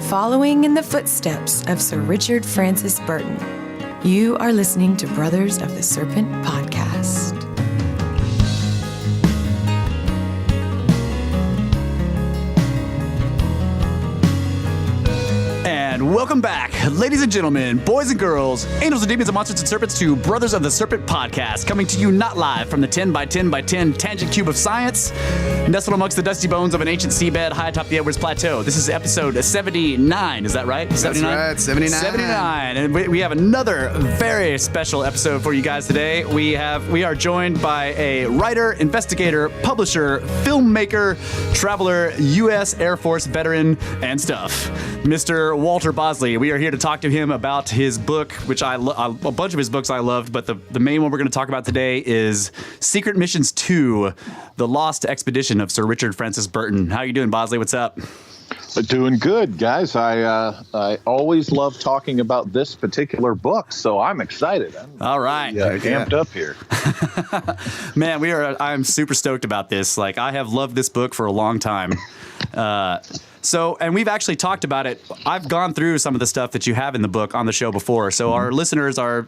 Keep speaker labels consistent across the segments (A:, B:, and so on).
A: following in the footsteps of Sir Richard Francis Burton. You are listening to Brothers of the Serpent podcast.
B: And welcome back, ladies and gentlemen, boys and girls, angels and demons and monsters and serpents, to Brothers of the Serpent podcast, coming to you not live from the 10 by 10 by 10 tangent cube of science, nestled amongst the dusty bones of an ancient seabed high atop the Edwards Plateau. This is episode 79, is that right? 79?
C: That's right, 79.
B: 79, and we have another very special episode for you guys today. We are joined by a writer, investigator, publisher, filmmaker, traveler, U.S. Air Force veteran, and stuff, Mr. Walter Bosley. We are here to talk to him about his book, which a bunch of his books I loved, but the main one we're going to talk about today is Secret Missions 2, The Lost Expedition of Sir Richard Francis Burton. How you doing, Bosley? What's up?
D: Doing good, guys. I always love talking about this particular book, so I'm excited.
B: All right.
D: Amped up here.
B: Man, I'm super stoked about this. Like, I have loved this book for a long time. And we've actually talked about it. I've gone through some of the stuff that you have in the book on the show before. So our listeners are,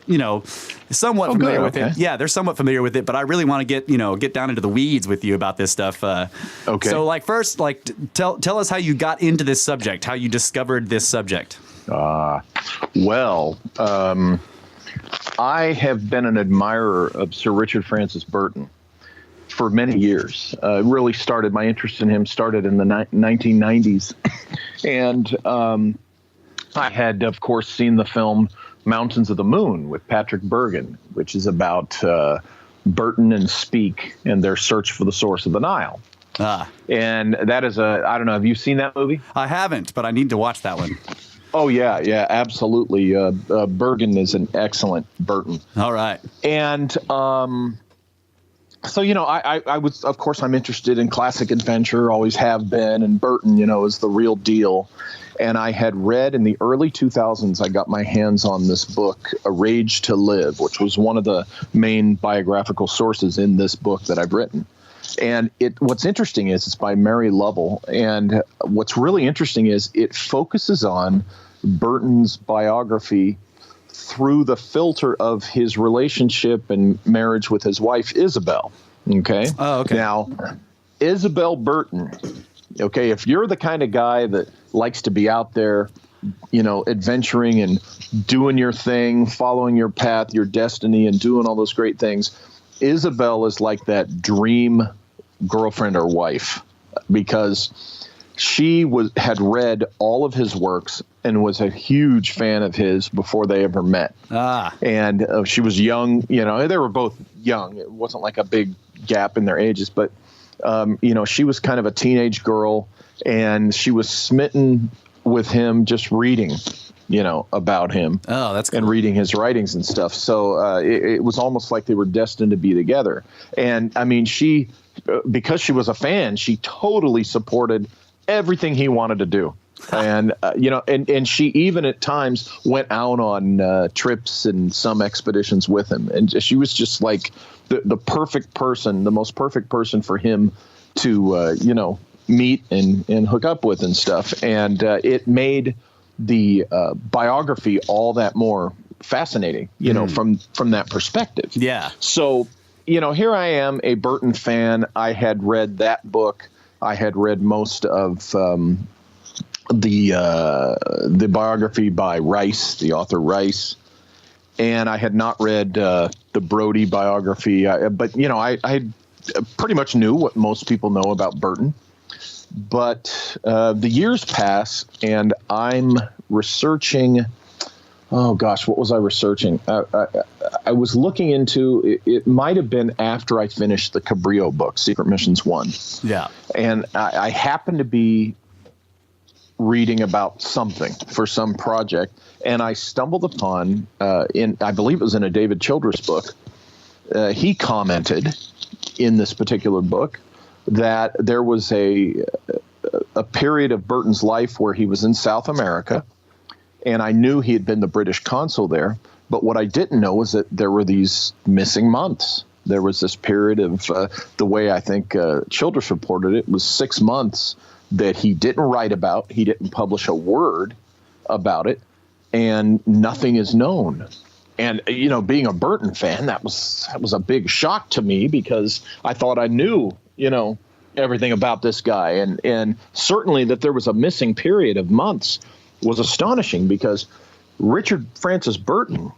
B: somewhat familiar with it. Yeah, they're somewhat familiar with it, but I really want to get down into the weeds with you about this stuff.
D: Okay.
B: So first, tell us how you got into this subject, how you discovered this subject.
D: I have been an admirer of Sir Richard Francis Burton for many years. My interest in him started in the 1990s. And I had, of course, seen the film Mountains of the Moon with Patrick Bergin, which is about Burton and Speke and their search for the source of the Nile. And that is I don't know, have you seen that movie?
B: I haven't, but I need to watch that one.
D: Oh, yeah, absolutely. Bergin is an excellent Burton.
B: All right.
D: And so, I was, of course, I'm interested in classic adventure, always have been, and Burton, is the real deal. And I had read in the early 2000s, I got my hands on this book, A Rage to Live, which was one of the main biographical sources in this book that I've written. And what's interesting is it's by Mary Lovell. And what's really interesting is it focuses on Burton's biography through the filter of his relationship and marriage with his wife, Isabel. Okay.
B: Oh, okay.
D: Now, Isabel Burton, okay, if you're the kind of guy that likes to be out there, adventuring and doing your thing, following your path, your destiny, and doing all those great things, Isabel is like that dream girlfriend or wife, because she had read all of his works and was a huge fan of his before they ever met. And she was young, they were both young. It wasn't like a big gap in their ages, but, she was kind of a teenage girl, and she was smitten with him just reading, about him.
B: Oh, that's cool.
D: And reading his writings and stuff. So it was almost like they were destined to be together. And I mean, because she was a fan, she totally supported everything he wanted to do. And, and she even at times went out on trips and some expeditions with him. And she was just like the perfect person, the most perfect person for him to, meet and hook up with and stuff. And it made the biography all that more fascinating, from that perspective.
B: Yeah.
D: So, here I am, a Burton fan. I had read that book. I had read most of the biography by Rice, the author Rice, and I had not read the Brodie biography. But I pretty much knew what most people know about Burton. But the years pass, and I'm researching. Oh gosh, what was I researching? I was looking into it. Might have been after I finished the Cabrillo book, Secret Missions 1.
B: Yeah,
D: and I happened to be reading about something for some project, and I stumbled upon I believe it was in a David Childress book. He commented in this particular book that there was a period of Burton's life where he was in South America, and I knew he had been the British consul there, but what I didn't know was that there were these missing months. There was this period of the way I think Childress reported it was 6 months that he didn't write about. He didn't publish a word about it, and nothing is known. And, being a Burton fan, that was a big shock to me, because I thought I knew, everything about this guy. And certainly that there was a missing period of months was astonishing, because Richard Francis Burton,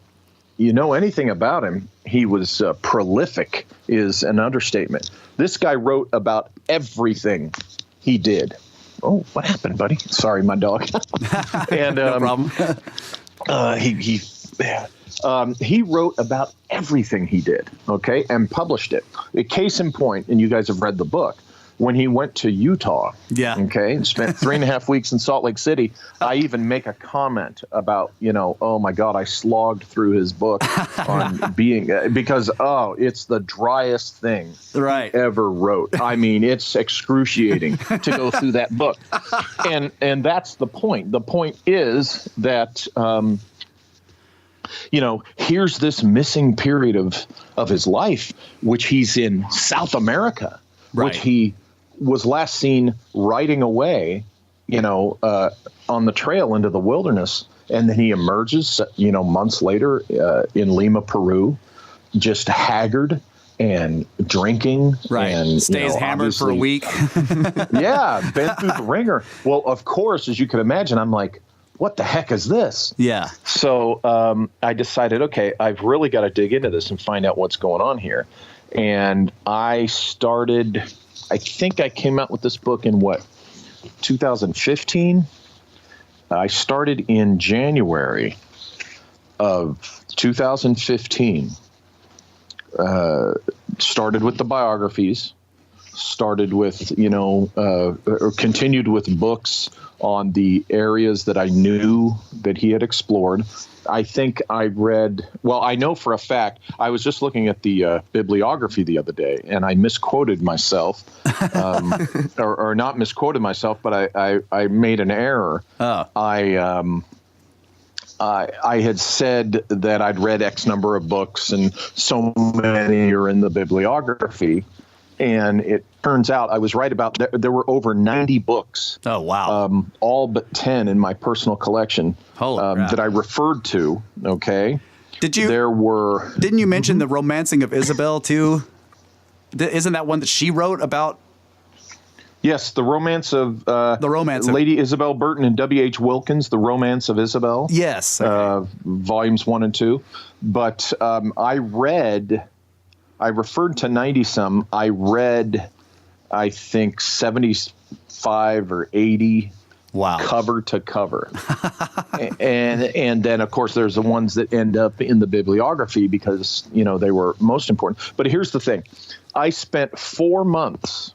D: anything about him, he was prolific is an understatement. This guy wrote about everything he did. Oh, what happened, buddy? Sorry, my dog. And
B: no problem.
D: He wrote about everything he did, okay, and published it. A case in point, and you guys have read the book, when he went to Utah, okay, and spent 3.5 weeks in Salt Lake City, I even make a comment about, oh my God, I slogged through his book on because it's the driest thing he ever wrote. I mean, it's excruciating to go through that book. And that's the point. The point is that, here's this missing period of his life, which he's in South America, which he was last seen riding away, on the trail into the wilderness. And then he emerges, months later in Lima, Peru, just haggard and drinking. And
B: stays hammered for a week.
D: Yeah, been through the ringer. Well, of course, as you can imagine, I'm like, what the heck is this? Yeah. So I decided, okay, I've really got to dig into this and find out what's going on here. And I think I came out with this book in 2015? I started in January of 2015. Started with the biographies, started with, or continued with books on the areas that I knew that he had explored. I think I read, I know for a fact, I was just looking at the bibliography the other day, and I misquoted myself, or not misquoted myself, but I made an error. I had said that I'd read X number of books, and so many are in the bibliography. And it turns out I was right about there were over 90 books. Oh, wow. All but 10 in my personal collection that I referred to. Okay. Didn't you mention the Romancing of Isabel, too?
B: Isn't that one that she wrote about?
D: Yes, the romance of Lady Isabel Burton and W.H. Wilkins, The Romance of Isabel. Yes. Okay. Volumes 1 and 2. But I referred to 90-some. I read, I think, 75 or 80 cover to cover. and then, of course, there's the ones that end up in the bibliography because, they were most important. But here's the thing. I spent 4 months,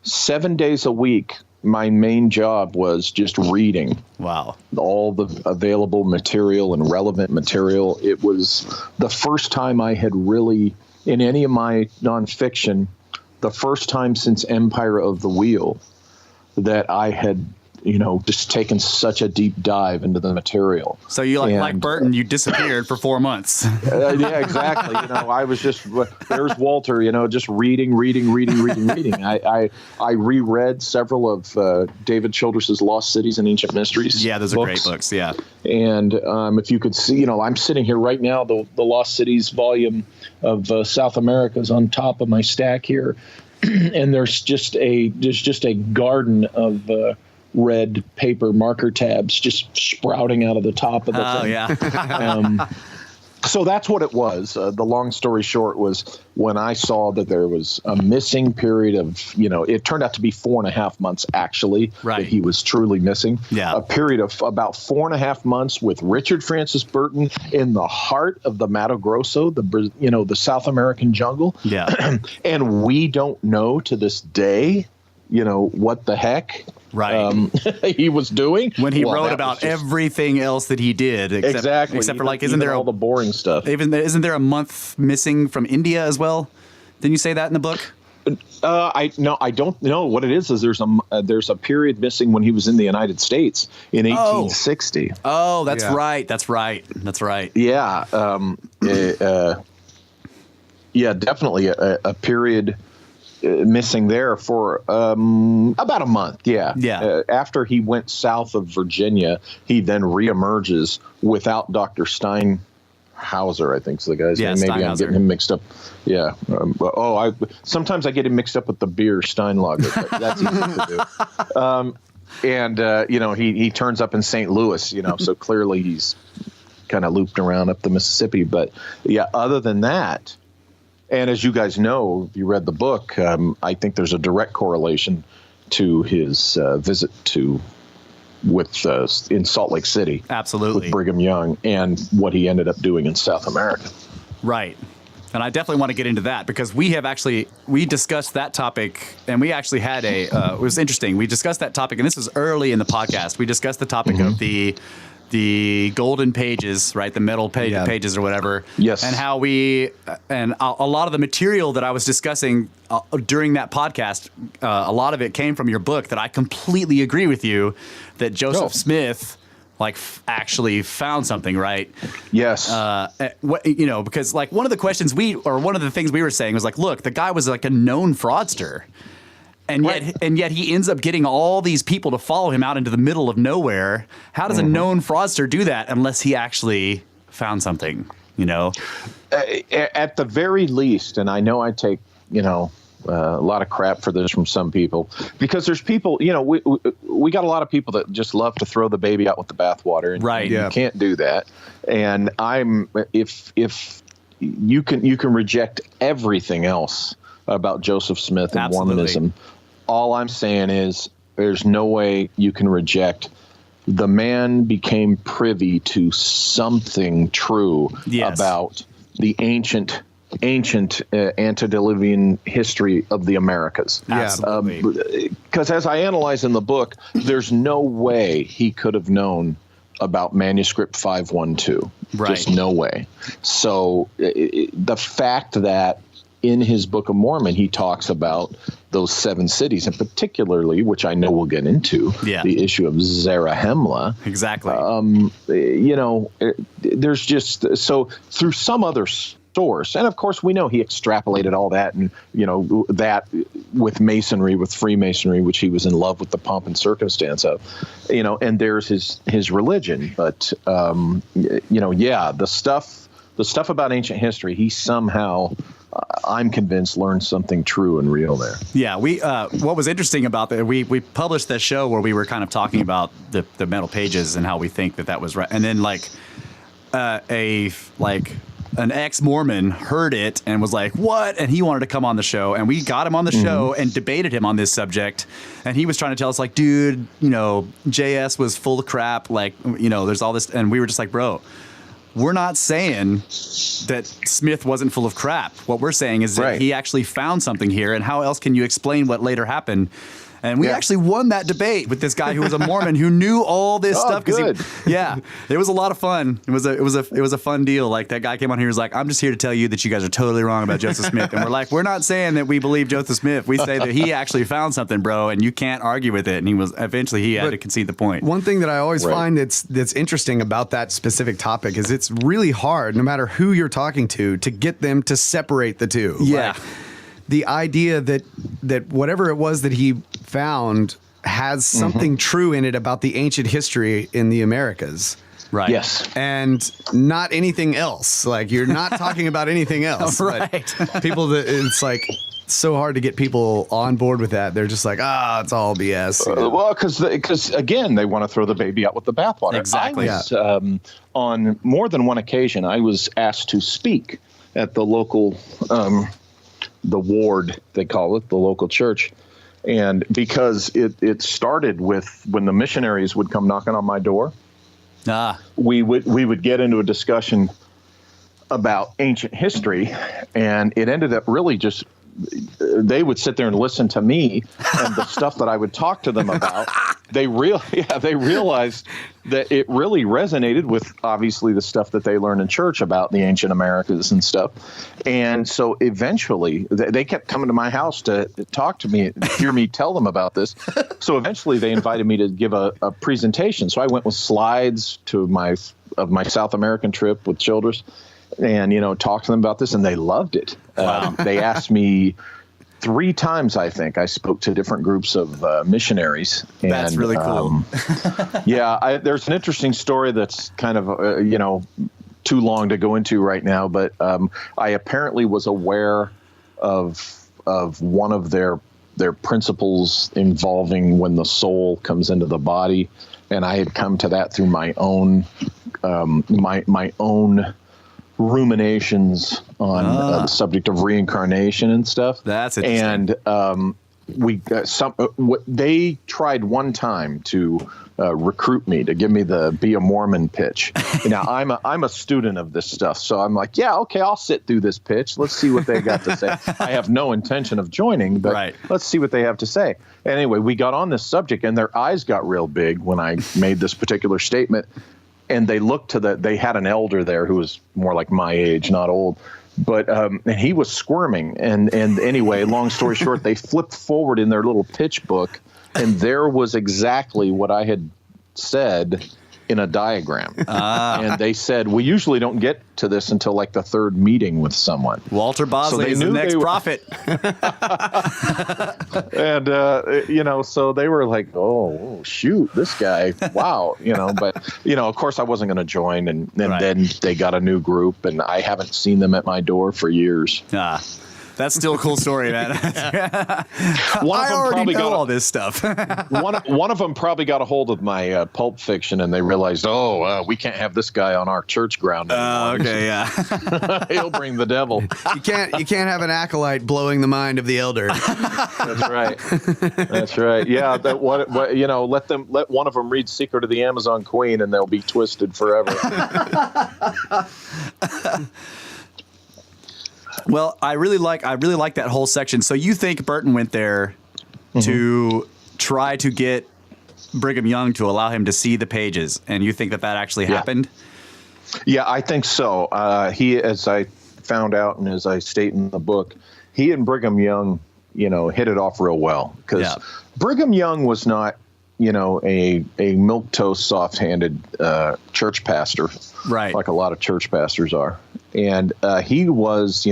D: 7 days a week. My main job was just reading. Wow. All the available material and relevant material. It was the first time I had really, in any of my nonfiction, the first time since Empire of the Wheel that I had, just taken such a deep dive into the material. So you like Burton, you disappeared for 4 months. Yeah, exactly. I was just, there's Walter, just reading. I reread several of David Childress's Lost Cities and Ancient Mysteries. Yeah, those are great books. Yeah. And if you could see, I'm sitting here right now, the Lost Cities volume of South America is on top of my stack here. And there's just a garden of red paper marker tabs just sprouting out of the top of the thing. Yeah. So that's what it was. The long story short was when I saw that there was a missing period of, it turned out to be 4.5 months actually that he was truly missing. Yeah. A period of about 4.5 months with Richard Francis Burton in the heart of the Mato Grosso, the South American jungle. Yeah. And we don't know to this day, what the heck he was doing when he wrote about everything else that he did. Except for isn't there all the boring stuff? Isn't there a month missing from India as well? Didn't you say that in the book? I don't know what it is. There's a period missing when he was in the United States in 1860. Oh, that's right. That's right. Yeah. Yeah, definitely a period. missing there for about a month.
B: Yeah.
D: After he went south of Virginia, he then reemerges without Dr. Steinhauser, I think is the guy's name. Maybe I'm getting him mixed up. Yeah. Sometimes I get him mixed up with the beer Steinlager, but that's easy to do. He turns up in St. Louis, so clearly he's kind of looped around up the Mississippi. But yeah, other than that, and as you guys know, if you read the book, I think there's a direct correlation to his visit in Salt Lake City.
B: Absolutely.
D: With Brigham Young and what he ended up doing in South America.
B: Right. And I definitely want to get into that because we discussed that topic, and we actually had it was interesting. We discussed that topic, and this was early in the podcast. We discussed the topic of the golden pages, right? The metal pages or whatever.
D: Yes.
B: And how a lot of the material that I was discussing during that podcast, a lot of it came from your book that I completely agree with you that Joseph Smith actually found something, right?
D: Yes.
B: Because one of the questions one of the things we were saying was look, the guy was a known fraudster. And yet he ends up getting all these people to follow him out into the middle of nowhere. How does a known fraudster do that unless he actually found something,
D: At the very least, and I know I take, a lot of crap for this from some people, because there's people, we got a lot of people that just love to throw the baby out with the bathwater. And
B: right.
D: You can't do that. And if you can reject everything else about Joseph Smith and
B: Absolutely.
D: Mormonism. All I'm saying is there's no way you can reject the man became privy to something true about the ancient antediluvian history of the Americas.
B: Absolutely.
D: Because as I analyze in the book, there's no way he could have known about manuscript 512.
B: Right.
D: Just no way. So the fact that in his Book of Mormon, he talks about those 7 cities, and particularly, which I know we'll get into, the issue of Zarahemla.
B: Exactly.
D: There's just so through some other source, and of course we know he extrapolated all that, and that with Masonry, with Freemasonry, which he was in love with the pomp and circumstance of, and there's his religion, but the stuff about ancient history, he somehow, I'm convinced, learned something true and real there.
B: Yeah, what was interesting about that, we published that show where we were kind of talking about the metal pages and how we think that was right, and then an ex-Mormon heard it and was like, what? And he wanted to come on the show, and we got him on the show and debated him on this subject. And he was trying to tell us dude, JS was full of crap. There's all this. And we were just like, bro, we're not saying that Smith wasn't full of crap. What we're saying is that he actually found something here. And how else can you explain what later happened? And we actually won that debate with this guy who was a Mormon who knew all this stuff.
D: Good.
B: It was a lot of fun. It was a fun deal. That guy came on here and was like, I'm just here to tell you that you guys are totally wrong about Joseph Smith. And we're like, we're not saying that we believe Joseph Smith. We say that he actually found something, bro, and you can't argue with it. And he had to concede the point.
C: One thing that I always find that's interesting about that specific topic is it's really hard, no matter who you're talking to get them to separate the two.
B: Yeah.
C: The idea that whatever it was that he found has something true in it about the ancient history in the Americas.
B: Right.
D: Yes.
C: And not anything else. You're not talking about anything else.
B: Right.
C: But people it's so hard to get people on board with that. They're just it's all BS.
D: Because again, they want to throw the baby out with the bathwater.
B: Exactly.
D: I was, on more than one occasion, I was asked to speak at the local the ward, they call it, the local church. And because it started with when the missionaries would come knocking on my door, we would get into a discussion about ancient history, and it ended up really just they would sit there and listen to me and the stuff that I would talk to them about. They realized that it really resonated with obviously the stuff that they learned in church about the ancient Americas and stuff. And so eventually they kept coming to my house to talk to me, hear me tell them about this. So eventually they invited me to give a presentation. So I went with slides to my South American trip with Childress, and talked to them about this, and they loved it. Wow. They asked me 3 times, I think, I spoke to different groups of missionaries.
B: That's really cool.
D: There's an interesting story that's kind of, too long to go into right now, but I apparently was aware of one of their principles involving when the soul comes into the body, and I had come to that through my own my own ruminations on the subject of reincarnation and stuff.
B: That's interesting.
D: And they tried one time to recruit me to give me the be a Mormon pitch. Now I'm a student of this stuff, so I'm like, yeah, okay, I'll sit through this pitch. Let's see what they got to say. I have no intention of joining, but let's see what they have to say. Anyway, we got on this subject, and their eyes got real big when I made this particular statement. And they looked they had an elder there who was more like my age, not old, but and he was squirming. And anyway, long story short, they flipped forward in their little pitch book, and there was exactly what I had said in a diagram. And they said, we usually don't get to this until like the 3rd meeting with someone.
B: Walter Bosley is the next prophet.
D: And, so they were like, oh, shoot, this guy, wow, but, of course I wasn't going to join. And then they got a new group, and I haven't seen them at my door for years.
B: That's still a cool story, man. I already know all this stuff.
D: one of them probably got a hold of my Pulp Fiction, and they realized, we can't have this guy on our church ground anymore.
B: Okay, yeah.
D: He'll bring the devil.
C: You can't have an acolyte blowing the mind of the elder.
D: That's right. That's right. Yeah. Let one of them read Secret of the Amazon Queen, and they'll be twisted forever.
B: Well, I really like that whole section. So you think Burton went there to try to get Brigham Young to allow him to see the pages, and you think that actually happened?
D: Yeah, I think so. He, as I found out and as I state in the book, he and Brigham Young, hit it off real well, because Brigham Young was not, a milquetoast, soft-handed church pastor, right? Like a lot of church pastors are. And he was,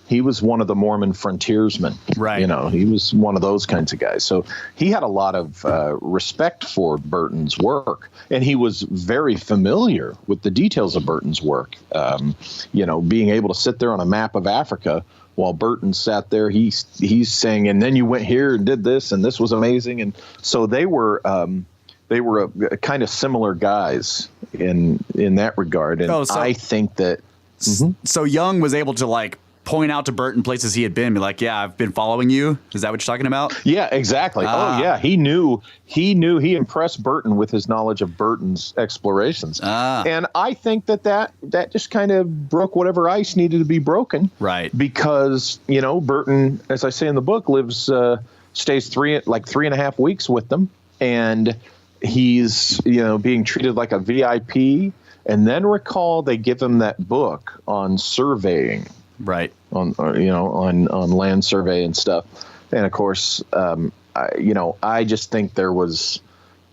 D: he was one of the Mormon frontiersmen. Right. He was one of those kinds of guys. So he had a lot of respect for Burton's work, and he was very familiar with the details of Burton's work. Being able to sit there on a map of Africa while Burton sat there, he's saying, and then you went here and did this, and this was amazing. And so they were a kind of similar guys in that regard. And I think that.
B: So Young was able to point out to Burton places he had been, be like, yeah, I've been following you. Is that what you're talking about?
D: Yeah, exactly. Oh yeah. He impressed Burton with his knowledge of Burton's explorations. And I think that just kind of broke whatever ice needed to be broken. Right. Because, Burton, as I say in the book, stays 3.5 weeks with them. And he's, being treated like a VIP. And then recall they give him that book on surveying, right? On land survey and stuff. And of course, I just think there was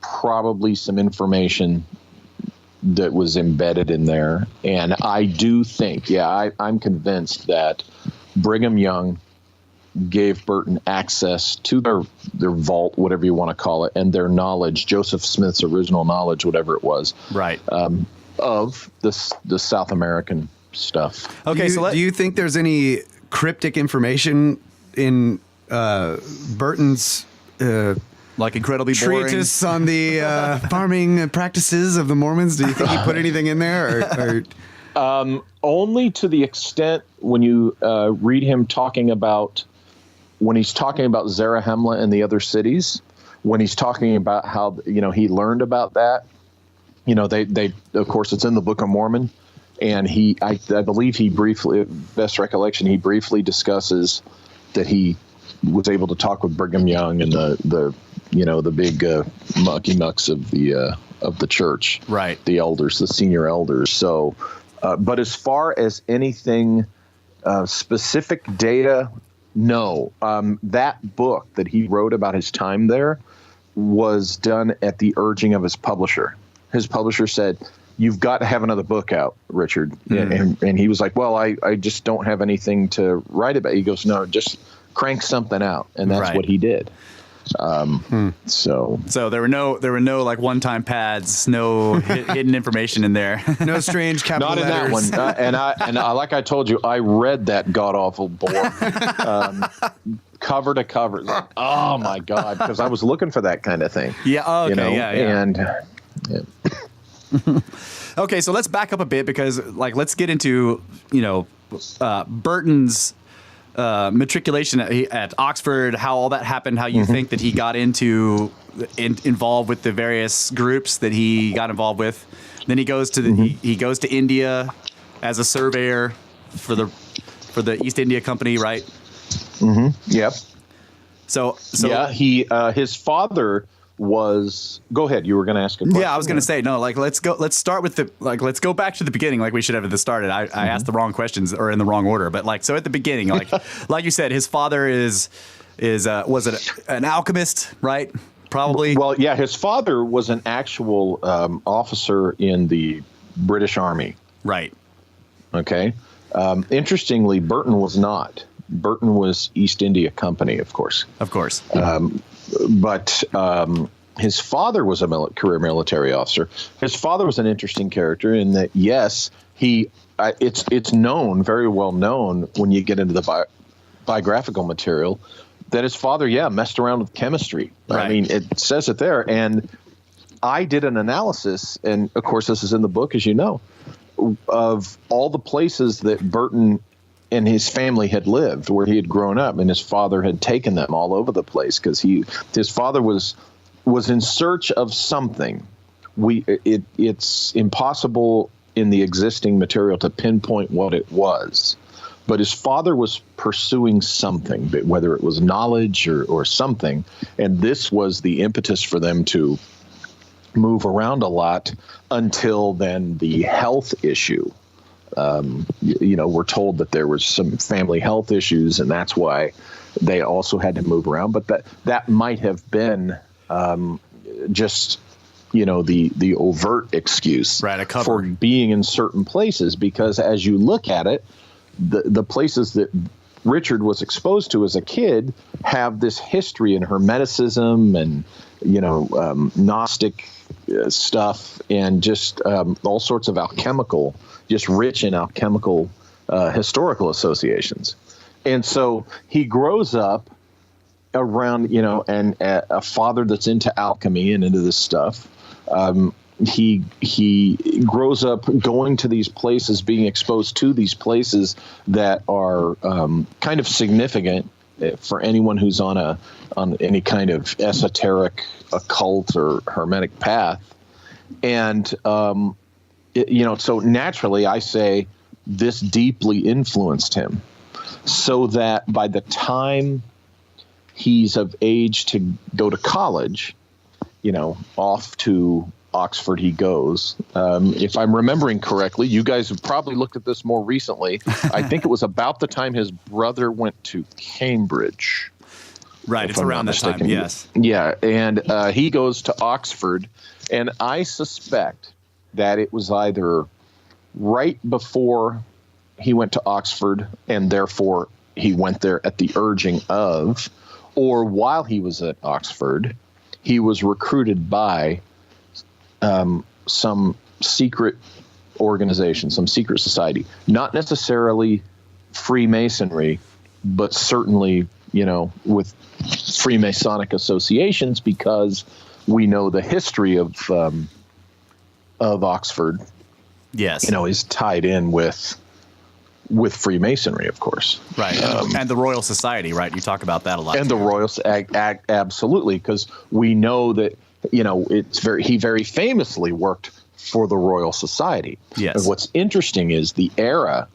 D: probably some information that was embedded in there. And I do think, I'm convinced that Brigham Young gave Burton access to their vault, whatever you want to call it, and their knowledge, Joseph Smith's original knowledge, whatever it was. Right. Of the South American stuff.
C: Okay, do you think there's any cryptic information in Burton's
B: incredibly boring
C: treatise on the farming practices of the Mormons? Do you think he put anything in there? Or?
D: Only to the extent when you read him when he's talking about Zarahemla and the other cities, when he's talking about how he learned about that. They of course it's in the Book of Mormon, and I believe he briefly, best recollection, he briefly discusses that he was able to talk with Brigham Young and the big mucky mucks of the church, right? The elders, the senior elders. So, but as far as anything specific data, no. That book that he wrote about his time there was done at the urging of his publisher. His publisher said, "You've got to have another book out, Richard." Mm-hmm. And he was like, "Well, I just don't have anything to write about." He goes, "No, just crank something out, and that's
B: Right.
D: what he did. So
B: there were no like one-time pads, no hidden information in there.
C: No strange capital
D: not in
C: letters.
D: that one. And I, like I told you, I read that god awful bore cover to cover. Like, oh my God, because I was looking for that kind of thing.
B: Yeah. Oh, okay.
D: You know?
B: Yeah.
D: And
B: Okay, so let's back up a bit because, like, let's get into, Burton's matriculation at Oxford, how all that happened, how you think that he got involved with the various groups that he got involved with. Then he goes to he goes to India as a surveyor for the East India Company, right?
D: Yep.
B: So
D: yeah, his father was. Go ahead. You were going to ask a question.
B: Yeah, I was going to say no. Like, let's start with let's go back to the beginning. Like we should have at the start. I asked the wrong questions or in the wrong order. But like, so at the beginning, like you said, his father was it an alchemist, right? Probably.
D: Well, yeah, his father was an actual officer in the British Army.
B: Right.
D: Okay. Interestingly, Burton was not. Burton was East India Company, of course.
B: Of course.
D: But his father was a career military officer. His father was an interesting character in that, yes, it's known, very well known, when you get into the biographical material, that his father, messed around with chemistry.
B: Right.
D: I mean, it says it there. And I did an analysis, and of course this is in the book, as you know, of all the places that Burton and his family had lived, where he had grown up, and his father had taken them all over the place because his father was in search of something. It's impossible in the existing material to pinpoint what it was, but his father was pursuing something, whether it was knowledge or something, and this was the impetus for them to move around a lot until then the health issue. We're told that there was some family health issues, and that's why they also had to move around. But that might have been just, the overt excuse
B: Right, a cover.
D: for being in certain places. Because as you look at it, the places that Richard was exposed to as a kid have this history in Hermeticism and, Gnostic stuff and just all sorts of alchemical, just rich in alchemical historical associations. And so he grows up around, and a father that's into alchemy and into this stuff. He grows up going to these places, being exposed to these places that are kind of significant for anyone who's on any kind of esoteric, occult, or hermetic path. And so naturally, I say this deeply influenced him, so that by the time he's of age to go to college, off to Oxford he goes. If I'm remembering correctly, you guys have probably looked at this more recently. I think it was about the time his brother went to Cambridge.
B: Right. It's around that time. Yes.
D: Yeah. And he goes to Oxford, and I suspect that it was either right before he went to Oxford, and therefore he went there at the urging of, or while he was at Oxford, he was recruited by some secret organization, some secret society, not necessarily Freemasonry, but certainly, with Freemasonic associations, because we know the history of Oxford.
B: Yes.
D: Is tied in with Freemasonry, of course.
B: Right. And the Royal Society, right? You talk about that a lot.
D: And the Royal absolutely, because we know that, he very famously worked for the Royal Society.
B: Yes.
D: And what's interesting is the era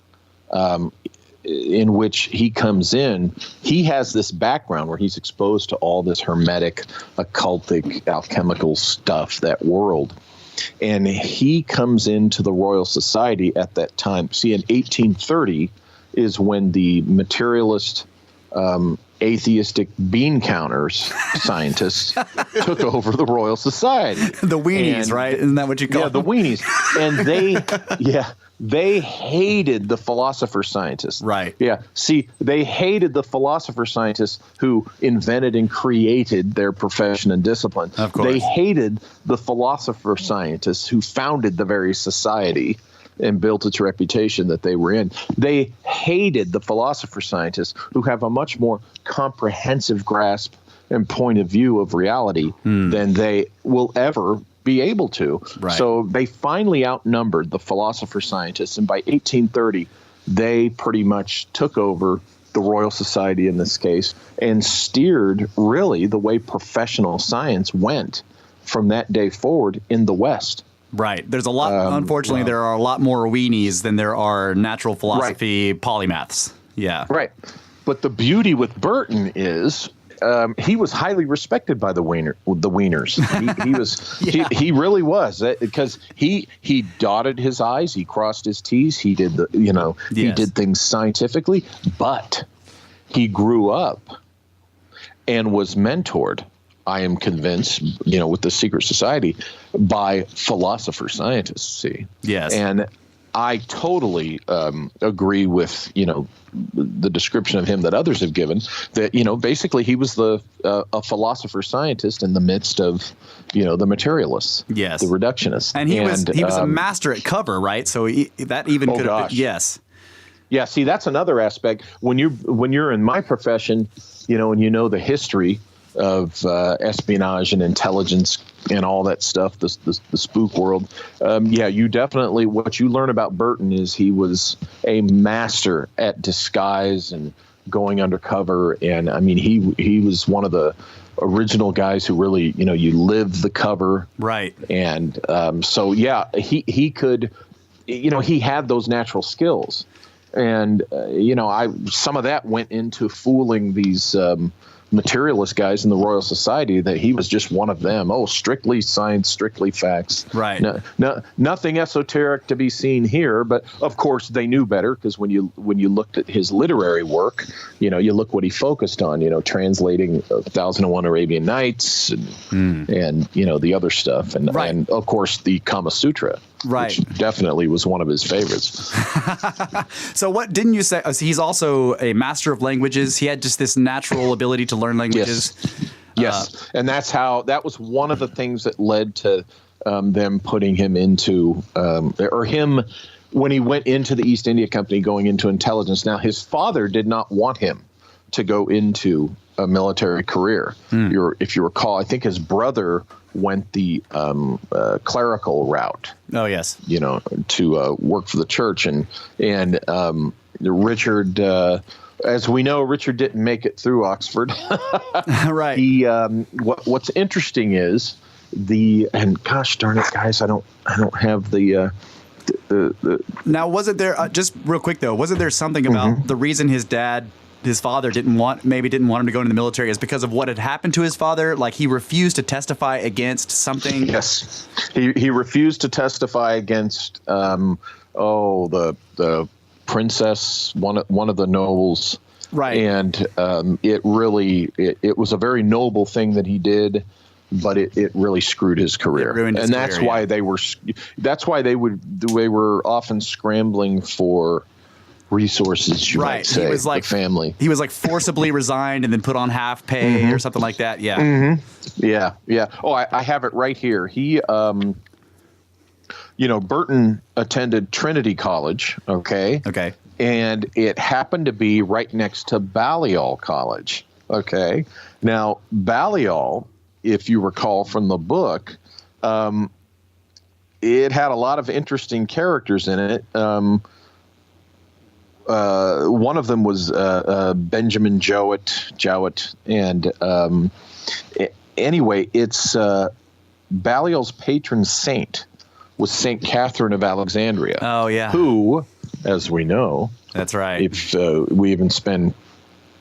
D: in which he comes in, he has this background where he's exposed to all this hermetic, occultic, alchemical stuff, that world. And he comes into the Royal Society at that time. See, in 1830 is when the materialist, atheistic bean counters scientists took over the Royal Society.
B: The weenies, right? Isn't that what you call
D: them? Yeah, the weenies. And They hated the philosopher-scientists.
B: Right.
D: Yeah. See, they hated the philosopher-scientists who invented and created their profession and discipline.
B: Of course.
D: They hated the philosopher-scientists who founded the very society and built its reputation that they were in. They hated the philosopher-scientists who have a much more comprehensive grasp and point of view of reality than they will ever be able to.
B: Right.
D: So they finally outnumbered the philosopher-scientists, and by 1830, they pretty much took over the Royal Society in this case and steered really the way professional science went from that day forward in the West.
B: Right. There's a lot, unfortunately, there are a lot more weenies than there are natural philosophy polymaths. Yeah.
D: Right. But the beauty with Burton is he was highly respected by the Wieners. He was he really was, because he dotted his I's, he crossed his T's, he did he did things scientifically, but he grew up and was mentored, I am convinced, with the secret society by philosopher scientists. See,
B: yes,
D: and I totally agree with the description of him that others have given. That basically he was a philosopher scientist in the midst of the materialists,
B: yes,
D: the reductionists,
B: and he was a master at cover, right? So that even could have been, yes.
D: Yeah, see, that's another aspect. When you're in my profession, and the history of espionage and intelligence and all that stuff, the spook world. You definitely, what you learn about Burton is he was a master at disguise and going undercover. And I mean, he was one of the original guys who really, you live the cover.
B: Right.
D: And he could, he had those natural skills. And, some of that went into fooling these materialist guys in the Royal Society, that he was just one of them. Oh, strictly science, strictly facts.
B: Right.
D: No, nothing esoteric to be seen here. But of course, they knew better, because when you looked at his literary work, you look what he focused on. Translating 1001 Arabian Nights and the other stuff, and and of course the Kama Sutra.
B: Right.
D: Which definitely was one of his favorites.
B: So what didn't you say? He's also a master of languages. He had just this natural ability to learn languages.
D: Yes. And that was one of the things that led to them putting him into, when he went into the East India Company, going into intelligence. Now, his father did not want him to go into a military career. If you recall, I think his brother went the clerical route.
B: Oh, yes.
D: To work for the church. And Richard, as we know, Richard didn't make it through Oxford.
B: Right.
D: He, what's interesting is and gosh darn it, guys, I don't have the
B: Now, wasn't there, just real quick though, wasn't there something about the reason his father didn't want him to go into the military is because of what had happened to his father? Like, he refused to testify against something.
D: Yes, he refused to testify against the princess, one of the nobles.
B: Right.
D: And it was a very noble thing that he did, but it really screwed his career. And that's why they were often scrambling for resources, you might say,
B: he was like
D: the family.
B: He was like forcibly resigned and then put on half pay or something like that. Yeah.
D: Yeah. Oh, I have it right here. He, Burton attended Trinity College. Okay. And it happened to be right next to Balliol College. Okay. Now, Balliol, if you recall from the book, it had a lot of interesting characters in it. One of them was Benjamin Jowett, and anyway, it's Balliol's patron saint was Saint Catherine of Alexandria.
B: Oh yeah,
D: who, as we know,
B: that's right.
D: If we even spend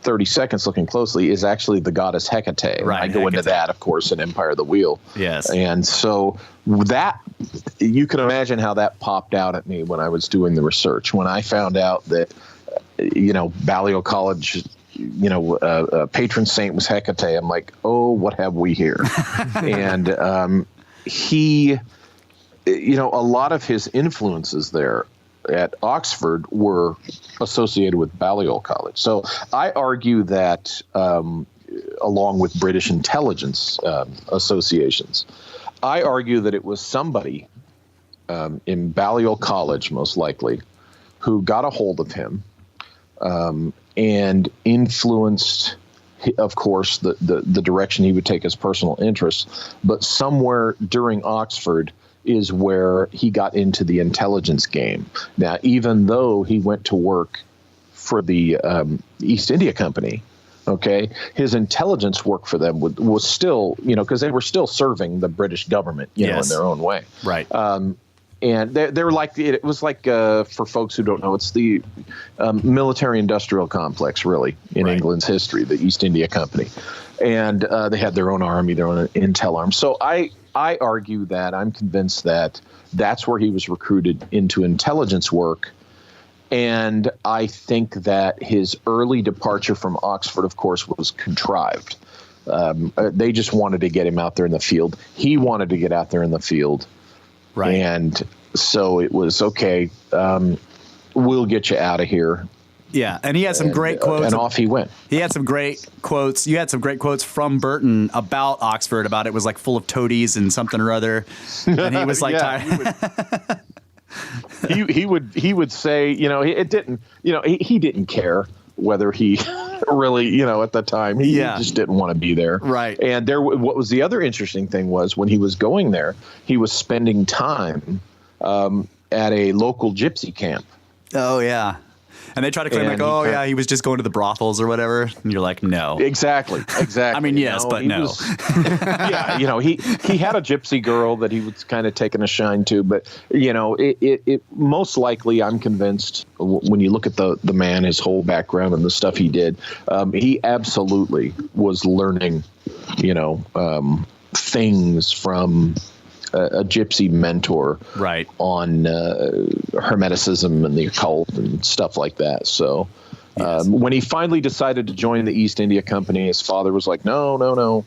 D: 30 seconds looking closely, is actually the goddess Hecate.
B: Right,
D: I go into that, of course, in Empire of the Wheel.
B: Yes,
D: and so that, you can imagine how that popped out at me when I was doing the research. When I found out that, Balliol College, patron saint was Hecate, I'm like, oh, what have we here? And he, a lot of his influences there at Oxford were associated with Balliol College. So I argue that, along with British intelligence associations, I argue that it was somebody in Balliol College, most likely, who got a hold of him and influenced, of course, the direction he would take his personal interests. But somewhere during Oxford is where he got into the intelligence game. Now, even though he went to work for the East India Company, okay, his intelligence work for them was still, because they were still serving the British government, in their own way.
B: Right.
D: And they're like, it was like, for folks who don't know, it's the military industrial complex, really, in England's history, the East India Company. And they had their own army, their own intel arm. So I argue that I'm convinced that that's where he was recruited into intelligence work. And I think that his early departure from Oxford, of course, was contrived. They just wanted to get him out there in the field. He wanted to get out there in the field. Right. And so it was, okay, we'll get you out of here.
B: Yeah, and he had some great quotes.
D: And off he went.
B: He had some great quotes. You had some great quotes from Burton about Oxford, about it was like full of toadies and something or other. And he was like,
D: he would say, it didn't, he didn't care whether he really, at the time, he just didn't want to be there.
B: Right.
D: And what was the other interesting thing was when he was going there, he was spending time at a local gypsy camp.
B: Oh, yeah. And they try to claim he was just going to the brothels or whatever. And you're like, no.
D: Exactly.
B: I mean, yes, but no.
D: He had a gypsy girl that he was kind of taking a shine to. But, it most likely, I'm convinced, when you look at the man, his whole background and the stuff he did, he absolutely was learning, things from a gypsy mentor on hermeticism and the occult and stuff like that. So when he finally decided to join the East India Company, his father was like, no.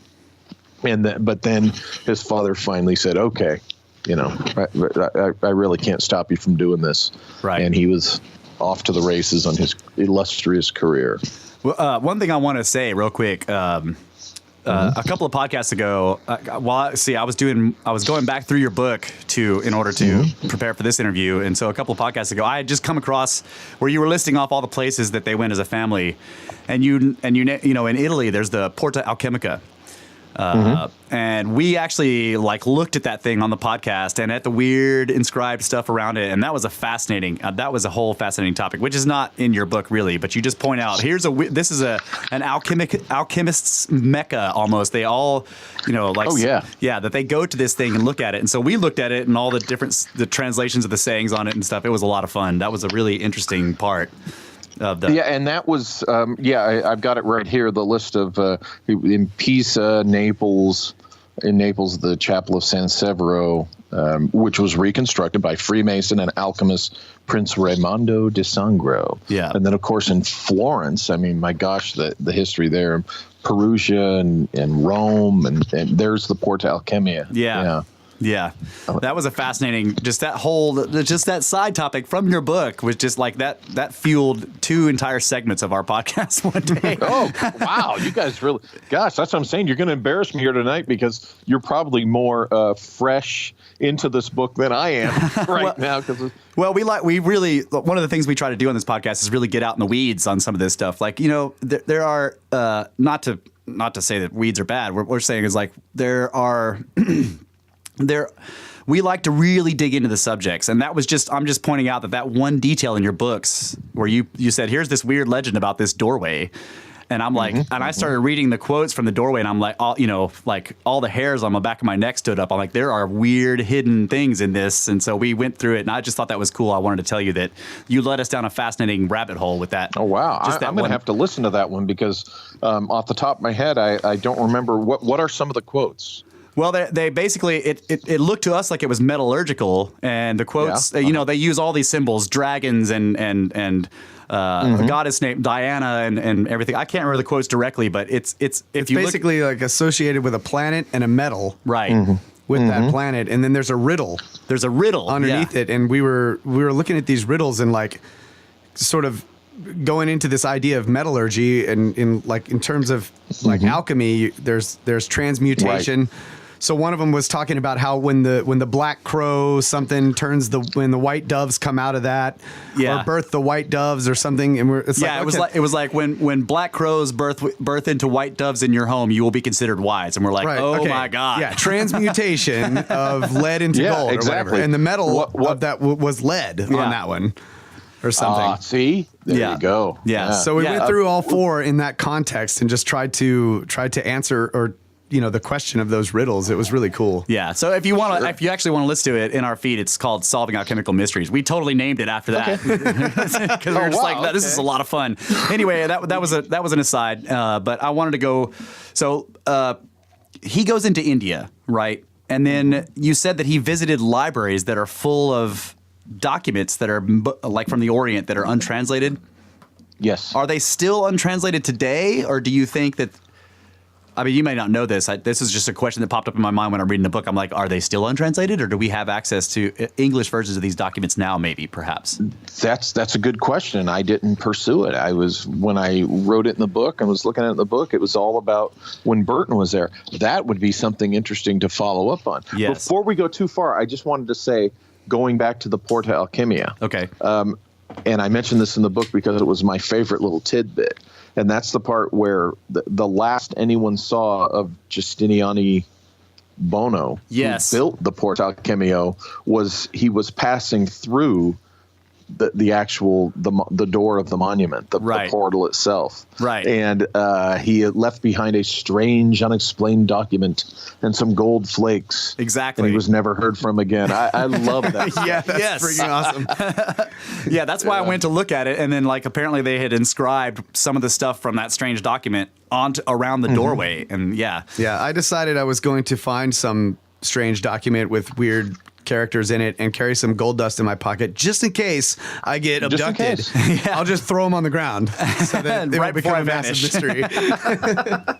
D: But then his father finally said, okay, I really can't stop you from doing this. Right. And he was off to the races on his illustrious career.
B: Well, one thing I want to say real quick, a couple of podcasts ago, I was going back through your book in order to prepare for this interview, and so a couple of podcasts ago, I had just come across where you were listing off all the places that they went as a family, and in Italy, there's the Porta Alchemica. And we actually looked at that thing on the podcast and at the weird inscribed stuff around it, and that was a whole fascinating topic, which is not in your book really, but you just point out this is an alchemist's mecca almost. They all that they go to this thing and look at it, and so we looked at it and all the translations of the sayings on it and stuff. It was a lot of fun. That was a really interesting part.
D: And that was, I've got it right here, the list of, in Pisa, Naples, the Chapel of San Severo, which was reconstructed by Freemason and alchemist Prince Raimondo di Sangro. Yeah. And then, of course, in Florence, I mean, my gosh, the history there, Perugia and Rome, and there's the Porta Alchemia.
B: Yeah, that was a fascinating, just that side topic from your book was just like that fueled 2 entire segments of our podcast one day.
D: Oh, wow. You guys really, gosh, that's what I'm saying. You're going to embarrass me here tonight because you're probably more fresh into this book than I am now.
B: Well, we really, one of the things we try to do on this podcast is really get out in the weeds on some of this stuff. There are, not to say that weeds are bad. What we're saying is there are... we like to really dig into the subjects, and I'm just pointing out that one detail in your books where you said, here's this weird legend about this doorway, and I'm like, and I started reading the quotes from the doorway, and I'm like, all the hairs on the back of my neck stood up. I'm like, there are weird hidden things in this, and so we went through it, and I just thought that was cool. I wanted to tell you that you led us down a fascinating rabbit hole with that.
D: Oh wow, I'm going to have to listen to that one because off the top of my head, I don't remember what are some of the quotes.
B: Well, they basically, it looked to us like it was metallurgical, and the quotes, they use all these symbols, dragons and a goddess named Diana and everything. I can't remember the quotes directly, but it's basically
C: associated with a planet and a metal.
B: Right.
C: with that planet, and then there's a riddle.
B: There's a riddle
C: underneath it, and we were looking at these riddles and like sort of going into this idea of metallurgy and in terms of like alchemy. There's transmutation. Right. So one of them was talking about how when the black crow something turns when the white doves come out of that, or birth the white doves or something, and
B: it was like when black crows birth into white doves in your home, you will be considered wise, and we're like, my god,
C: transmutation of lead into gold, or whatever, and the metal of that was lead on that one. Or something.
D: See, there you go.
B: Yeah.
C: So we went through all four in that context and just tried to answer or the question of those riddles. It was really cool.
B: Yeah. So if you actually want to listen to it in our feed, it's called Solving Alchemical Mysteries. We totally named it after that because we were just like, this is a lot of fun. Anyway, that was an aside. But I wanted to go. So he goes into India, right? And then you said that he visited libraries that are full of documents that are like from the Orient that are untranslated.
D: Yes.
B: Are they still untranslated today, or do you think that? I mean, you may not know this. This is just a question that popped up in my mind when I'm reading the book. I'm like, are they still untranslated, or do we have access to English versions of these documents now? Maybe, perhaps.
D: That's a good question. I didn't pursue it. When I wrote it in the book and was looking at it in the book, it was all about when Burton was there. That would be something interesting to follow up on.
B: Yes.
D: Before we go too far, I just wanted to say, going back to the Porta Alchemia.
B: Okay.
D: And I mentioned this in the book because it was my favorite little tidbit. And that's the part where the last anyone saw of Giustiniani Bono, who built the Porta Alchemio, he was passing through the actual door of the monument, the portal itself.
B: Right.
D: And he had left behind a strange, unexplained document and some gold flakes.
B: Exactly.
D: And he was never heard from again. I love that.
C: Yeah, that's freaking awesome.
B: Yeah, that's why I went to look at it, and then apparently they had inscribed some of the stuff from that strange document around the doorway, and yeah,
C: I decided I was going to find some strange document with weird characters in it and carry some gold dust in my pocket just in case I get abducted. I'll just throw them on the ground so that it will become a massive mystery.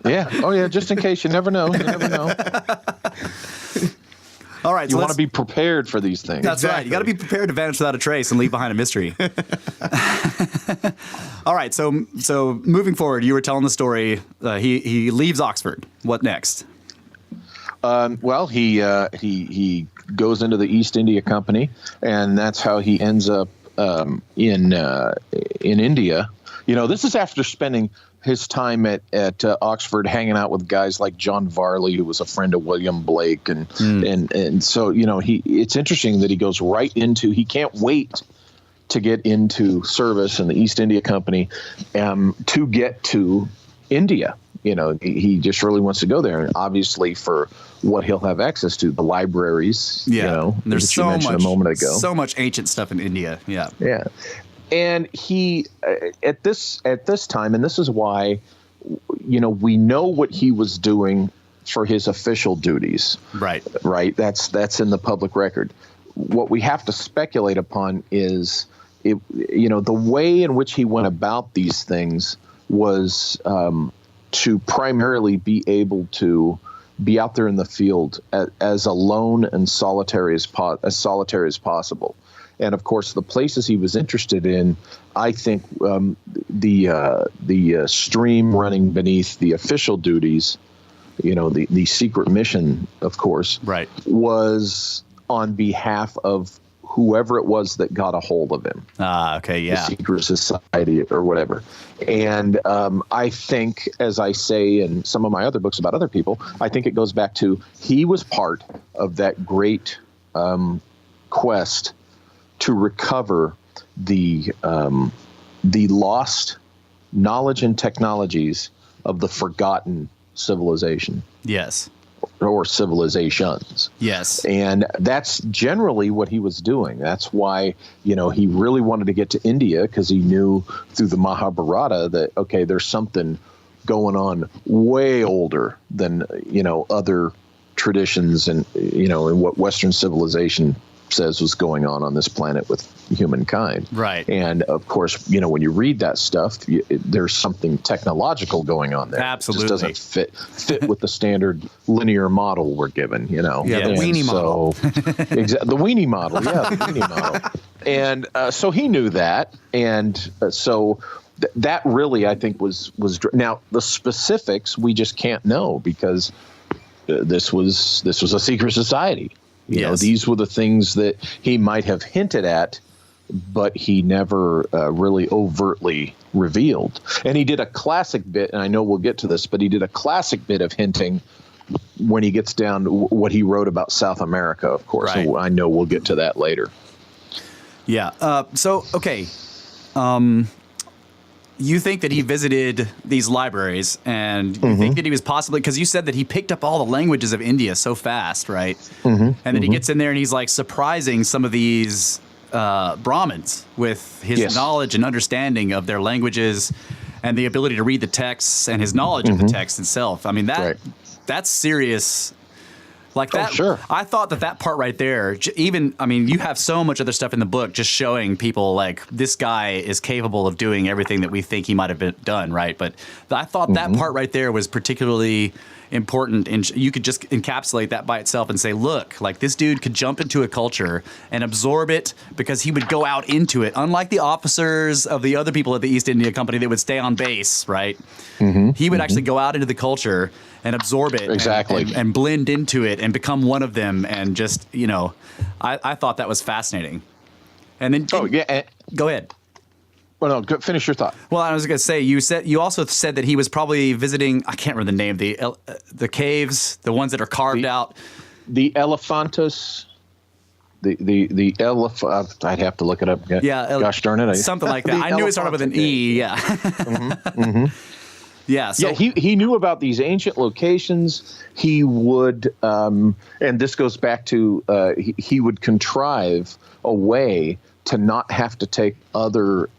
D: Yeah. Oh yeah. Just in case. You never know.
B: All right.
D: You want to be prepared for these things.
B: That's right. You got to be prepared to vanish without a trace and leave behind a mystery. All right. So moving forward, you were telling the story. He leaves Oxford. What next?
D: Well, he goes into the East India Company, and that's how he ends up in India. This is after spending his time at Oxford hanging out with guys like John Varley, who was a friend of William Blake, and so it's interesting that he goes right into. He can't wait to get into service in the East India Company to get to India. He just really wants to go there, and obviously for what he'll have access to, the libraries.
B: There's
D: so much a moment ago.
B: So much ancient stuff in India.
D: Yeah. And he at this time, and this is why we know what he was doing for his official duties. Right. That's in the public record. What we have to speculate upon is the way in which he went about these things was to primarily be able to be out there in the field as alone and solitary as possible. And of course, the places he was interested in, I think the stream running beneath the official duties, the secret mission, of course, was on behalf of whoever it was that got a hold of him.
B: Okay, yeah.
D: The secret society or whatever. And I think, as I say in some of my other books about other people, I think it goes back to he was part of that great quest to recover the lost knowledge and technologies of the forgotten civilization.
B: Yes.
D: Or civilizations.
B: Yes.
D: And that's generally what he was doing. That's why, he really wanted to get to India, because he knew through the Mahabharata that, okay, there's something going on way older than, other traditions and, and what Western civilization says was going on this planet with humankind.
B: Right.
D: And of course, when you read that stuff, there's something technological going on there.
B: Absolutely.
D: It just doesn't fit with the standard linear model we're given,
C: Yeah, the weenie model.
D: The weenie model. Yeah, the weenie model. And so he knew that. And so that really, I think, was now the specifics we just can't know because this was a secret society. You know, these were the things that he might have hinted at, but he never really overtly revealed. And he did a classic bit, and I know we'll get to this, but he did a classic bit of hinting when he gets down to what he wrote about South America, of course.
B: Right.
D: And I know we'll get to that later.
B: Yeah. So, okay. You think that he visited these libraries, and you think that he was possibly, because you said that he picked up all the languages of India so fast, right? And then he gets in there and he's like surprising some of these Brahmins with his knowledge and understanding of their languages and the ability to read the texts and his knowledge of the text itself. I mean, that's serious. Like that,
D: sure.
B: I thought that part right there, you have so much other stuff in the book just showing people like this guy is capable of doing everything that we think he might have done, right? But I thought that part right there was particularly important, and you could just encapsulate that by itself and say, look, like this dude could jump into a culture and absorb it because he would go out into it. Unlike the officers of the other people at the East India Company that would stay on base, right? He would actually go out into the culture and absorb it and blend into it and become one of them. And just, I thought that was fascinating. And then, go ahead.
D: Well, no, finish your thought.
B: Well, I was going to say, you also said that he was probably visiting, I can't remember the name, the caves, the ones that are carved out.
D: The Elephantus. The elephant. I'd have to look it up.
B: Yeah.
D: Gosh darn it.
B: Something like that. I knew it started with an E. Yeah. Yeah. So
D: he knew about these ancient locations. He would, and this goes back to he would contrive a way to not have to take other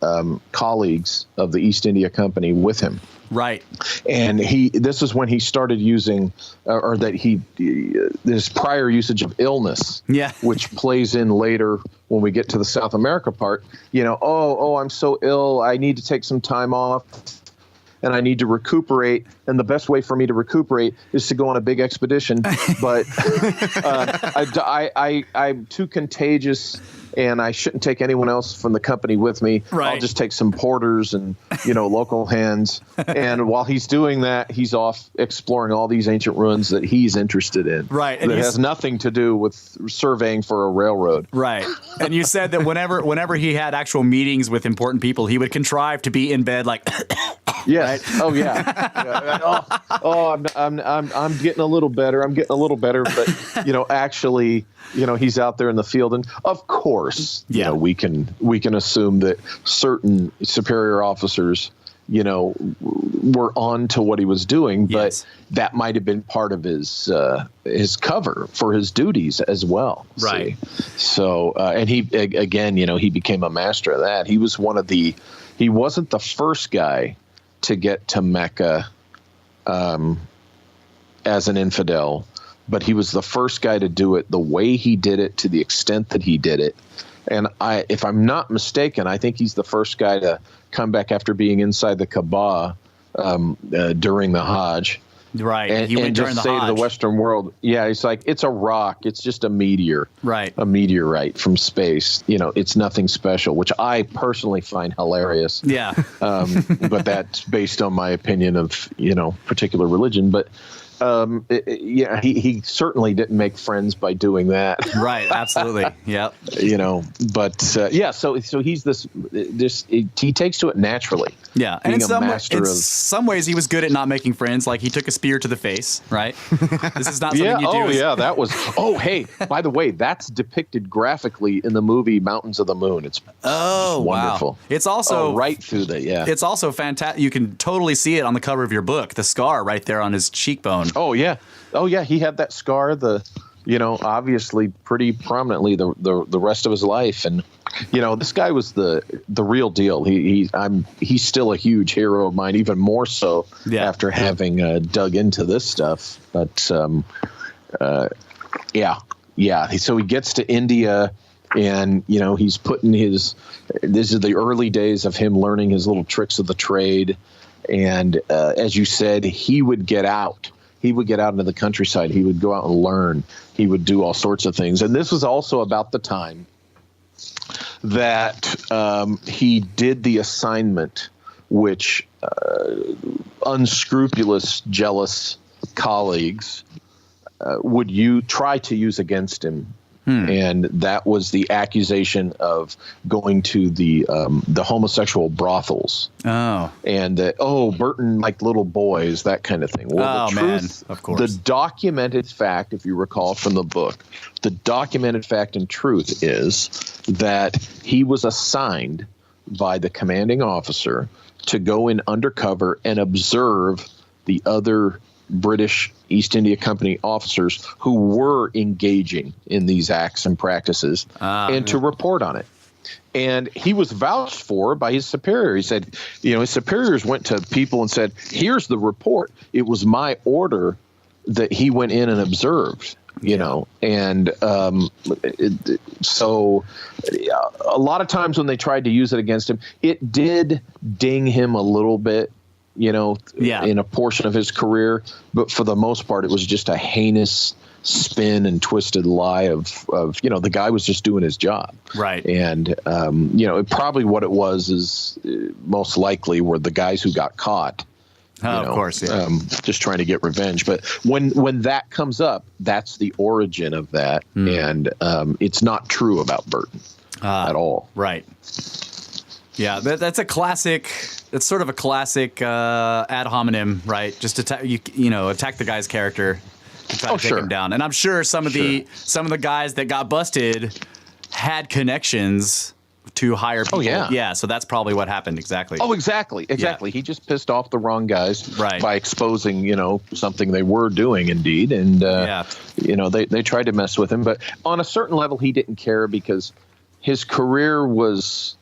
D: colleagues of the East India Company with him.
B: Right.
D: And this is when he started using, this prior usage of illness, which plays in later when we get to the South America part. I'm so ill, I need to take some time off. And I need to recuperate, and the best way for me to recuperate is to go on a big expedition. But I'm too contagious, and I shouldn't take anyone else from the company with me.
B: Right.
D: I'll just take some porters and local hands. And while he's doing that, he's off exploring all these ancient ruins that he's interested in.
B: Right.
D: And that has nothing to do with surveying for a railroad.
B: Right. And you said that whenever he had actual meetings with important people, he would contrive to be in bed like.
D: Yes. Right? Oh yeah. I'm getting a little better. But actually, he's out there in the field, and of course, we can assume that certain superior officers, were on to what he was doing, but that might have been part of his cover for his duties as well.
B: Right.
D: See? So, and he again, he became a master of that. He was he wasn't the first guy to get to Mecca as an infidel, but he was the first guy to do it the way he did it, to the extent that he did it. And if I'm not mistaken, I think he's the first guy to come back after being inside the Kaaba during the Hajj.
B: Right.
D: And,
B: he went
D: and
B: during
D: just
B: the
D: say
B: Hajj.
D: to the Western world, it's like, it's a rock. It's just a meteor.
B: Right.
D: A meteorite from space. It's nothing special, which I personally find hilarious.
B: Yeah.
D: But that's based on my opinion of, particular religion. But he certainly didn't make friends by doing that.
B: Right. Absolutely. Yep.
D: So he's he takes to it naturally.
B: Yeah. And
D: in
B: some ways he was good at not making friends. Like he took a spear to the face, right? This is not something you do.
D: That was, hey, by the way, that's depicted graphically in the movie Mountains of the Moon. It's wonderful.
B: Wow. It's also
D: right through
B: It's also fantastic. You can totally see it on the cover of your book, the scar right there on his cheekbone.
D: Oh yeah. He had that scar, obviously pretty prominently the rest of his life. And, this guy was the real deal. He's still a huge hero of mine, even more so after having dug into this stuff. But, So he gets to India, and he's putting this is the early days of him learning his little tricks of the trade. And as you said, he would get out. He would get out into the countryside. He would go out and learn. He would do all sorts of things. And this was also about the time that he did the assignment, which unscrupulous, jealous colleagues would try to use against him. And that was the accusation of going to the homosexual brothels. Oh, and Burton liked little boys, that kind of thing. Well, the truth,
B: of course.
D: The documented fact, if you recall from the book, the documented fact and truth is that he was assigned by the commanding officer to go in undercover and observe the other British East India Company officers who were engaging in these acts and practices and to report on it. And he was vouched for by his superior. He said, his superiors went to people and said, here's the report. It was my order that he went in and observed, and so a lot of times when they tried to use it against him, it did ding him a little bit, in a portion of his career. But for the most part, it was just a heinous spin and twisted lie of the guy was just doing his job.
B: Right.
D: And, probably what it was is most likely were the guys who got caught.
B: Of course, yeah.
D: Just trying to get revenge. But when that comes up, that's the origin of that. And it's not true about Burton at all.
B: Right. Yeah, that's a classic. It's sort of a classic ad hominem, right? Just attack the guy's character to try to take him down. And I'm sure some of the guys that got busted had connections to hire people.
D: Oh,
B: yeah. So that's probably what happened. Exactly.
D: Oh, exactly. Yeah. He just pissed off the wrong guys by exposing, something they were doing indeed. And, they tried to mess with him. But on a certain level, he didn't care because his career was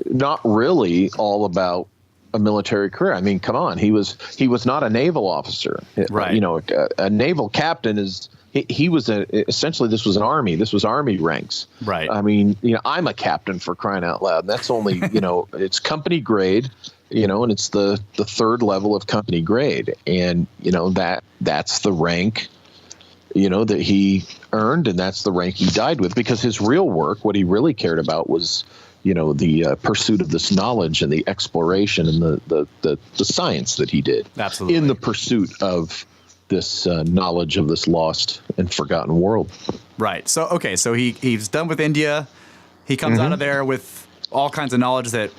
D: not really all about a military career. I mean, come on. He was not a naval officer.
B: Right.
D: A naval captain is he was essentially this was an army. This was army ranks. Right. I mean, I'm a captain for crying out loud. And that's only, it's company grade, and it's the third level of company grade. And, that's the rank, that he earned, and that's the rank he died with, because his real work, what he really cared about was, the pursuit of this knowledge and the exploration and the science that he did.
B: Absolutely.
D: In the pursuit of this knowledge of this lost and forgotten world.
B: Right. So he's done with India. He comes out of there with all kinds of knowledge that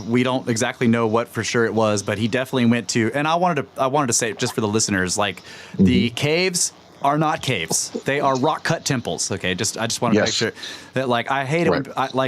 B: we don't exactly know what for sure it was, but he definitely went to. And I wanted to say, just for the listeners, like the caves are not caves. They are rock cut temples. Okay, I just wanted to make sure that, like, I hate it when,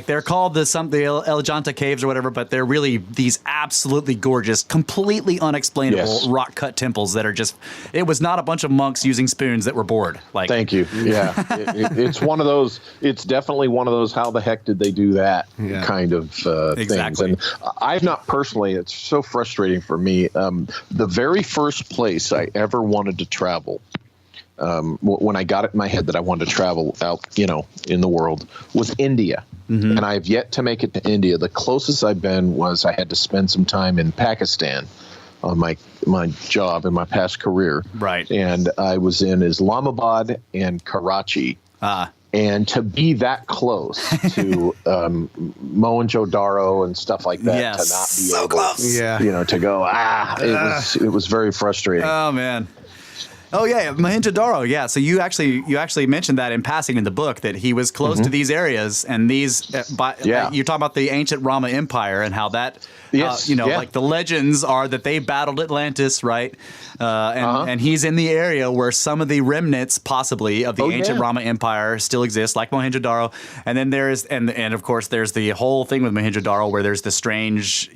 B: they're called the Eleganta caves or whatever, but they're really these absolutely gorgeous, completely unexplainable rock cut temples that are just. It was not a bunch of monks using spoons that were bored. Like,
D: thank you. Yeah, it's one of those. It's definitely one of those. How the heck did they do that kind of things? And I've not personally. It's so frustrating for me. The very first place I ever wanted to travel. When I got it in my head that I wanted to travel out, in the world, was India. And I have yet to make it to India. The closest I've been was I had to spend some time in Pakistan on my job in my past career.
B: Right.
D: And I was in Islamabad and Karachi. And to be that close to Mohenjo-Daro and stuff like that, to not be able,
B: close.
D: To go, it was very frustrating.
B: Oh, man. Oh yeah, Mohenjo-Daro. Yeah, so you actually mentioned that in passing in the book, that he was close to these areas, and these. You're talking about the ancient Rama Empire and how that. Like the legends are that they battled Atlantis, right? And he's in the area where some of the remnants, possibly, of the ancient Rama Empire still exist, like Mohenjo-Daro. And then there's and of course there's the whole thing with Mohenjo-Daro where there's the strange,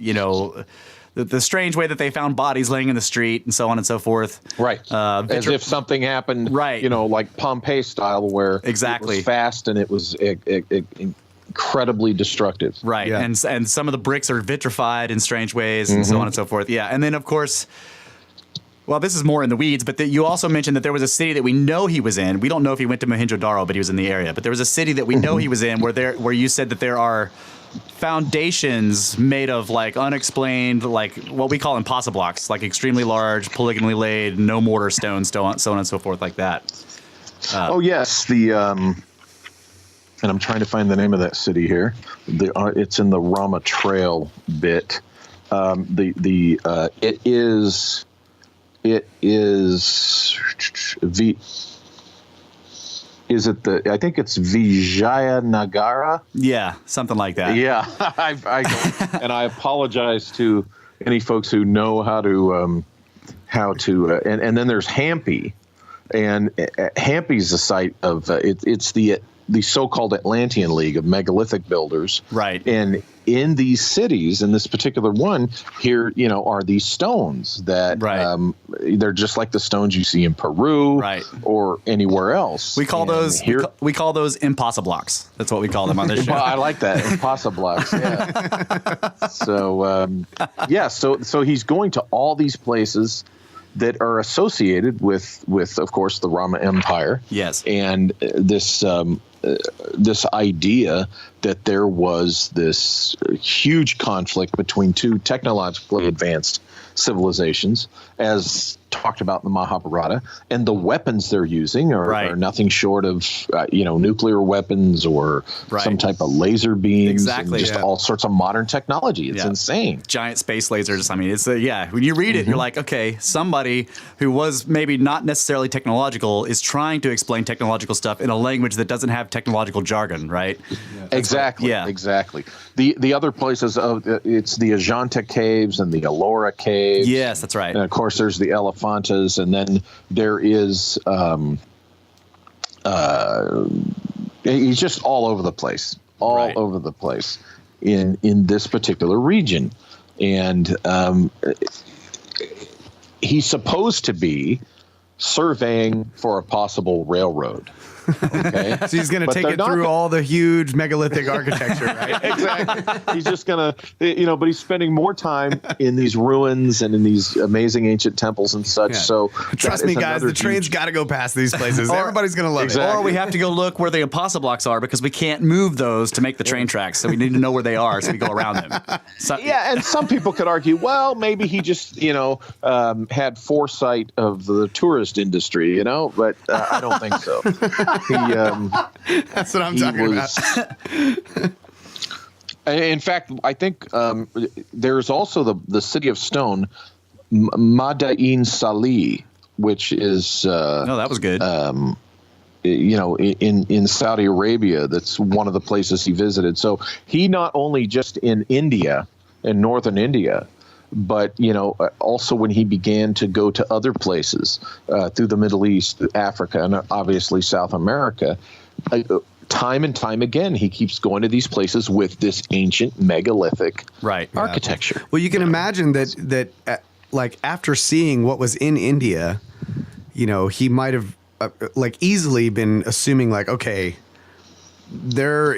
B: the strange way that they found bodies laying in the street and so on and so forth.
D: Right. As if something happened,
B: right.
D: Like Pompeii style, where it was fast and it was incredibly destructive.
B: Right. Yeah. And some of the bricks are vitrified in strange ways and so on and so forth. Yeah. And then, of course, well, this is more in the weeds, but you also mentioned that there was a city that we know he was in. We don't know if he went to Mohenjo-Daro, but he was in the area. But there was a city that we know he was in where you said that there are foundations made of like unexplained, like what we call impossible blocks, like extremely large, polygonally laid, no mortar stones, so on and so forth, like that.
D: Oh yes, and I'm trying to find the name of that city here. It's in the Rama Trail bit. It is I think it's Vijayanagara?
B: Yeah, something like that.
D: Yeah, and I apologize to any folks who know how to and then there's Hampi, and Hampi's the site of it's the so-called Atlantean League of megalithic builders.
B: Right.
D: And in these cities, in this particular one here, are these stones that they're just like the stones you see in Peru or anywhere else.
B: We call those we call those impossible blocks. That's what we call them on this show.
D: I like that. Impossible blocks. Yeah. So he's going to all these places that are associated with of course the Rama Empire.
B: Yes.
D: And this idea that there was this huge conflict between two technologically advanced civilizations, as talked about in the Mahabharata, and the weapons they're using are nothing short of nuclear weapons or some type of laser beams, and just all sorts of modern technology. It's insane.
B: Giant space lasers. I mean, it's when you read it, you're like, okay, somebody who was maybe not necessarily technological is trying to explain technological stuff in a language that doesn't have technological jargon, right?
D: Yeah. Exactly. The other places, it's the Ajanta caves and the Ellora caves.
B: Yes, that's right.
D: And of course, there's the Elephantas, and then there is he's just all over the place, over the place in this particular region, and he's supposed to be surveying for a possible railroad. Okay.
C: So he's going to take it through all the huge megalithic architecture, right?
D: Exactly. He's just going to, but he's spending more time in these ruins and in these amazing ancient temples and such. Yeah. So
C: trust me, guys, the train's got to go past these places. Everybody's going to love it.
B: Or we have to go look where the impossible blocks are because we can't move those to make the train tracks. So we need to know where they are so we go around them.
D: And some people could argue, well, maybe he just, had foresight of the tourist industry, but I don't think so.
C: That's what I'm talking about.
D: In fact, I think there's also the city of stone, Madain Salih, which is
B: that was good.
D: In Saudi Arabia. That's one of the places he visited. So he not only just in India, in northern India, but also when he began to go to other places through the Middle East, Africa, and obviously South America, time and time again, he keeps going to these places with this ancient megalithic architecture.
C: Yeah. Well, you can imagine that like after seeing what was in India, he might have easily been assuming like, okay, there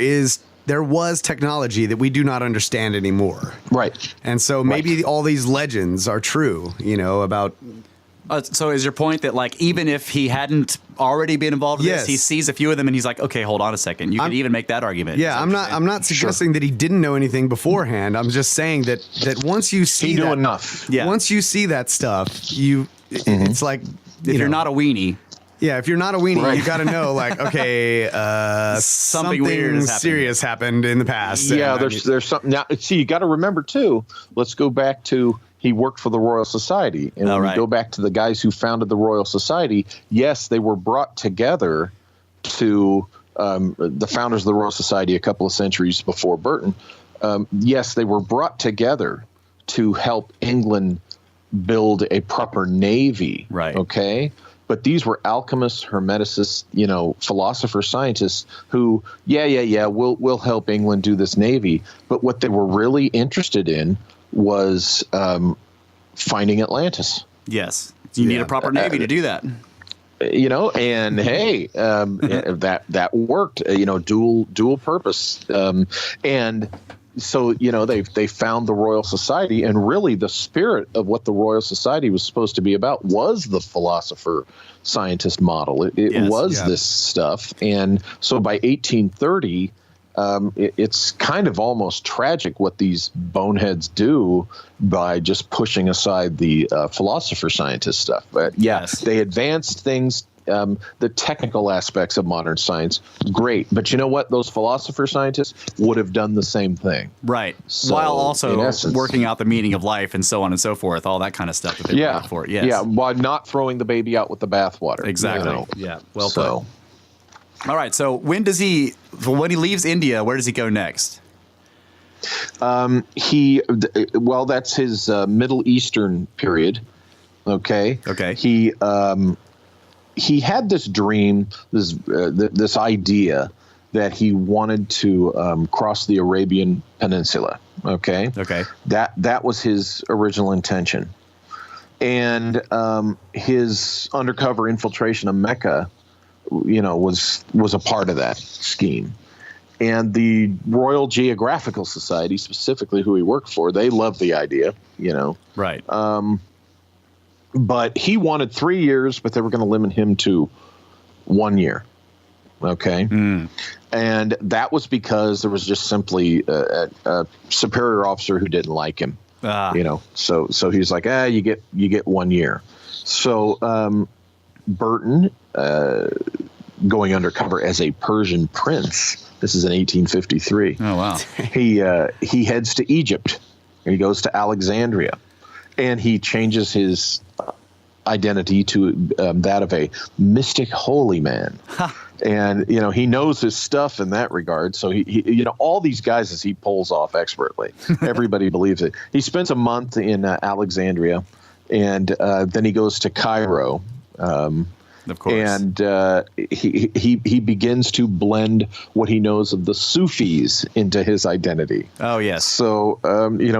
C: was technology that we do not understand anymore.
D: Right.
C: And so maybe all these legends are true, about...
B: So is your point that even if he hadn't already been involved in this, he sees a few of them and he's like, okay, hold on a second. You could even make that argument.
C: Yeah, I'm not suggesting that he didn't know anything beforehand. I'm just saying that once you see
D: he knew enough.
C: Yeah. Once you see that stuff, it's like...
B: If you're not a weenie...
C: Yeah, if you're not a weenie, you got to know, okay, something weird serious happened in the past.
D: Yeah, there's something. Now, see, you got to remember, too, let's go back to he worked for the Royal Society. And when we go back to the guys who founded the Royal Society, yes, they were brought together to the founders of the Royal Society a couple of centuries before Burton. Yes, they were brought together to help England build a proper navy.
B: Right.
D: Okay. But these were alchemists, hermeticists, philosophers, scientists who, we'll help England do this navy. But what they were really interested in was finding Atlantis.
B: Yes, you need a proper navy to do that.
D: And hey, that worked. Dual purpose. And so they found the Royal Society, and really the spirit of what the Royal Society was supposed to be about was the philosopher scientist model. It was this stuff, and so by 1830, it's kind of almost tragic what these boneheads do by just pushing aside the philosopher scientist stuff. But they advanced things. The technical aspects of modern science, great. But you know what? Those philosopher scientists would have done the same thing.
B: Right.
D: So,
B: while also
D: in essence,
B: working out the meaning of life and so on and so forth, all that kind of stuff that they were for. Yes.
D: Yeah, while not throwing the baby out with the bathwater.
B: Exactly. Yeah, well put. All right, so when he leaves India, where does he go next?
D: That's his Middle Eastern period. Okay. He had this dream, this idea that he wanted to cross the Arabian Peninsula. Okay. That was his original intention, and his undercover infiltration of Mecca, was a part of that scheme. And the Royal Geographical Society, specifically who he worked for, they loved the idea.
B: Right.
D: But he wanted 3 years, but they were going to limit him to 1 year. Okay. And that was because there was just simply a superior officer who didn't like him. So he's like, you get 1 year. So Burton, going undercover as a Persian prince, this is in 1853.
B: Oh wow.
D: He heads to Egypt, and he goes to Alexandria, and he changes his identity to that of a mystic holy man. And, he knows his stuff in that regard. So he all these guys he pulls off expertly. Everybody believes it. He spends a month in Alexandria, and then he goes to Cairo.
B: Of course.
D: And he begins to blend what he knows of the Sufis into his identity.
B: Oh, yes.
D: So,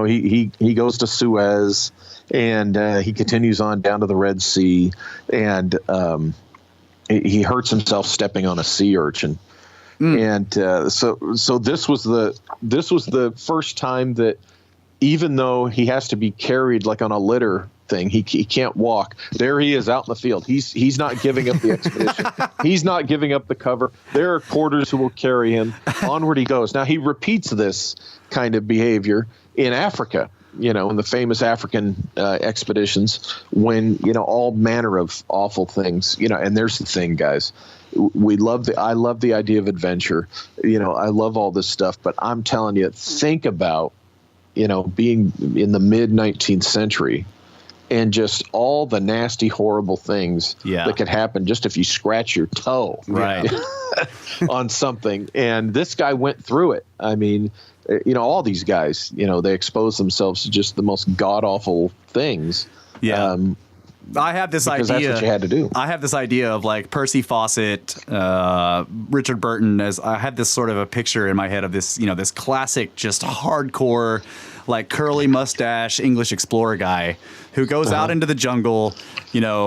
D: he goes to Suez, and he continues on down to the Red Sea, and he hurts himself stepping on a sea urchin. And so this was the first time that, even though he has to be carried like on a litter thing, he can't walk. There he is out in the field. He's not giving up the expedition. He's not giving up the cover. There are porters who will carry him. Onward he goes. Now he repeats this kind of behavior in Africa, in the famous African expeditions, when all manner of awful things. And there's the thing, guys. I love the idea of adventure. I love all this stuff. But I'm telling you, think about being in the mid 19th century, and just all the nasty, horrible things that could happen just if you scratch your toe on something. And this guy went through it. I mean, all these guys, they expose themselves to just the most god-awful things.
B: Yeah. I have this idea.
D: That's what you had to do.
B: I have this idea of like Percy Fawcett, Richard Burton. I have this sort of a picture in my head of this, this classic, just hardcore, like curly mustache English explorer guy who goes out into the jungle,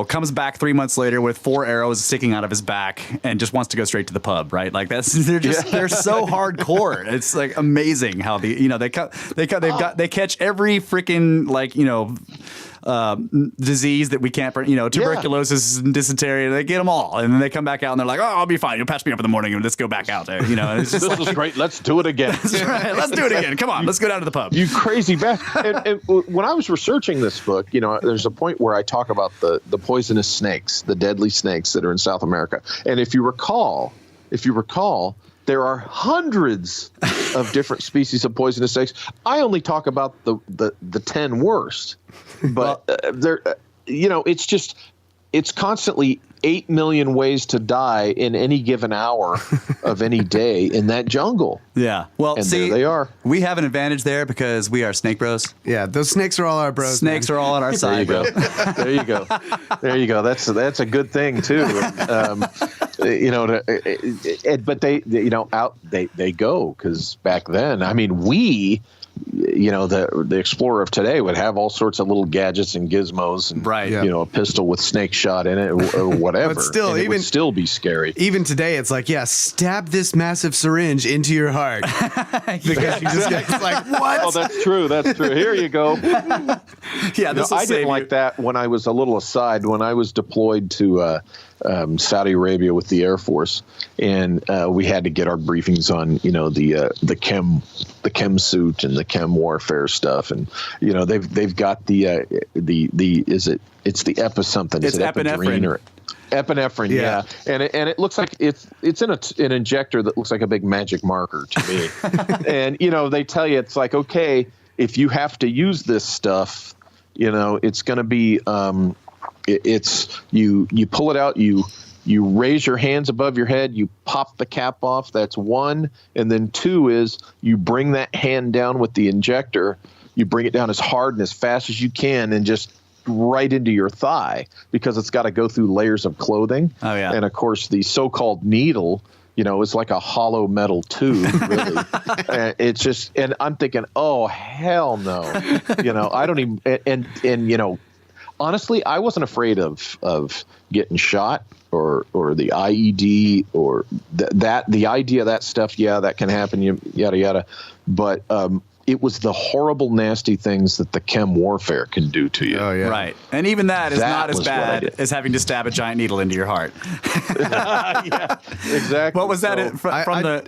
B: comes back 3 months later with 4 arrows sticking out of his back and just wants to go straight to the pub, right? Like they're so hardcore. It's like amazing how they catch every freaking disease that we can't, tuberculosis and dysentery. They get them all, and then they come back out and they're like, "Oh, I'll be fine. You'll patch me up in the morning, and let's go back out there." It's just
D: this was great. Let's do it again.
B: That's right. Let's do it again. Come on, let's go down to the pub.
D: You crazy bastard! And when I was researching this book, there's a point where I talk about the poisonous snakes, the deadly snakes that are in South America, and if you recall, there are hundreds of different species of poisonous snakes. I only talk about the 10 worst, but it's constantly 8 million ways to die in any given hour of any day in that jungle.
B: Yeah. Well,
D: and there they are.
B: We have an advantage there because we are snake bros.
C: Yeah, those snakes are all our bros.
B: Snakes are all on our side.
D: There you go. There you go. That's a good thing too. But they go, because back then, I mean, we the explorer of today would have all sorts of little gadgets and gizmos and a pistol with snake shot in it or whatever.
C: But still,
D: and it would still be scary.
C: Even today, it's like, stab this massive syringe into your heart. Because you just get like, what?
D: Oh, that's true. Here you go.
B: I
D: didn't like that when I was a little aside. When I was deployed to Saudi Arabia with the Air Force, and we had to get our briefings on the chem suit and the chem warfare stuff, and they've got it's the something.
B: It's epinephrine
D: or epinephrine, yeah. And it looks like it's in an injector that looks like a big magic marker to me. And they tell you it's like, okay, if you have to use this stuff, it's going to be it's you pull it out, you raise your hands above your head, you pop the cap off. That's one. And then two is you bring that hand down with the injector. You bring it down as hard and as fast as you can and just right into your thigh, because it's got to go through layers of clothing.
B: Oh, yeah.
D: And, of course, the so-called needle, is like a hollow metal tube, really. And it's just – and I'm thinking, oh, hell no. I don't even – and honestly, I wasn't afraid of getting shot or the IED or the idea of that stuff. Yeah, that can happen, yada, yada. But it was the horrible, nasty things that the chem warfare can do to you.
C: Oh, yeah.
B: Right. And even that is not as bad as having to stab a giant needle into your heart.
D: Yeah, exactly.
B: What was that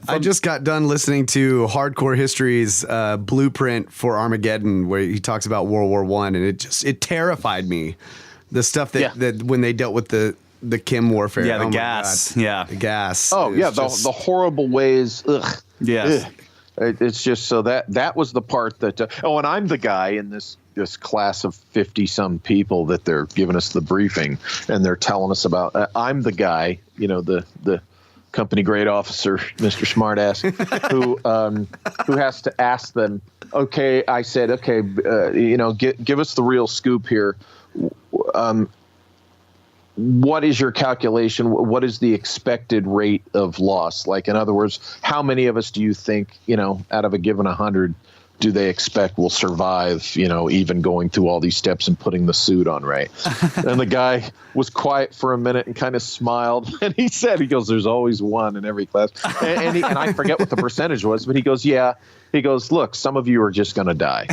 C: I just got done listening to Hardcore History's blueprint for Armageddon, where he talks about World War I, and it terrified me. The stuff that when they dealt with the chem warfare.
B: Yeah, the gas. Yeah.
C: The gas.
D: Oh, yeah, the horrible ways. Ugh.
B: Yes.
D: Ugh. It's just so that was the part that and I'm the guy in this class of 50-some people that they're giving us the briefing and they're telling us about. I'm the guy, the company grade officer, Mr. Smartass, who has to ask them. Okay, I said, okay, give us the real scoop here. What is your calculation? What is the expected rate of loss? Like, in other words, how many of us do you think, out of a given 100, do they expect will survive, even going through all these steps and putting the suit on, right? And the guy was quiet for a minute and kind of smiled. And he goes, there's always one in every class. And I forget what the percentage was, but he goes, yeah. He goes, look, some of you are just going to die.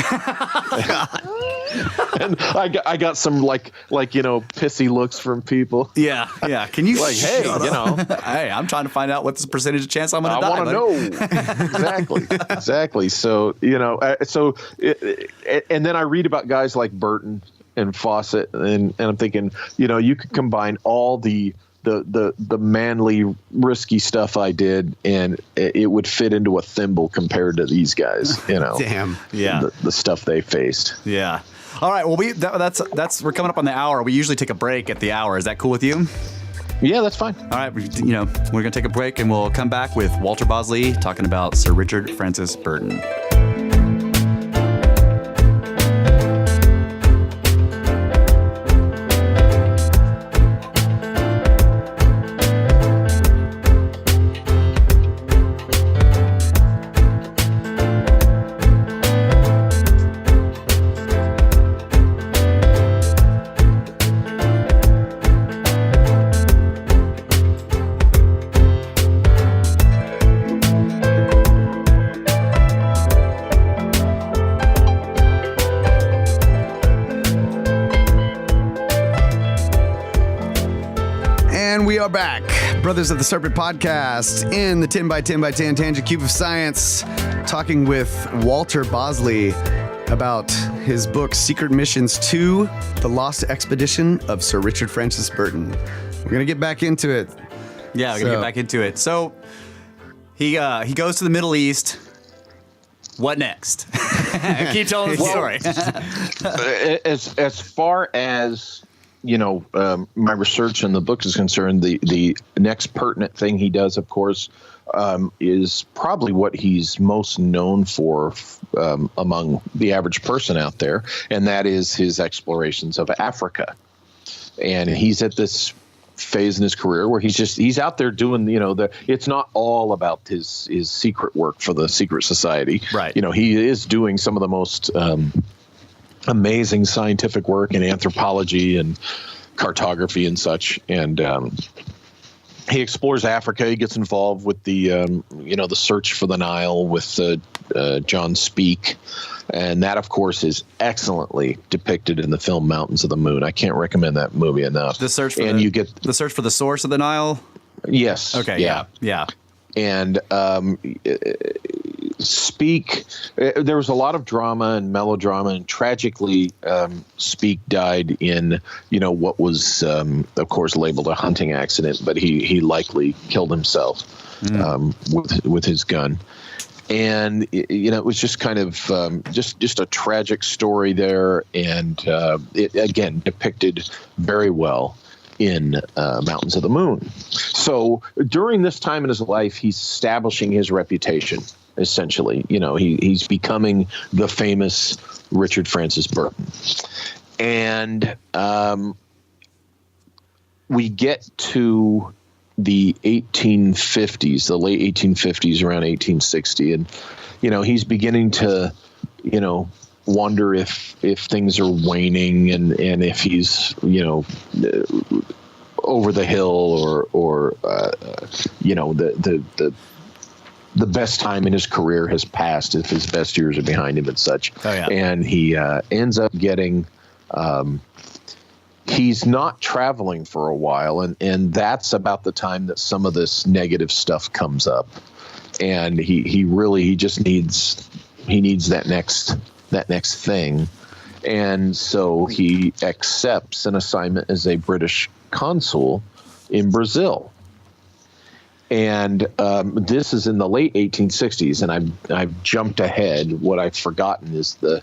D: And I got some like pissy looks from people.
B: Yeah. Can you
D: like, hey,
B: hey, I'm trying to find out what's the percentage of chance I'm going to die.
D: I want to know. Exactly. So, and then I read about guys like Burton and Fawcett, and I'm thinking, you could combine all the manly, risky stuff I did, and it would fit into a thimble compared to these guys.
C: Damn.
B: Yeah.
D: The stuff they faced.
B: Yeah. All right. Well, we're coming up on the hour. We usually take a break at the hour. Is that cool with you?
D: Yeah, that's fine.
B: All right. We're going to take a break, and we'll come back with Walter Bosley talking about Sir Richard Francis Burton.
C: Back, Brothers of the Serpent podcast in the 10 by 10 by 10 Tangent Cube of Science, talking with Walter Bosley about his book Secret Missions 2, The Lost Expedition of Sir Richard Francis Burton. We're going to get back into it.
B: Yeah, we're going to get back into it. So he goes to the Middle East. What next? Keep telling the story.
D: As far as my research in the book is concerned, the next pertinent thing he does, of course, is probably what he's most known for among the average person out there, and that is his explorations of Africa. And he's at this phase in his career where he's out there doing, it's not all about his secret work for the secret society.
B: Right.
D: He is doing some of the most amazing scientific work in anthropology and cartography and such. And he explores Africa. He gets involved with the search for the Nile with John Speke. And that, of course, is excellently depicted in the film Mountains of the Moon. I can't recommend that movie enough.
B: The search for the search for the source of the Nile?
D: Yes.
B: Okay, yeah.
D: And Speke, there was a lot of drama and melodrama, and tragically, Speke died in, what was, of course, labeled a hunting accident, but he likely killed himself with his gun. And, it was just kind of just a tragic story there. And it, again, depicted very well in Mountains of the Moon. So during this time in his life, he's establishing his reputation, essentially. He's becoming the famous Richard Francis Burton. And we get to the 1850s, the late 1850s, around 1860. And, he's beginning to, wonder if things are waning and if he's, over the hill or the best time in his career has passed, if his best years are behind him and such.
B: Oh, yeah.
D: And he ends up getting, he's not traveling for a while, and that's about the time that some of this negative stuff comes up, and he just needs that next thing, and so he accepts an assignment as a British consul in Brazil. And this is in the late 1860s, and I've jumped ahead. What I've forgotten is the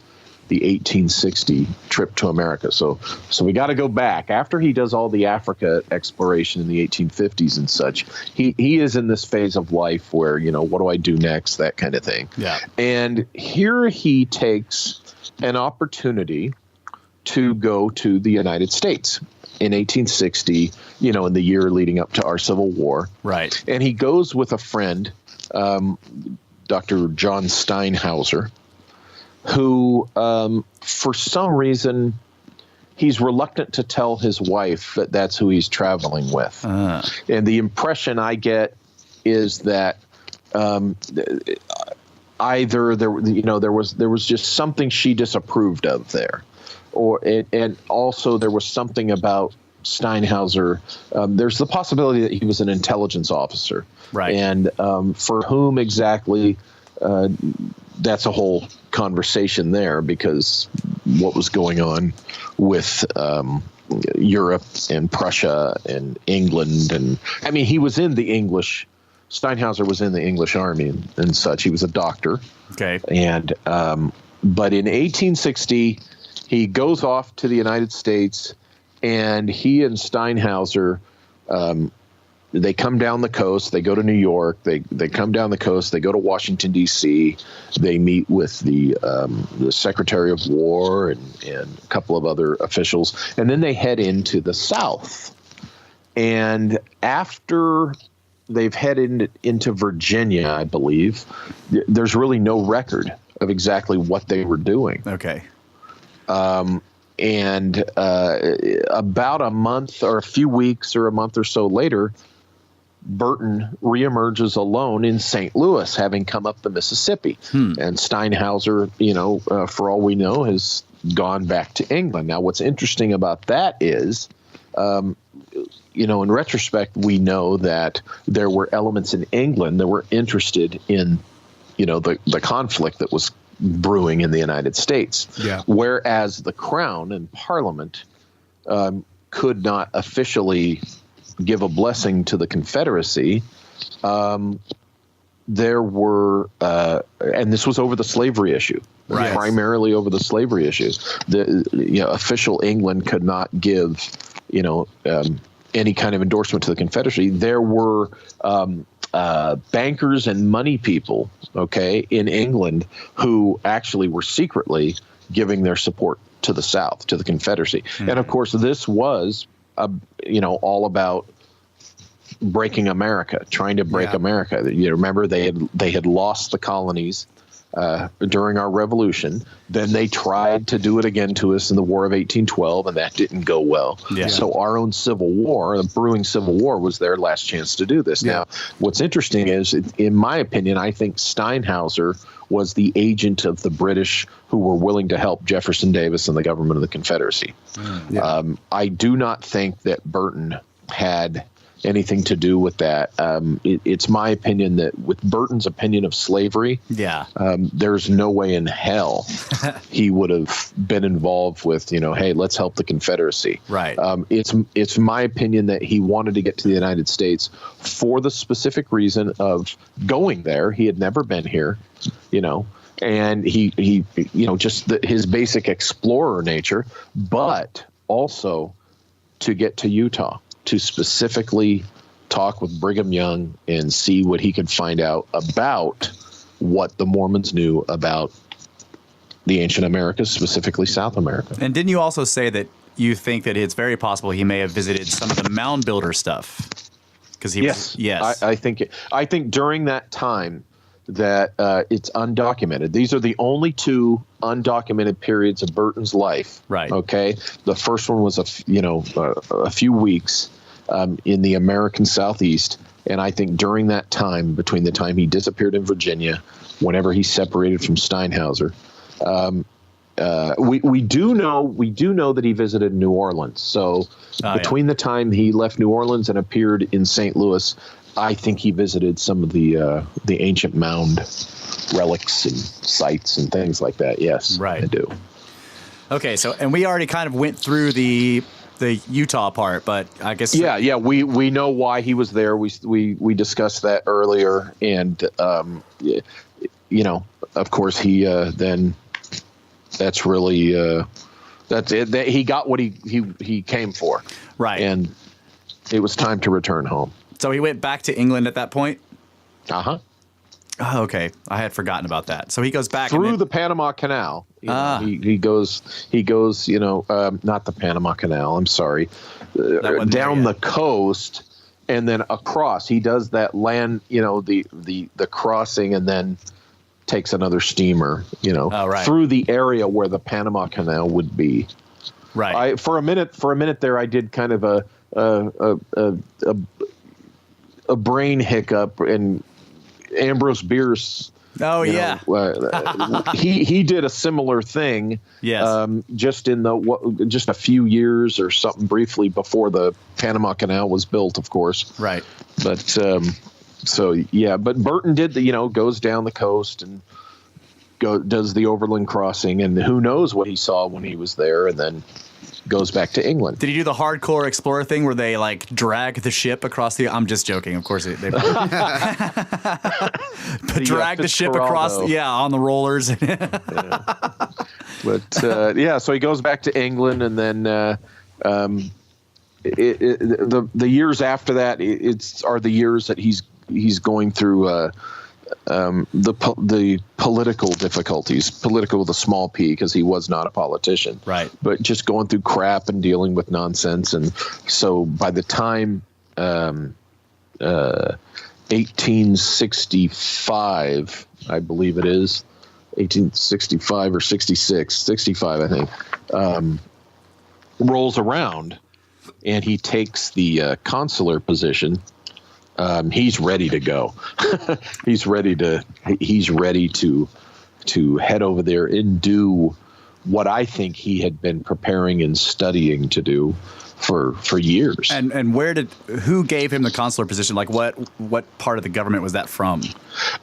D: 1860 trip to America. So we got to go back. After he does all the Africa exploration in the 1850s and such, he is in this phase of life where, what do I do next? That kind of thing.
B: Yeah.
D: And here he takes an opportunity to go to the United States in 1860, in the year leading up to our Civil War.
B: Right.
D: And he goes with a friend, Dr. John Steinhauser, who, for some reason, he's reluctant to tell his wife that that's who he's traveling with. And the impression I get is that either there was just something she disapproved of there, and also there was something about Steinhauser. There's the possibility that he was an intelligence officer,
B: right? And
D: for whom exactly? That's a whole conversation there, because what was going on with Europe and Prussia and England. And I mean, he was in the English, Steinhauser was in the English army and such. He was a doctor. Okay. And but in 1860, he goes off to the United States, and he and Steinhauser, they come down the coast. They go to New York. They come down the coast. They go to Washington, D.C. They meet with the Secretary of War and a couple of other officials, and then they head into the South. And after they've headed into Virginia, I believe, there's really no record of exactly what they were doing.
B: Okay.
D: And about a month or a few weeks or a month or so later, Burton reemerges alone in St. Louis, having come up the Mississippi. And Steinhauser, for all we know, has gone back to England. Now, what's interesting about that is, in retrospect, we know that there were elements in England that were interested in, the conflict that was brewing in the United States. Yeah. Whereas the Crown and Parliament could not officially give a blessing to the Confederacy. There were, and this was over the slavery issue, right? Primarily over the slavery issue. The official England could not give, any kind of endorsement to the Confederacy. There were bankers and money people, in England, who actually were secretly giving their support to the South, to the Confederacy. And of course, this was all about breaking America, trying to break America. You remember they had lost the colonies during our revolution. Then they tried to do it again to us in the War of 1812, and that didn't go well. Yeah. So our own Civil War, the brewing Civil War, was their last chance to do this. Yeah. Now, what's interesting is, in my opinion, I think Steinhauser was the agent of the British who were willing to help Jefferson Davis and the government of the Confederacy. I do not think that Burton had anything to do with that. It's my opinion that with Burton's opinion of slavery, there's no way in hell he would have been involved with, hey, let's help the Confederacy. Right. It's my opinion that he wanted to get to the United States for the specific reason of going there. He had never been here, and he just his basic explorer nature, but also to get to Utah, to specifically talk with Brigham Young and see what he could find out about what the Mormons knew about the ancient Americas, specifically South America.
B: And didn't you also say that you think that it's very possible he may have visited some of the mound builder stuff? Because
D: I think during that time that it's undocumented. These are the only two undocumented periods of Burton's life. Right. Okay. The first one was a few weeks in the American Southeast, and I think during that time, between the time he disappeared in Virginia, whenever he separated from Steinhauser, we do know that he visited New Orleans. So between the time he left New Orleans and appeared in St. Louis, I think he visited some of the ancient mound relics and sites and things like that. Yes, right. I do.
B: Okay, so and we already kind of went through the Utah part, but I guess
D: we know why he was there. We discussed that earlier, and of course he then that's really that's it. That he got what he came for, right? And it was time to return home.
B: So he went back to England at that point?
D: Uh-huh.
B: Oh, okay. I had forgotten about that. So he goes back
D: through the Panama Canal. He goes, not the Panama Canal. I'm sorry. Down the coast and then across. He does that land, the crossing, and then takes another steamer, through the area where the Panama Canal would be. Right. For a minute there, I did kind of a brain hiccup, and Ambrose Bierce. Oh yeah, he did a similar thing. Yes, just just a few years or something briefly before the Panama Canal was built, of course. Right, but but Burton did goes down the coast and does the overland crossing, and who knows what he saw when he was there, and then goes back to England.
B: Did he do the hardcore explorer thing where they drag the ship across the? I'm just joking, of course. They but drag the ship across, on the rollers.
D: But so he goes back to England, and then the years after that are the years that he's going through the political difficulties, political with a small p, because he was not a politician, right? But just going through crap and dealing with nonsense, and so by the time 1865, I believe it is 1865 or 65, I think, rolls around, and he takes the consular position. He's ready to go. He's ready to head over there and do what I think he had been preparing and studying to do for years.
B: And who gave him the consular position? Like what part of the government was that from?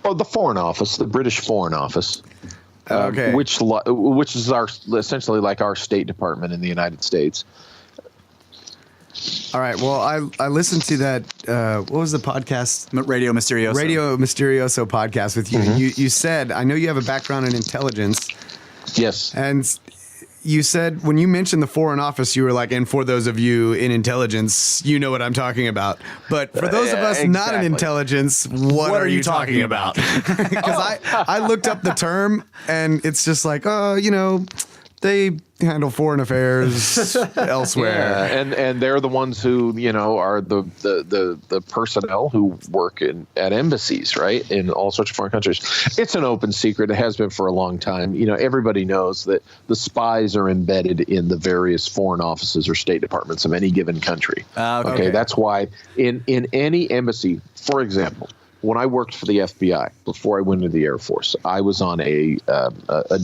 D: Oh, the Foreign Office, the British Foreign Office.
C: Okay.
D: Which is essentially like our State Department in the United States.
C: All right. Well, I listened to that. What was the podcast?
B: Radio Mysterioso.
C: Radio Mysterioso podcast with you. Mm-hmm. You said, I know you have a background in intelligence.
D: Yes.
C: And you said when you mentioned the Foreign Office, you were like, and for those of you in intelligence, you know what I'm talking about. But for those of us not in intelligence, what are you talking about? Because I looked up the term, and it's just like, they handle foreign affairs elsewhere.
D: Yeah, and they're the ones who, you know, are the personnel who work at embassies, right, in all sorts of foreign countries. It's an open secret. It has been for a long time. You know, everybody knows that the spies are embedded in the various foreign offices or State Departments of any given country. Okay, that's why in any embassy, for example, when I worked for the FBI before I went into the Air Force, I was on a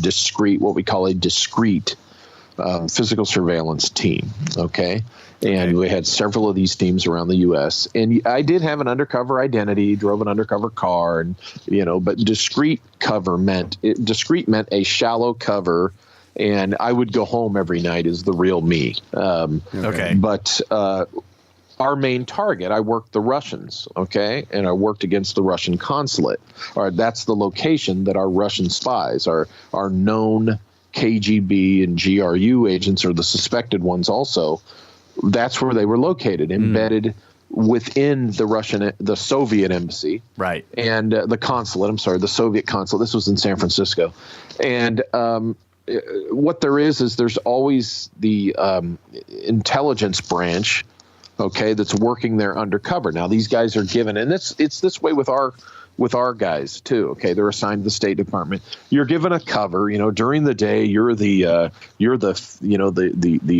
D: discrete, what we call a discrete physical surveillance team. Okay. And we had several of these teams around the U.S. And I did have an undercover identity, drove an undercover car, and, you know, but discrete meant a shallow cover. And I would go home every night as the real me. But our main target, I worked the Russians, okay, and I worked against the Russian consulate. All right, that's the location that our Russian spies, our known KGB and GRU agents, or the suspected ones also, that's where they were located, embedded within the Soviet embassy. Right. And the Soviet consulate. This was in San Francisco. And what there is there's always the intelligence branch, okay, that's working there undercover. Now these guys are given, and it's this way with our guys too. Okay, they're assigned to the State Department. You're given a cover. You know, during the day, you're the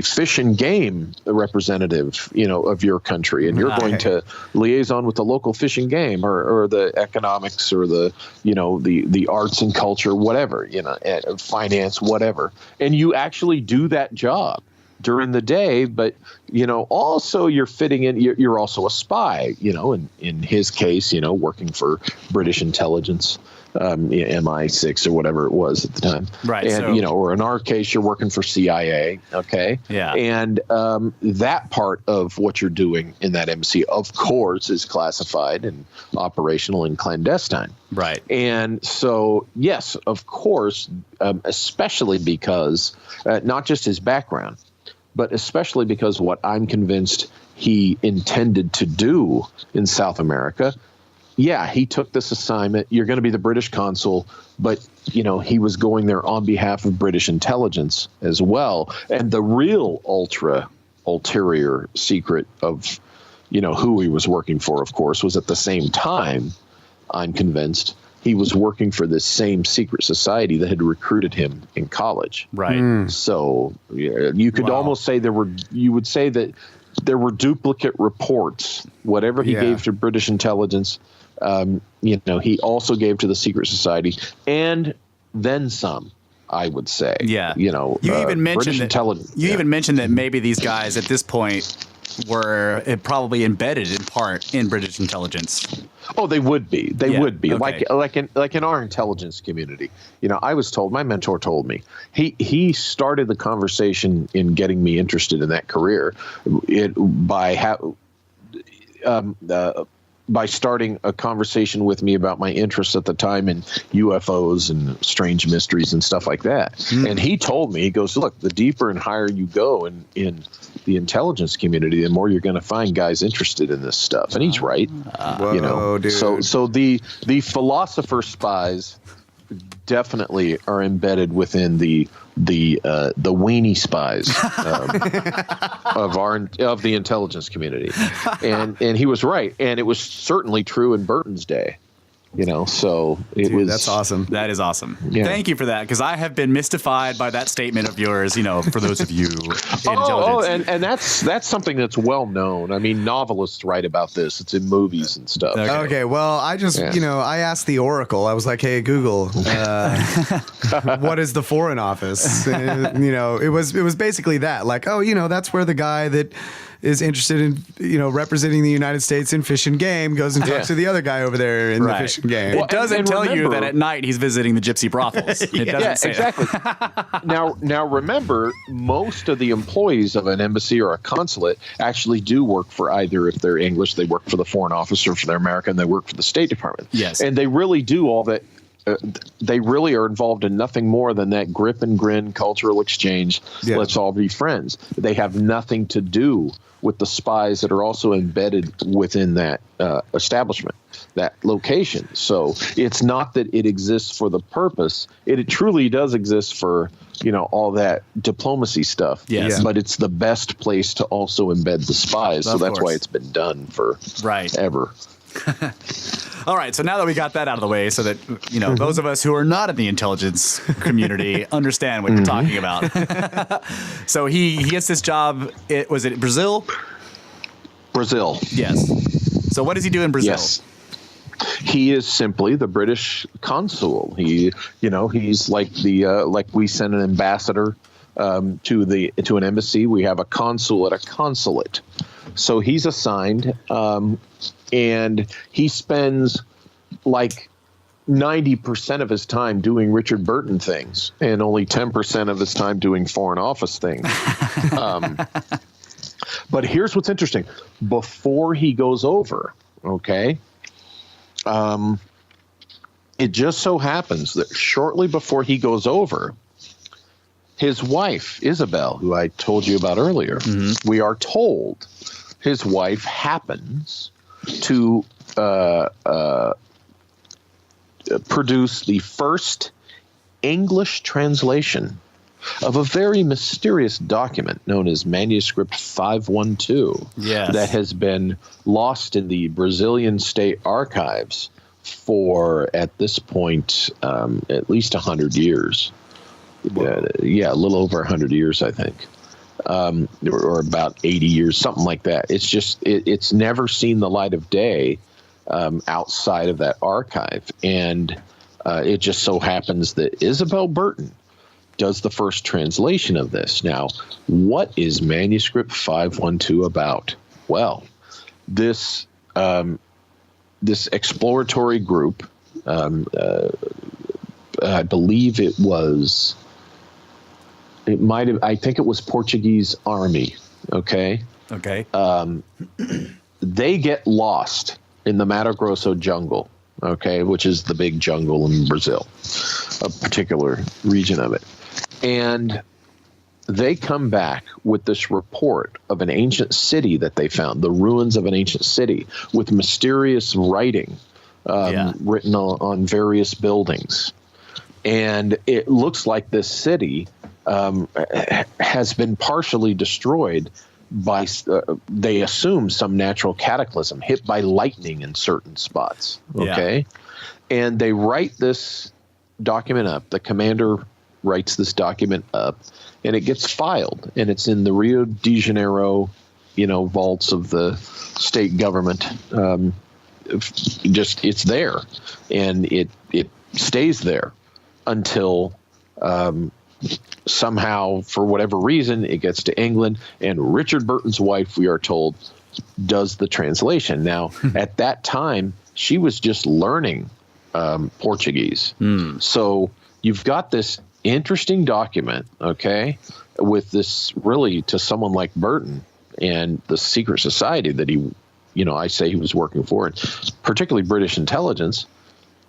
D: fish and game representative, you know, of your country, and you're going to liaison with the local fish and game, or the economics, or the, you know, the arts and culture, whatever, you know, finance, whatever, and you actually do that job during the day. But, you know, also you're fitting in, you're also a spy, you know, in his case, you know, working for British intelligence, MI6 or whatever it was at the time. Right. And, you know, or in our case, you're working for CIA. Okay. Yeah. And that part of what you're doing in that embassy, of course, is classified and operational and clandestine. Right. And so, yes, of course, especially because not just his background, but especially because what I'm convinced he intended to do in South America. Yeah, he took this assignment. You're going to be the British consul, but, you know, he was going there on behalf of British intelligence as well. And the real ulterior secret of, you know, who he was working for, of course, was at the same time, I'm convinced, he was working for this same secret society that had recruited him in college. Right. So you could almost say you would say that there were duplicate reports. Whatever he gave to British intelligence, you know, he also gave to the secret society, and then some, I would say. Yeah. You know,
B: you even mentioned even mentioned that maybe these guys at this point were probably embedded in part in British intelligence.
D: Oh, they would be. They would be. Okay. Like in our intelligence community. You know, I was told, my mentor told me, he started the conversation in getting me interested in that career by starting a conversation with me about my interests at the time in UFOs and strange mysteries and stuff like that. And he told me, he goes, look, the deeper and higher you go in the intelligence community, the more you're going to find guys interested in this stuff. And he's right. You know, dude. So the philosopher spies definitely are embedded within the weenie spies of the intelligence community, and he was right, and it was certainly true in Burton's day. You know, so
C: that's awesome.
B: That is awesome. Yeah. Thank you for that, because I have been mystified by that statement of yours. You know, for those of you,
D: and that's something that's well known. I mean, novelists write about this. It's in movies and stuff.
C: Okay, well, I just you know, I asked the Oracle. I was like, hey, Google, what is the Foreign Office? And, you know, it was basically that. Like, oh, you know, that's where the guy that is interested in, you know, representing the United States in Fish and Game goes and talks to the other guy over there in the Fish and Game.
B: It doesn't tell you that at night he's visiting the gypsy brothels. It doesn't say
D: exactly. Now remember, most of the employees of an embassy or a consulate actually do work for either, if they're English, they work for the Foreign Office, or if they're American, they work for the State Department. Yes. And they really do all that they really are involved in nothing more than that grip and grin cultural exchange.
C: Yeah.
D: Let's all be friends. They have nothing to do with the spies that are also embedded within that establishment, that location. So it's not that it exists for the purpose. It truly does exist for, all that diplomacy stuff.
B: Yes.
D: But it's the best place to also embed the spies. So that's why it's been done for ever.
B: All right, so now that we got that out of the way, so that those of us who are not in the intelligence community understand what you're talking about. So he gets this job. Was it Brazil?
D: Brazil.
B: Yes. So what does he do in Brazil?
D: Yes. He is simply the British consul. He's like like we send an ambassador to an embassy. We have a consul at a consulate. So he's assigned. And he spends like 90% of his time doing Richard Burton things and only 10% of his time doing Foreign Office things. But here's what's interesting. Before he goes over, it just so happens that shortly before he goes over, his wife, Isabel, who I told you about earlier, we are told his wife happens to produce the first English translation of a very mysterious document known as Manuscript 512 that has been lost in the Brazilian state archives for, at this point, at least 100 years. A little over 100 years, I think. Or about 80 years, something like that. It's just, it's never seen the light of day outside of that archive. And it just so happens that Isabel Burton does the first translation of this. Now, what is Manuscript 512 about? Well, this exploratory group, I believe I think it was Portuguese army. Okay. They get lost in the Mato Grosso jungle, which is the big jungle in Brazil, a particular region of it. And they come back with this report of an ancient city that they found, the ruins of an ancient city with mysterious writing written on various buildings. And it looks like this city has been partially destroyed by, they assume, some natural cataclysm, hit by lightning in certain spots. And they write this document up. The commander writes this document up, and it gets filed, and it's in the Rio de Janeiro, vaults of the state government. It's there, and it stays there until somehow, for whatever reason, it gets to England, and Richard Burton's wife, we are told, does the translation. Now, at that time, she was just learning Portuguese. So you've got this interesting document, with this, really, to someone like Burton and the secret society that he, I say he was working for, and particularly British intelligence.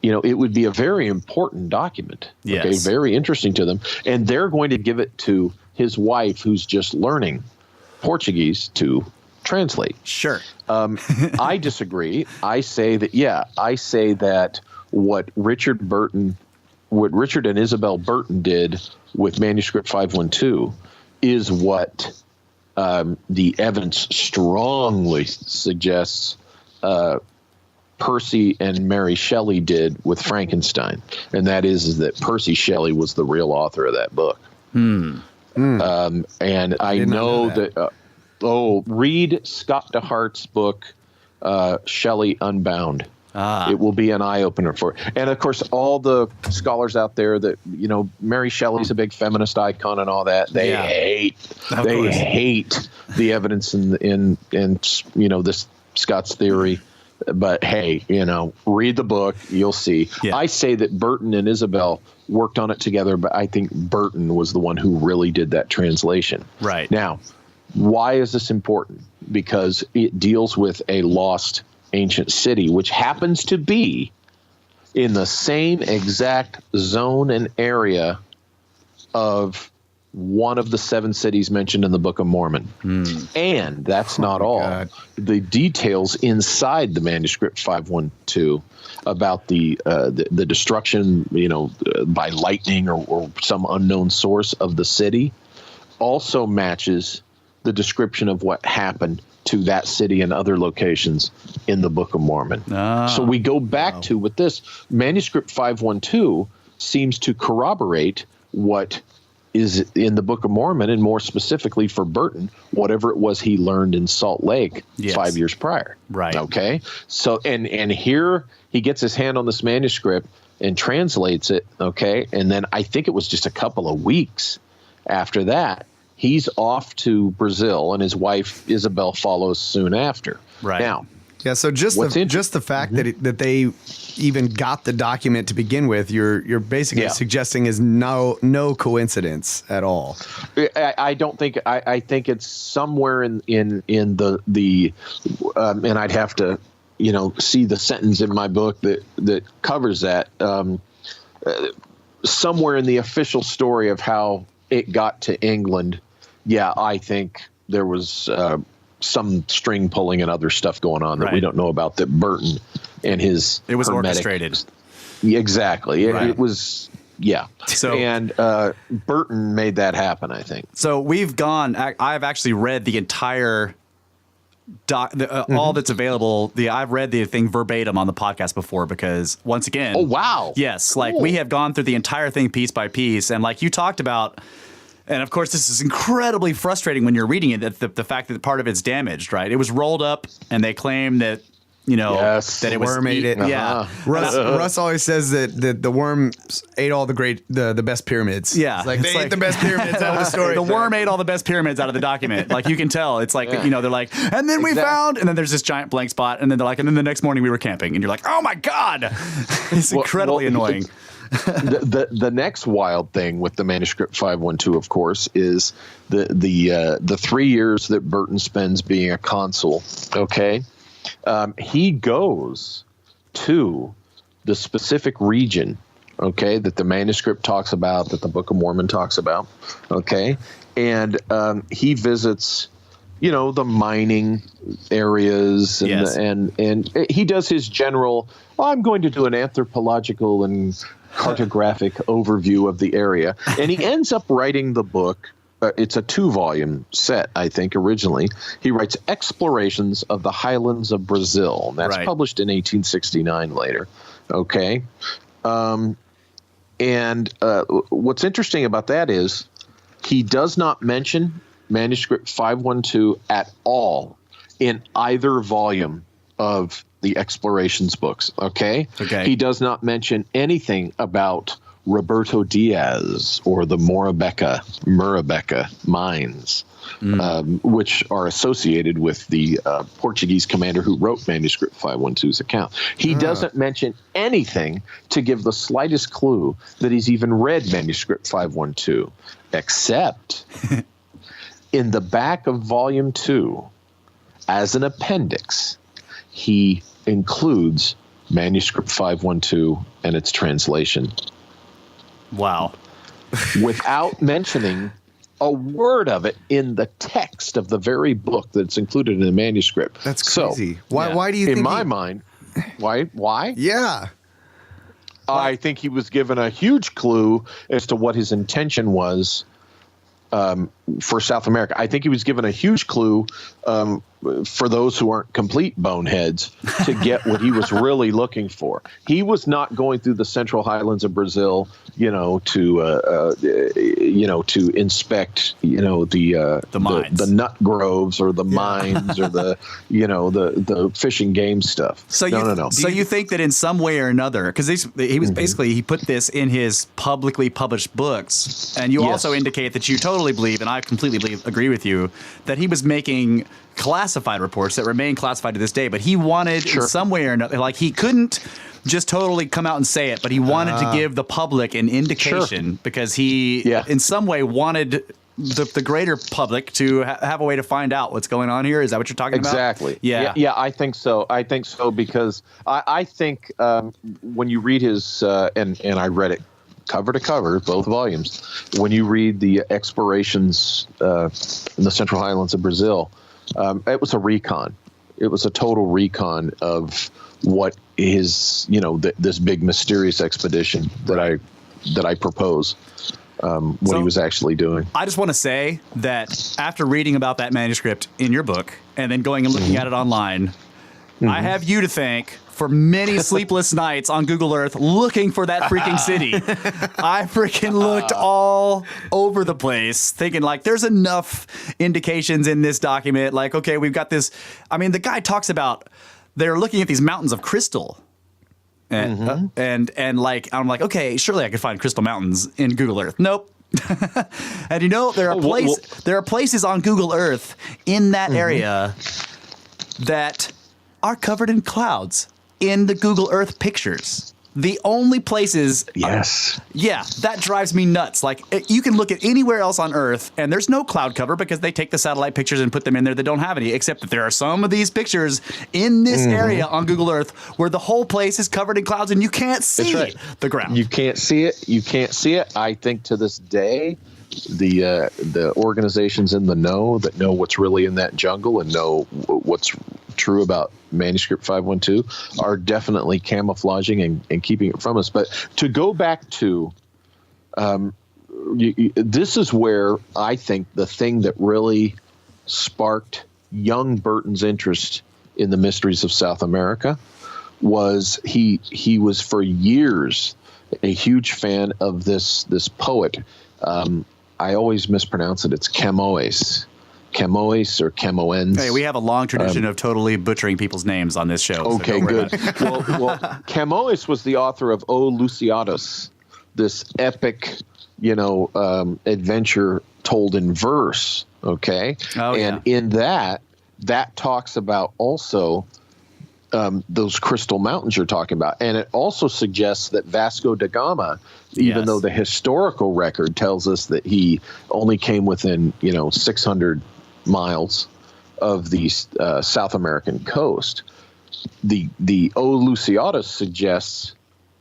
D: It would be a very important document, very interesting to them. And they're going to give it to his wife, who's just learning Portuguese, to translate.
B: Sure.
D: I disagree. I say that what Richard and Isabel Burton did with Manuscript 512 is what the evidence strongly suggests Percy and Mary Shelley did with Frankenstein, and that is that Percy Shelley was the real author of that book. And I know that. Read Scott DeHart's book, Shelley Unbound. It will be an eye opener for it. And of course, all the scholars out there that Mary Shelley's a big feminist icon and all that. They hate the evidence in this Scott's theory. But hey, read the book, you'll see. I say that Burton and Isabel worked on it together, but I think Burton was the one who really did that translation.
B: Right.
D: Now, why is this important? Because it deals with a lost ancient city, which happens to be in the same exact zone and area of one of the 7 cities mentioned in the Book of Mormon. And that's not all.
C: God.
D: The details inside the manuscript 512 about the destruction, by lightning or some unknown source of the city also matches the description of what happened to that city and other locations in the Book of Mormon. So we go back to, with this, manuscript 512 seems to corroborate what is in the Book of Mormon, and more specifically for Burton, whatever it was he learned in Salt Lake 5 years prior.
B: Right.
D: Okay. So, and here he gets his hand on this manuscript and translates it. Okay. And then I think it was just a couple of weeks after that, he's off to Brazil, and his wife Isabel follows soon after.
B: Right.
D: Now,
C: Yeah, so just the fact that they even got the document to begin with, you're basically suggesting is no coincidence at all.
D: I don't think. I think it's somewhere in the and I'd have to see the sentence in my book that covers that, somewhere in the official story of how it got to England. Yeah, I think there was some string pulling and other stuff going on that we don't know about, that Burton and his
B: It was
D: hermetic,
B: orchestrated.
D: Exactly.
B: Right.
D: It was, yeah.
B: So,
D: and Burton made that happen, I think.
B: So I've actually read the entire all that's available. I've read the thing verbatim on the podcast before, because once again,
D: oh wow,
B: yes, like we have gone through the entire thing piece by piece, and like you talked about. And of course, this is incredibly frustrating when you're reading it, that the fact that part of it's damaged, right? It was rolled up, and they claim that, that it was
C: worm ate it.
B: Yeah.
C: Russ always says that the worms ate all the best pyramids.
B: Yeah.
C: It's like they ate the best pyramids out of the story.
B: The worm ate all the best pyramids out of the document. Like, you can tell. It's like, they're like, and then we found, and then there's this giant blank spot, and then they're like, and then the next morning we were camping, and you're like, oh my God. It's incredibly annoying.
D: The next wild thing with the manuscript 512, of course, is the 3 years that Burton spends being a consul. Okay, he goes to the specific region, okay, that the manuscript talks about, that the Book of Mormon talks about. Okay, and he visits, the mining areas, and he does his general. I'm going to do an anthropological and cartographic overview of the area, and he ends up writing the book. It's a 2-volume set, I think, originally. He writes Explorations of the Highlands of Brazil. And that's published in 1869 later. Okay. And what's interesting about that is he does not mention manuscript 512 at all in either volume of the Explorations books. Okay. He does not mention anything about Roberto Diaz or the Murabeca mines, which are associated with the Portuguese commander who wrote manuscript 512's account. He doesn't mention anything to give the slightest clue that he's even read manuscript 512, except in the back of volume 2, as an appendix, he includes manuscript 512 and its translation.
B: Wow.
D: Without mentioning a word of it in the text of the very book that's included in the manuscript.
C: That's crazy.
D: So,
C: why do you think
D: in my mind, why?
C: Yeah.
D: I think he was given a huge clue as to what his intention was for South America. I think he was given a huge clue for those who aren't complete boneheads to get what he was really looking for. He was not going through the Central Highlands of Brazil, to inspect, the
B: mines,
D: the nut groves, or the mines, or the fish and game stuff.
B: So
D: no.
B: So you think that in some way or another, because he was basically, he put this in his publicly published books, and you also indicate that you totally believe, and I completely agree with you, that he was making classified reports that remain classified to this day, but he wanted in some way or another, like, he couldn't just totally come out and say it, but he wanted to give the public an indication because he in some way wanted the greater public to have a way to find out what's going on here? Is that what you're talking about?
D: Exactly.
B: Yeah.
D: Yeah, I think so. I think so because I think when you read his and I read it cover to cover, both volumes. When you read the explorations in the Central Highlands of Brazil, it was a recon. It was a total recon of what is, this big mysterious expedition that I propose. What he was actually doing.
B: I just want to say that after reading about that manuscript in your book and then going and looking at it online, I have you to thank for many sleepless nights on Google Earth looking for that freaking city. I freaking looked all over the place thinking like there's enough indications in this document. Like, okay, we've got this. I mean, the guy talks about they're looking at these mountains of crystal. And like I'm like, okay, surely I could find crystal mountains in Google Earth. Nope. And there are places on Google Earth in that area that are covered in clouds in the Google Earth pictures. The only places, that drives me nuts. Like you can look at anywhere else on Earth and there's no cloud cover because they take the satellite pictures and put them in there that don't have any, except that there are some of these pictures in this area on Google Earth where the whole place is covered in clouds and you can't see the ground.
D: You can't see it. I think to this day, the organizations in the know that know what's really in that jungle and know what's true about manuscript 512 are definitely camouflaging and keeping it from us. But to go back to this is where I think the thing that really sparked young Burton's interest in the mysteries of South America was he was for years a huge fan of this poet. I always mispronounce it. It's Camões or Camoens.
B: Hey, we have a long tradition of totally butchering people's names on this show.
D: Okay,
B: so
D: good. well, Camões was the author of O Luciatus, this epic, adventure told in verse. Okay, in that talks about also those crystal mountains you're talking about, and it also suggests that Vasco da Gama, even though the historical record tells us that he only came within 600 miles of the South American coast, the O Luciatus suggests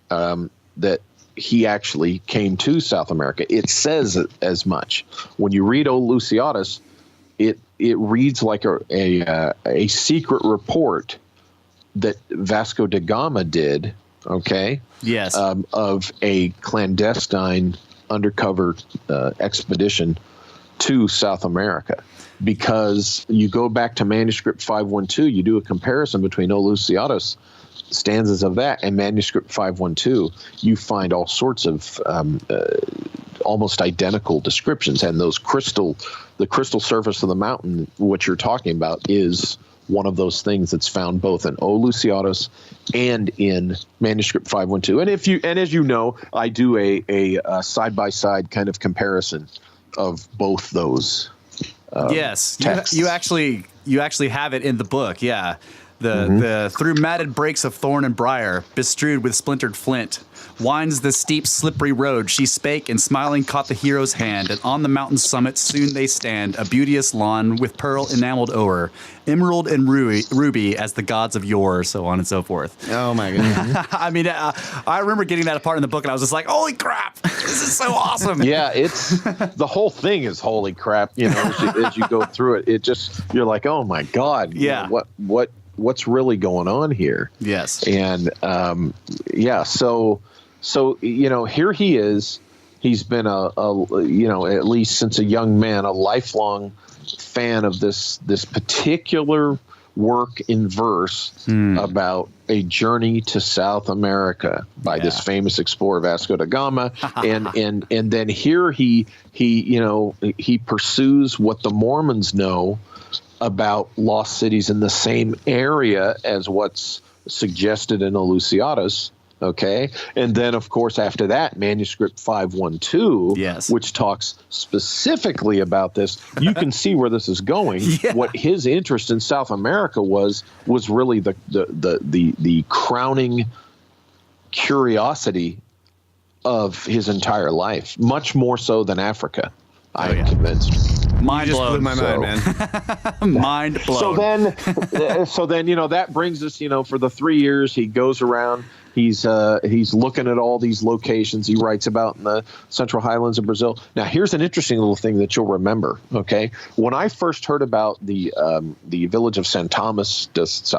D: that he actually came to South America. It says as much. When you read O Luciatus, it reads like a secret report that Vasco da Gama did, of a clandestine undercover expedition to South America. Because you go back to manuscript 512, you do a comparison between O Luciatus stanzas of that and manuscript 512, you find all sorts of almost identical descriptions. And the crystal surface of the mountain, what you're talking about, is one of those things that's found both in O Luciatus and in manuscript 512. And as you know, I do a side-by-side kind of comparison of both those
B: yes,
D: texts.
B: you actually have it in the book, yeah. The through matted brakes of thorn and briar, bestrewed with splintered flint, winds the steep, slippery road. She spake, and smiling caught the hero's hand. And on the mountain summit soon they stand, a beauteous lawn with pearl enameled o'er, emerald and ruby as the gods of yore, so on and so forth.
C: Oh my goodness!
B: I mean, I remember getting that apart in the book, and I was just like, "Holy crap, this is so awesome!"
D: Yeah, it's the whole thing is holy crap. As you go through it, you're like, "Oh my god!"
B: Yeah,
D: what's really going on here?
B: Yes,
D: and so here he is. He's been at least since a young man, a lifelong fan of this particular work in verse about a journey to South America by this famous explorer Vasco da Gama, and then here he pursues what the Mormons know about lost cities in the same area as what's suggested in O Luciatus. Okay. And then, of course, after that, manuscript 512, which talks specifically about this, you can see where this is going. Yeah. What his interest in South America was really the crowning curiosity of his entire life, much more so than Africa. I am convinced.
B: Mind
C: Just
B: blown.
C: blew my mind, man.
B: Mind blown.
D: So then, that brings us, for the 3 years he goes around. He's looking at all these locations he writes about in the Central Highlands of Brazil. Now, here's an interesting little thing that you'll remember. Okay, when I first heard about the village of San Thomas das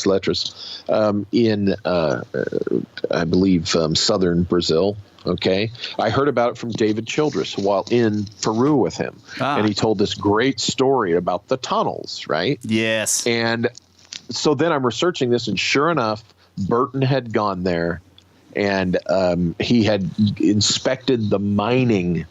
D: Letras in I believe southern Brazil. Okay, I heard about it from David Childress while in Peru with him, and he told this great story about the tunnels, right?
B: Yes.
D: And so then I'm researching this, and sure enough, Burton had gone there, and he had inspected the mining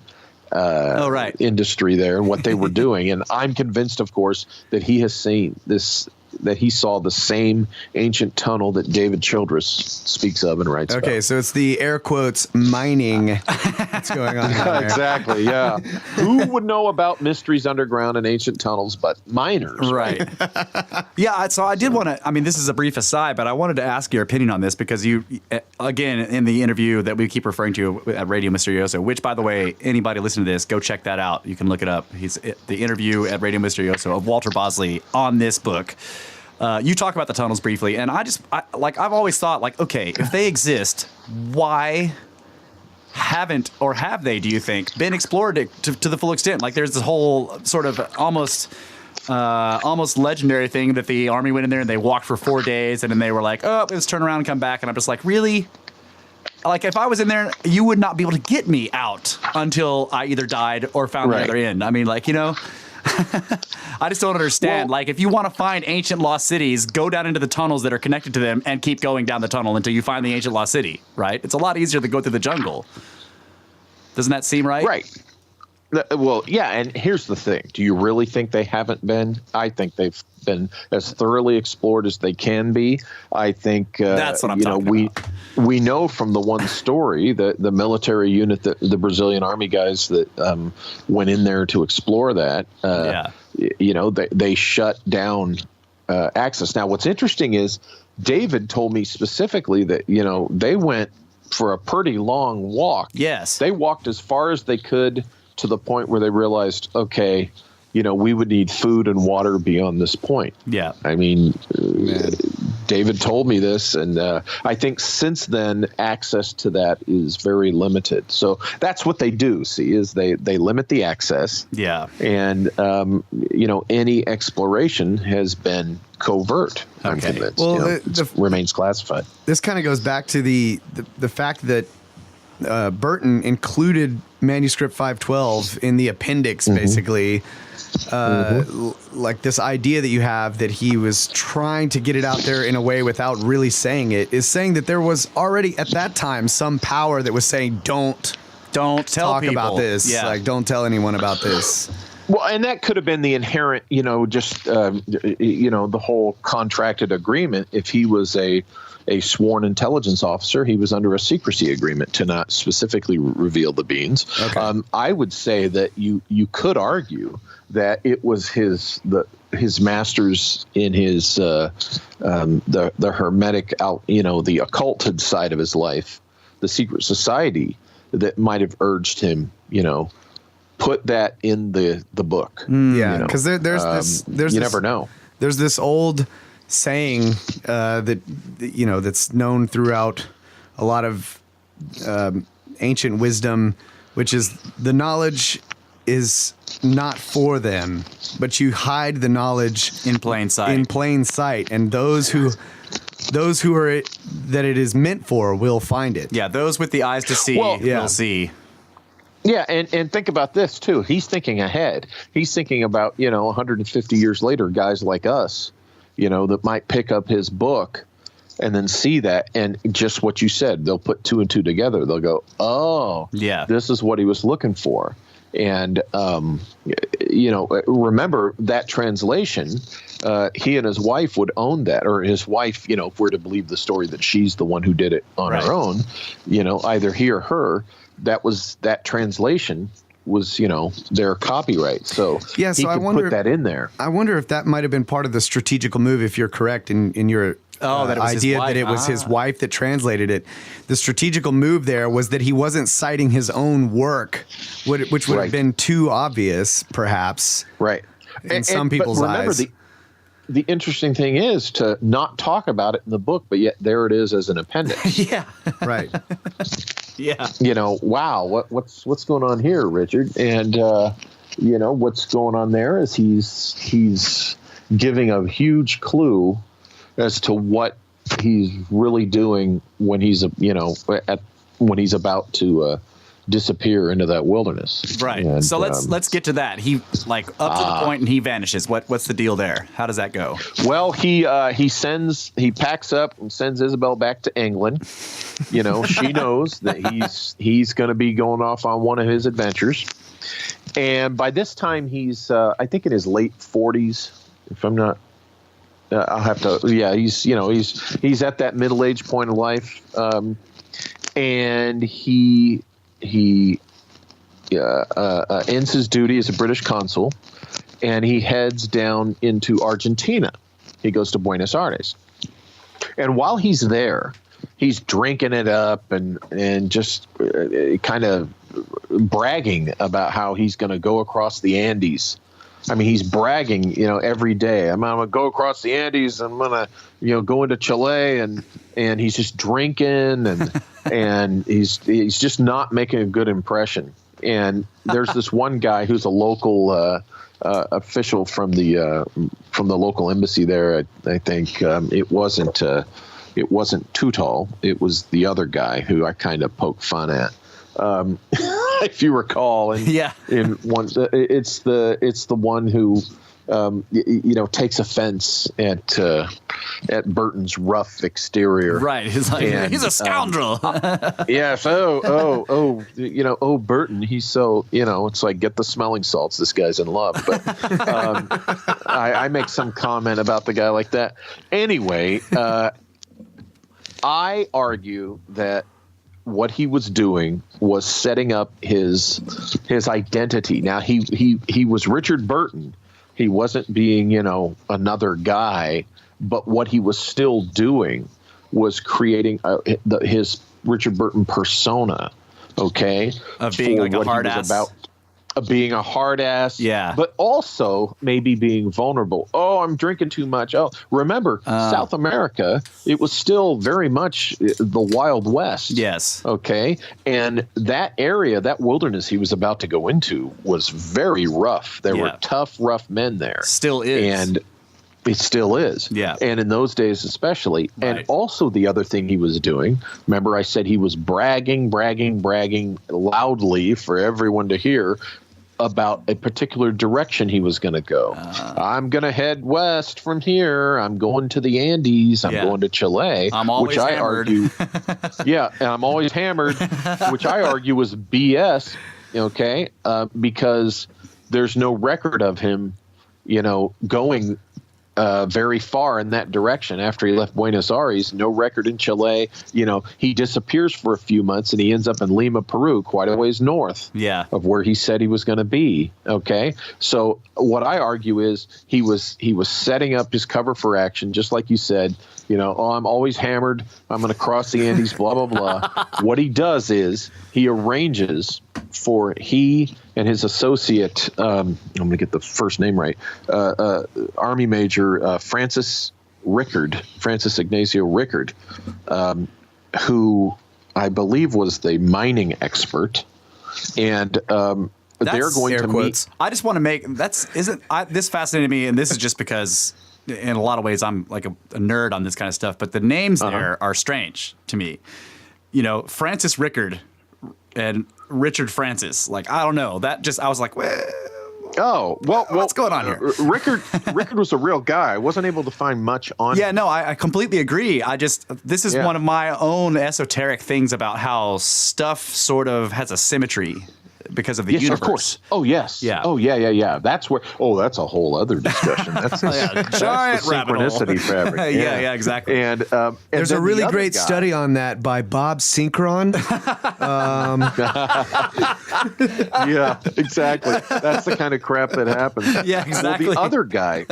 D: industry there and what they were doing. And I'm convinced, of course, that he has seen this, that he saw the same ancient tunnel that David Childress speaks of and writes about.
C: Okay, so it's the air quotes mining that's going on there.
D: Exactly, yeah. Who would know about mysteries underground and ancient tunnels but miners?
B: Right. Yeah, so I did want to, this is a brief aside, but I wanted to ask your opinion on this because you, again, in the interview that we keep referring to at Radio Misterioso, which, by the way, anybody listening to this, go check that out. You can look it up. He's the interview at Radio Misterioso of Walter Bosley on this book. You talk about the tunnels briefly, and I've always thought, okay, if they exist, why haven't, or have they, do you think, been explored to the full extent? Like, there's this whole sort of almost legendary thing that the Army went in there and they walked for 4 days, and then they were like, oh, let's turn around and come back. And I'm just like, really? Like, if I was in there, you would not be able to get me out until I either died or found the other end. I just don't understand. Well, if you want to find ancient lost cities, go down into the tunnels that are connected to them and keep going down the tunnel until you find the ancient lost city, right? It's a lot easier to go through the jungle. Doesn't that seem right?
D: Right. Well, yeah, and here's the thing. Do you really think they haven't been? I think they've been as thoroughly explored as they can be. I think
B: that's what I'm talking about.
D: We know from the one story that the military unit, the Brazilian Army guys that went in there to explore that, they shut down access. Now, what's interesting is David told me specifically that, they went for a pretty long walk.
B: Yes.
D: They walked as far as they could to the point where they realized, okay, we would need food and water beyond this point.
B: Yeah.
D: David told me this, and I think since then access to that is very limited. So that's what they do, is they limit the access.
B: Yeah.
D: And, any exploration has been covert, I'm convinced.
C: Well,
D: it remains classified.
C: This kind of goes back to the fact that Burton included manuscript 512 in the appendix, basically. Like this idea that you have that he was trying to get it out there in a way without really saying it is saying that there was already at that time some power that was saying don't
B: tell
C: talk
B: people
C: about this.
B: Yeah.
C: Like, don't tell anyone about this.
D: Well, and that could have been the inherent, the whole contracted agreement. If he was a sworn intelligence officer, he was under a secrecy agreement to not specifically reveal the beans. Okay. I would say that you could argue that it was his masters in his the hermetic the occulted side of his life, the secret society, that might have urged him, put that in the book.
C: Yeah, because there's
D: you never know.
C: There's this old saying that's known throughout a lot of ancient wisdom, which is the knowledge is not for them, but you hide the knowledge
B: in plain sight.
C: And those who are that it is meant for will find it.
B: Yeah, those with the eyes to see will see.
D: Yeah, and think about this too. He's thinking ahead. He's thinking about 150 years later, guys like us, that might pick up his book and then see that, and just what you said, they'll put two and two together. They'll go, oh, yeah, this is what he was looking for. And, remember that translation, he and his wife would own that, or his wife, if we're to believe the story that she's the one who did it on her own, either he or her, that translation was, their copyright. So he could put that in there.
C: I wonder if that might have been part of the strategical move, if you're correct in your
B: that it was his
C: idea
B: wife.
C: that it was his wife that translated it. The strategical move there was that he wasn't citing his own work, which would have been too obvious, perhaps.
D: Right.
C: In some people's
D: but remember,
C: eyes.
D: The interesting thing is to not talk about it in the book, but yet there it is as an appendix.
B: Yeah.
C: Right.
B: Yeah.
D: Wow, what's going on here, Richard? And what's going on there is he's giving a huge clue as to what he's really doing when he's when he's about to disappear into that wilderness.
B: Right.
D: And,
B: so let's get to that. He up to the point and he vanishes. What's the deal there? How does that go?
D: Well, he packs up and sends Isabel back to England. She knows that he's going to be going off on one of his adventures. And by this time he's I think in his late 40s, if I'm not I'll have to he's at that middle-aged point of life. And he ends his duty as a British consul, and he heads down into Argentina. He goes to Buenos Aires, and while he's there, he's drinking it up and just kind of bragging about how he's going to go across the Andes. I mean, he's bragging, every day. I'm going to go across the Andes. I'm going to, go into Chile, and he's just drinking and he's just not making a good impression. And there's this one guy who's a local official from the local embassy there. I think it wasn't Tutal. It was the other guy who I kind of poked fun at. If you recall, in one, it's the one who takes offense at Burton's rough exterior.
B: Right, he's like he's a scoundrel.
D: Yes. Oh, Burton. He's so it's like get the smelling salts. This guy's in love. But I make some comment about the guy like that. Anyway, I argue that what he was doing was setting up his identity. Now he was Richard Burton. He wasn't being, another guy, but what he was still doing was creating his Richard Burton persona. Okay,
B: of being like a hard ass.
D: Of being a hard ass, but also maybe being vulnerable. Oh, I'm drinking too much. Oh, remember, South America, it was still very much the Wild West.
B: Yes.
D: Okay. And that area, that wilderness he was about to go into was very rough. There were tough, rough men there.
B: Still is.
D: And it still is.
B: Yeah.
D: And in those days especially.
B: Right.
D: And also the other thing he was doing, remember I said he was bragging loudly for everyone to hear about a particular direction he was going to go. I'm going to head west from here. I'm going to the Andes. I'm going to Chile.
B: I'm always
D: which
B: hammered.
D: I argue, and I'm always hammered, which I argue was BS. Okay, because there's no record of him, going very far in that direction after he left Buenos Aires. No record in Chile. He disappears for a few months and he ends up in Lima, Peru, quite a ways north of where he said he was going to be. Okay. So what I argue is he was setting up his cover for action, just like you said, I'm always hammered. I'm going to cross the Andes, blah, blah, blah. What he does is he arranges for he and his associate, I'm going to get the first name right, Army Major Francis Ignacio Rickard, who I believe was the mining expert, and they're going to meet.
B: I just want to make this fascinated me, and this is just because in a lot of ways I'm like a nerd on this kind of stuff, but the names there are strange to me. Francis Rickard and Richard Francis. Like, I don't know. I was like, well,
D: oh, well,
B: what's going on here?
D: Rickard was a real guy. I wasn't able to find much on him.
B: Yeah, no, I completely agree. This is one of my own esoteric things about how stuff sort of has a symmetry because of the universe. Of course.
D: Oh, yes.
B: Yeah.
D: Oh, yeah. That's where. Oh, that's a whole other discussion. That's
B: giant
D: synchronicity fabric.
B: Yeah, exactly.
D: And
C: there's a really great study on that by Bob Synchron.
D: Yeah, exactly. That's the kind of crap that happens.
B: Yeah, exactly.
D: Well, the other guy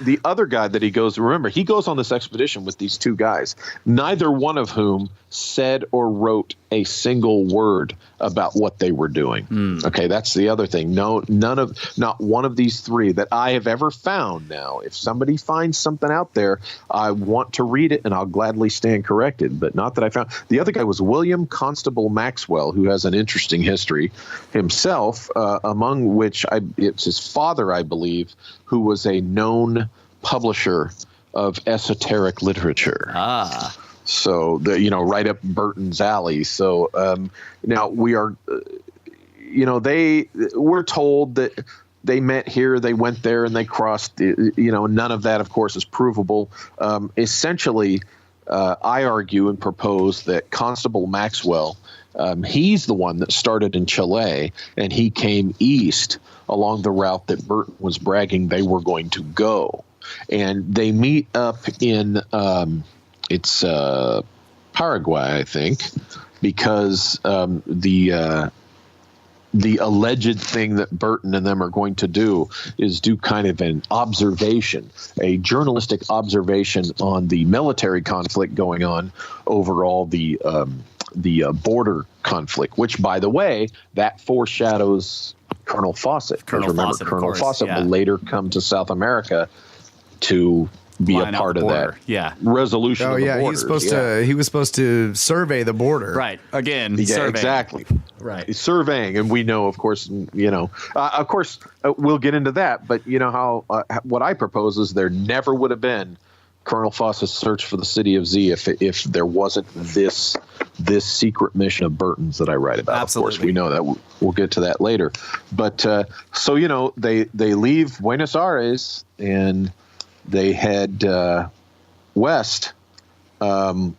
D: the other guy that he goes, remember, he goes on this expedition with these two guys, neither one of whom said or wrote a single word about what they were doing. Okay, that's the other thing. Not one of these three that I have ever found. Now, if somebody finds something out there, I want to read it and I'll gladly stand corrected, but not that I found. The other guy was William Constable Maxwell, who has an interesting history himself, among which it's his father, I believe, who was a known publisher of esoteric literature. So, right up Burton's alley. So now we are, we're told that they met here, they went there, and they crossed. None of that, of course, is provable. Essentially, I argue and propose that Constable Maxwell, he's the one that started in Chile, and he came east along the route that Burton was bragging they were going to go. And they meet up in it's Paraguay, I think, because the alleged thing that Burton and them are going to do is do kind of an observation, a journalistic observation on the military conflict going on over all the border conflict, which, by the way, that foreshadows Colonel Fawcett. Colonel Fawcett will later come to South America to be a part of that resolution of the borders.
C: He was supposed to survey the border.
B: Right. Again,
D: surveying. Exactly.
B: Right.
D: He's surveying, and we know, of course, we'll get into that, but how what I propose is there never would have been Colonel Fawcett's search for the city of Z if there wasn't this secret mission of Burton's that I write about.
B: Absolutely.
D: Of course, we know that. We'll get to that later. But they leave Buenos Aires and they head west, and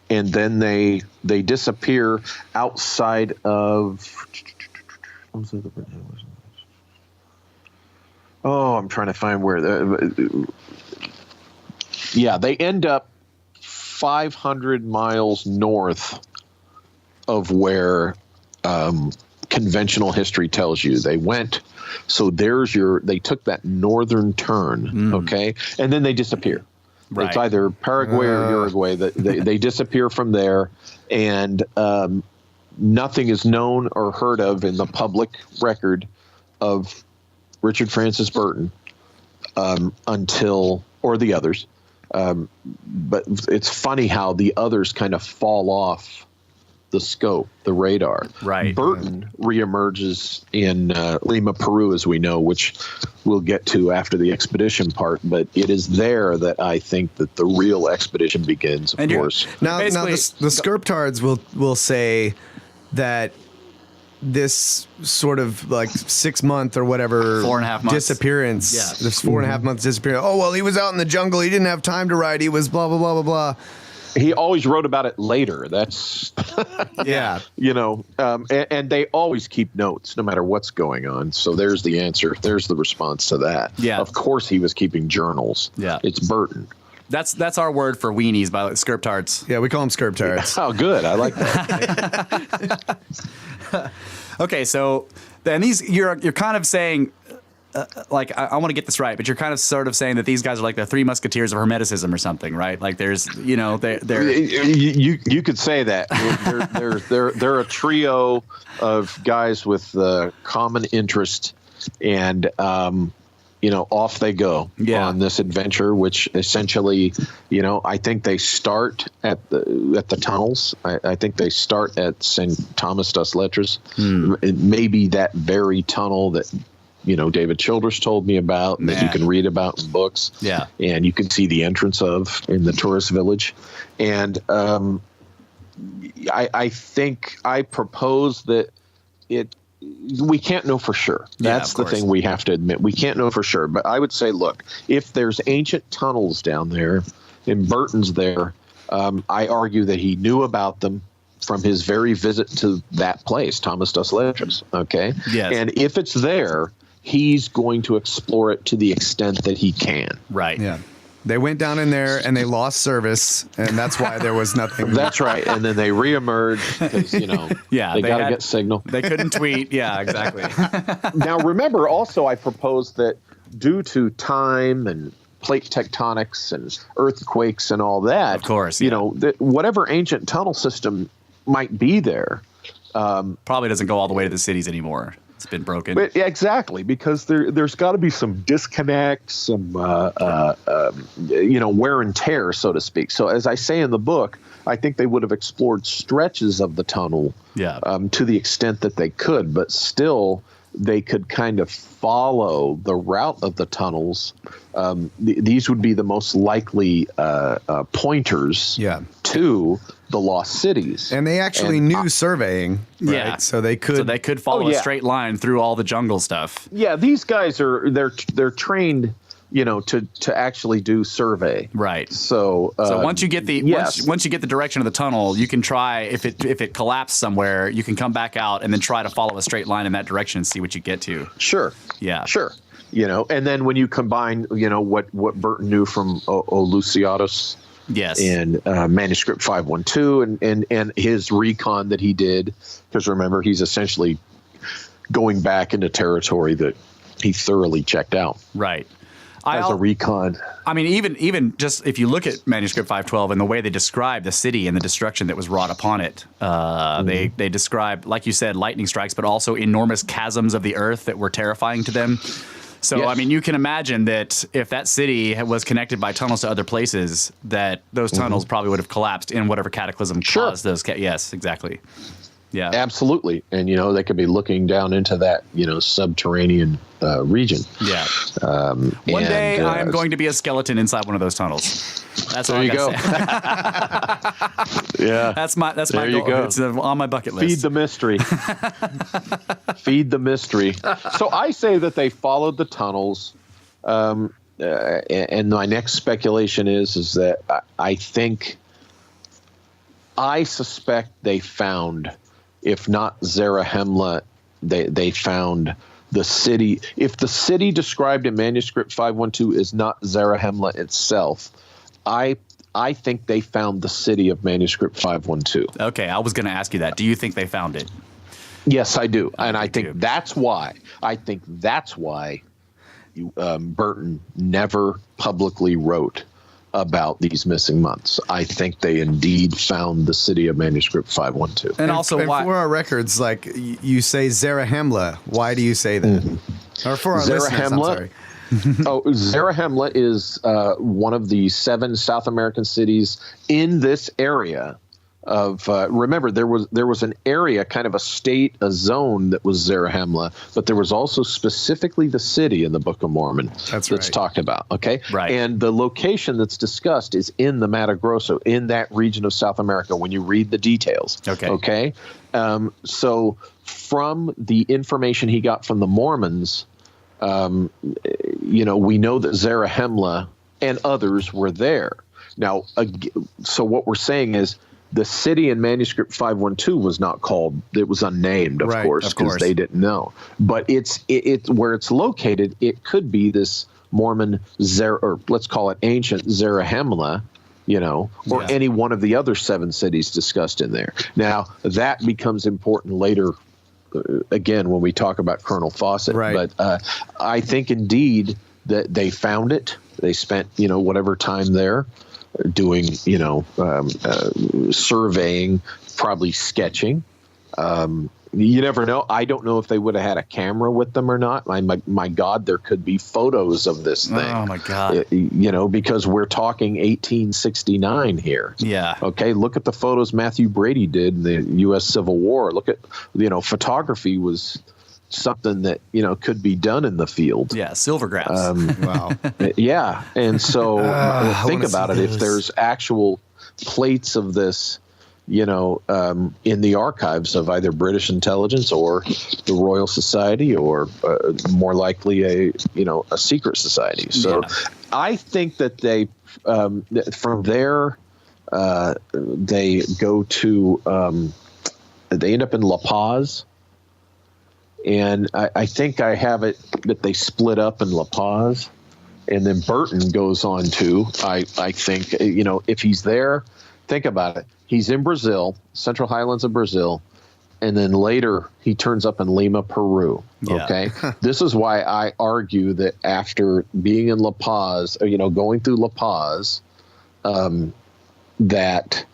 D: then they disappear outside of. Oh, I'm trying to find where. They end up 500 miles north of where conventional history tells you they went. So they took that northern turn, okay, and then they disappear. Right. It's either Paraguay or Uruguay. They disappear from there, and nothing is known or heard of in the public record of Richard Francis Burton or the others. But it's funny how the others kind of fall off the scope, the radar.
B: Right.
D: Burton reemerges in Lima, Peru, as we know, which we'll get to after the expedition part. But it is there that I think that the real expedition begins, of course.
C: Now the Scriptards will say that this sort of like 6 month or whatever
B: 4.5 months
C: disappearance, this 4.5 months disappearance. Oh, well, he was out in the jungle. He didn't have time to write. He was blah, blah, blah, blah, blah.
D: He always wrote about it later. That's, and they always keep notes no matter what's going on. So there's the answer. There's the response to that. Yeah. Of course he was keeping journals. Yeah. It's Burton.
B: That's our word for weenies, by the way, Scriptards.
C: Yeah, we call them Scriptards.
D: Oh, good. I like that.
B: Okay, so then you're kind of saying, I want to get this right, but you're kind of sort of saying that these guys are like the Three Musketeers of Hermeticism or something, right? Like there's, they're
D: you could say that they're a trio of guys with common interest, and off they go on this adventure, which essentially, I think they start at the tunnels. I think they start at St. Thomas das Lettres, maybe that very tunnel that David Childress told me about, that you can read about in books. Yeah. And you can see the entrance of in the tourist village. And I think I propose that we can't know for sure. That's the thing we have to admit. We can't know for sure. But I would say, look, if there's ancient tunnels down there and Burton's there, I argue that he knew about them from his very visit to that place, Thomas das Lettres. Okay. Yes. And if it's there, he's going to explore it to the extent that he can.
B: Right.
C: Yeah. They went down in there and they lost service, and that's why there was nothing.
D: That's right. And then they reemerged because, they got to get signal.
B: They couldn't tweet. Yeah, exactly.
D: Now, remember, also, I proposed that due to time and plate tectonics and earthquakes and all that.
B: Of course,
D: you know, whatever ancient tunnel system might be there,
B: probably doesn't go all the way to the cities anymore. It's been broken.
D: But exactly, because there's got to be some disconnect, some you know, wear and tear, so to speak. So as I say in the book, I think they would have explored stretches of the tunnel to the extent that they could, but still they could kind of follow the route of the tunnels. These would be the most likely pointers to the lost cities.
C: And they actually knew surveying, right?
B: Yeah.
C: So they could
B: follow a straight line through all the jungle stuff.
D: Yeah, these guys they're trained, you know, to actually do survey.
B: Right.
D: So
B: once you get the once you get the direction of the tunnel, you can try, if it collapsed somewhere, you can come back out and then try to follow a straight line in that direction and see what you get to.
D: Sure.
B: Yeah.
D: Sure. You know, and then when you combine, you know, what Burton knew from Olusiatus, in manuscript 512 and his recon that he did, because remember, he's essentially going back into territory that he thoroughly checked out.
B: Right.
D: As a recon.
B: I mean, even just if you look at manuscript 512 and the way they describe the city and the destruction that was wrought upon it, they describe, like you said, lightning strikes, but also enormous chasms of the earth that were terrifying to them. So, I mean, you can imagine that if that city was connected by tunnels to other places, that those tunnels probably would have collapsed in whatever cataclysm caused those. Yes, exactly. Yeah,
D: absolutely. And, you know, they could be looking down into that, you know, subterranean region.
B: Yeah. One day I am going to be a skeleton inside one of those tunnels. That's
D: there you go. Yeah.
B: That's my
D: there
B: goal.
D: You go.
B: It's on my bucket list.
D: Feed the mystery. Feed the mystery. So I say that they followed the tunnels. And my next speculation is that I suspect they found, if not Zarahemla, they found the city. If the city described in manuscript 512 is not Zarahemla itself, I think they found the city of manuscript 512.
B: Okay, I was going to ask you that. Do you think they found it?
D: Yes, I do, and I think that's why. Burton never publicly wrote about these missing months. I think they indeed found the city of manuscript 512.
B: And also, why
C: for our records, like you say Zarahemla. Why do you say that? Or for our listeners, I'm sorry.
D: Zarahemla is one of the 7 South American cities in this area of remember, there was an area, kind of a state, a zone that was Zarahemla, but there was also specifically the city in the Book of Mormon that's talked about. Okay,
B: right.
D: And the location that's discussed is in the Mato Grosso, in that region of South America. When you read the details, okay. So from the information he got from the Mormons, you know, we know that Zarahemla and others were there. Now, so what we're saying is, the city in manuscript 512 was not called. It was unnamed, of course, because they didn't know. But it's where it's located. It could be this Mormon or let's call it ancient Zarahemla, you know, or any one of the other 7 cities discussed in there. Now that becomes important later, again, when we talk about Colonel Fawcett.
C: Right.
D: But I think indeed that they found it. They spent, you know, whatever time there, doing, you know, surveying, probably sketching. You never know. I don't know if they would have had a camera with them or not. My God, there could be photos of this thing.
B: Oh, my God.
D: You know, because we're talking 1869 here.
B: Yeah.
D: Okay, look at the photos Matthew Brady did in the U.S. Civil War. Look at, you know, photography was something that, you know, could be done in the field.
B: Yeah, silvergrass.
C: Wow.
D: Yeah, and so think about it. If there's actual plates of this, you know, in the archives of either British intelligence or the Royal Society, or more likely a secret society. So I think that they from there they go to they end up in La Paz. And I think I have it that they split up in La Paz, and then Burton goes on to, I think, you know, if he's there, think about it. He's in Brazil, Central Highlands of Brazil, and then later he turns up in Lima, Peru.
B: Yeah.
D: Okay. This is why I argue that after being in La Paz, going through La Paz, that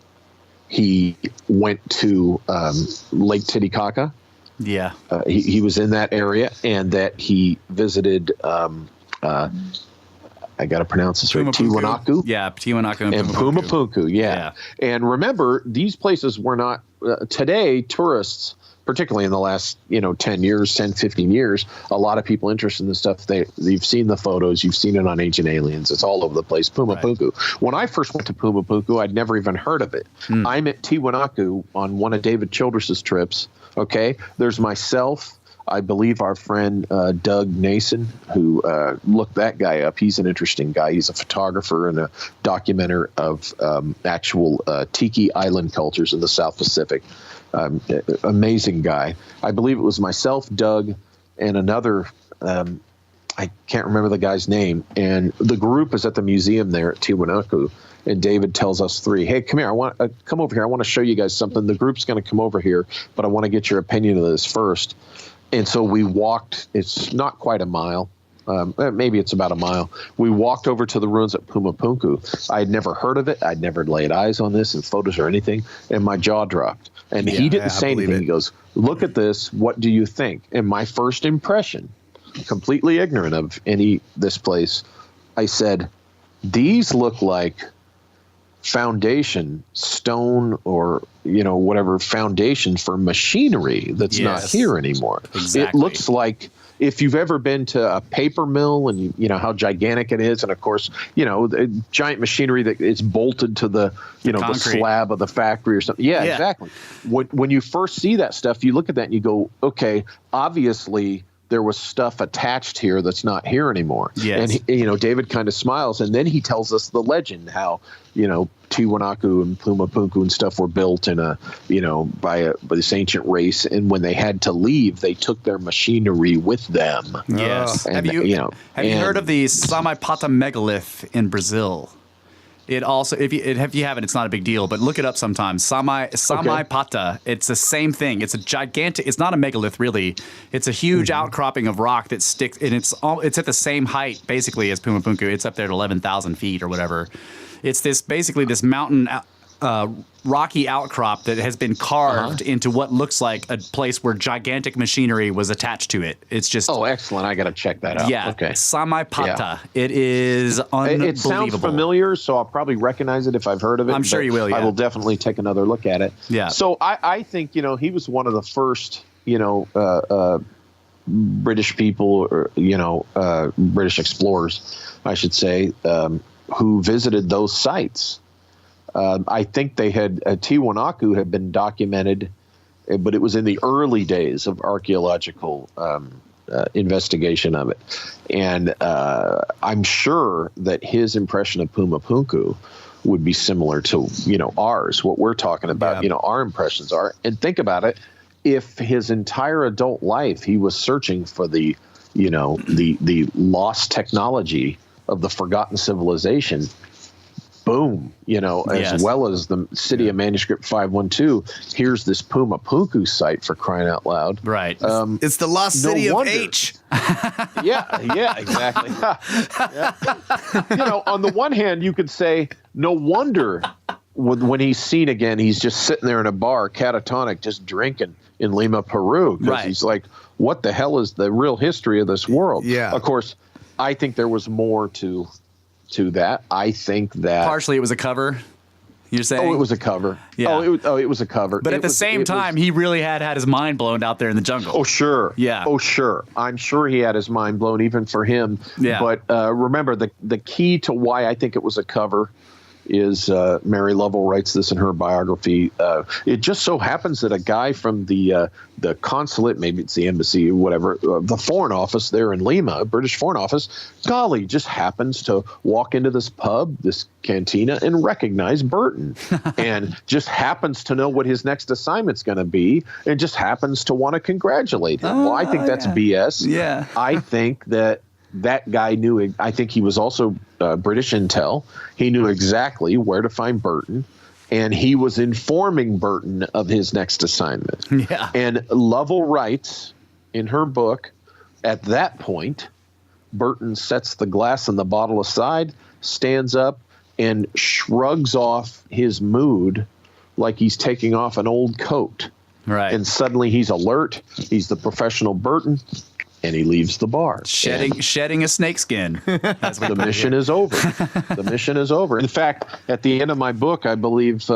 D: he went to Lake Titicaca.
B: Yeah.
D: He was in that area, and that he visited, I got to pronounce this right, Tiwanaku.
B: Yeah, Tiwanaku
D: and Puma Punku. Yeah. And remember, these places were not, today, tourists, particularly in the last, 10 years, 10, 15 years, a lot of people interested in this stuff. You've seen the photos. You've seen it on Ancient Aliens. It's all over the place. Puma Punku. When I first went to Puma Punku, I'd never even heard of it. I'm at Tiwanaku on one of David Childress's trips. Okay. There's myself. I believe our friend Doug Nason, who looked that guy up. He's an interesting guy. He's a photographer and a documenter of actual tiki island cultures in the South Pacific. Amazing guy. I believe it was myself, Doug, and another, I can't remember the guy's name. And the group is at the museum there at Tiwanaku. And David tells us three, hey, come here. Come over here. I want to show you guys something. The group's going to come over here, but I want to get your opinion of this first. And so we walked, it's not quite a mile, maybe it's about a mile. We walked over to the ruins at Puma Punku. I had never heard of it. I'd never laid eyes on this in photos or anything, and my jaw dropped. And he didn't say anything. He goes, look at this. What do you think? And my first impression, completely ignorant of this place, I said, these look like foundation stone or whatever foundation for machinery that's not here anymore.
B: Exactly.
D: It looks like if you've ever been to a paper mill and you know how gigantic it is, and of course the giant machinery that is bolted to the the slab of the factory or something. Yeah. Exactly. When you first see that stuff, you look at that and you go, okay, obviously there was stuff attached here that's not here anymore.
B: Yes.
D: And David kind of smiles, and then he tells us the legend how Tiwanaku and Puma Punku and stuff were built in by this ancient race, and when they had to leave, they took their machinery with them.
B: Yes.
D: And,
B: have you heard of the Samaipata megalith in Brazil? It also, if you haven't, it's not a big deal, but look it up sometime. Samaipata. It's the same thing. It's a gigantic. It's not a megalith really. It's a huge outcropping of rock that sticks, and it's at the same height basically as Puma Punku. It's up there at 11,000 feet or whatever. It's this mountain rocky outcrop that has been carved into what looks like a place where gigantic machinery was attached to it. It's just
D: excellent. I got to check that out.
B: Yeah,
D: okay.
B: Samaipata. Yeah. It is unbelievable.
D: It sounds familiar, so I'll probably reconize it if I've heard of it.
B: I'm sure you will. Yeah.
D: I will definitely take another look at it.
B: Yeah.
D: So I think he was one of the first British people or British explorers, I should say, who visited those sites. I think they had Tiwanaku had been documented, but it was in the early days of archaeological investigation of it. And I'm sure that his impression of Puma Punku would be similar to, ours, what we're talking about, our impressions are. And think about it. If his entire adult life, he was searching for the lost technology of the forgotten civilization, boom, as well as the city of Manuscript 512, here's this Puma Punku site, for crying out loud.
B: Right.
C: It's the lost city of H.
D: Yeah, exactly. On the one hand, you could say, no wonder when he's seen again, he's just sitting there in a bar, catatonic, just drinking in Lima, Peru. Because he's like, what the hell is the real history of this world?
C: Yeah.
D: Of course, I think there was more to that. I think that
B: partially it was a cover. You're saying?
D: Oh, it was a cover.
B: Yeah.
D: It was a cover.
B: But at the same time, he really had his mind blown out there in the jungle.
D: Oh, sure.
B: Yeah.
D: Oh, sure. I'm sure he had his mind blown even for him.
B: Yeah.
D: But remember, the key to why I think it was a cover is Mary Lovell writes this in her biography. It just so happens that a guy from the consulate, maybe it's the embassy, whatever, the foreign office there in Lima, British foreign office, golly, just happens to walk into this pub, this cantina, and recognize Burton, and just happens to know what his next assignment's going to be, and just happens to want to congratulate him. Well, I think that's BS.
B: Yeah.
D: I think that guy knew. I think he was also British intel. He knew exactly where to find Burton, and he was informing Burton of his next assignment.
B: Yeah.
D: And Lovell writes in her book, at that point, Burton sets the glass and the bottle aside, stands up, and shrugs off his mood like he's taking off an old coat.
B: Right.
D: And suddenly he's alert. He's the professional Burton, and he leaves the bar.
B: Shedding a snakeskin.
D: The mission is over. The mission is over. In fact, at the end of my book, I believe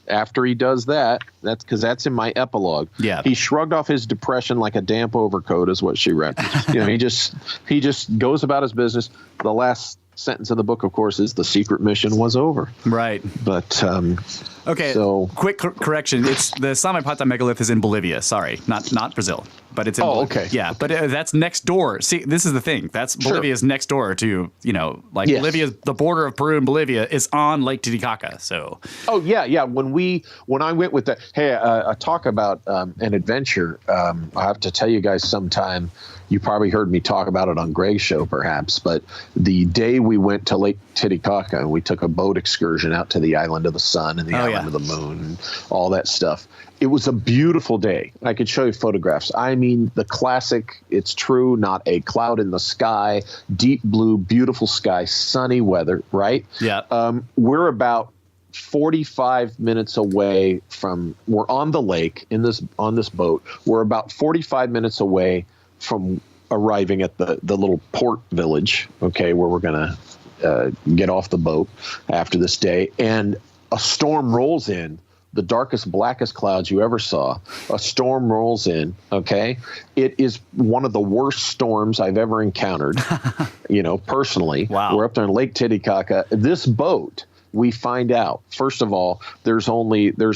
D: after he does that, that's because that's in my epilogue.
B: Yeah.
D: He shrugged off his depression like a damp overcoat, is what she referenced. He just goes about his business. The last sentence of the book, of course, is the secret mission was over.
B: Right.
D: But
B: okay.
D: So
B: quick correction: it's the Samipata megalith is in Bolivia. Sorry, not Brazil, but it's in. Bolivia.
D: Okay.
B: Yeah, but that's next door. See, this is the thing. That's Bolivia's next door to
D: Yes.
B: Bolivia's the border of Peru and Bolivia is on Lake Titicaca. So.
D: Oh yeah. When I went with that, I talk about an adventure. I have to tell you guys sometime. You probably heard me talk about it on Greg's show, perhaps. But the day we went to Lake Titicaca and we took a boat excursion out to the Island of the Sun and the Island of the Moon and all that stuff. It was a beautiful day. I could show you photographs. I mean, the classic, it's true, not a cloud in the sky, deep blue, beautiful sky, sunny weather, right?
B: Yeah.
D: We're about 45 minutes away we're on the lake on this boat. We're about 45 minutes away from arriving at the little port village, okay, where we're going to get off the boat after this day. And a storm rolls in, the darkest, blackest clouds you ever saw. A storm rolls in, okay? It is one of the worst storms I've ever encountered, personally.
B: Wow.
D: We're up there in Lake Titicaca. This boat, we find out, first of all, there's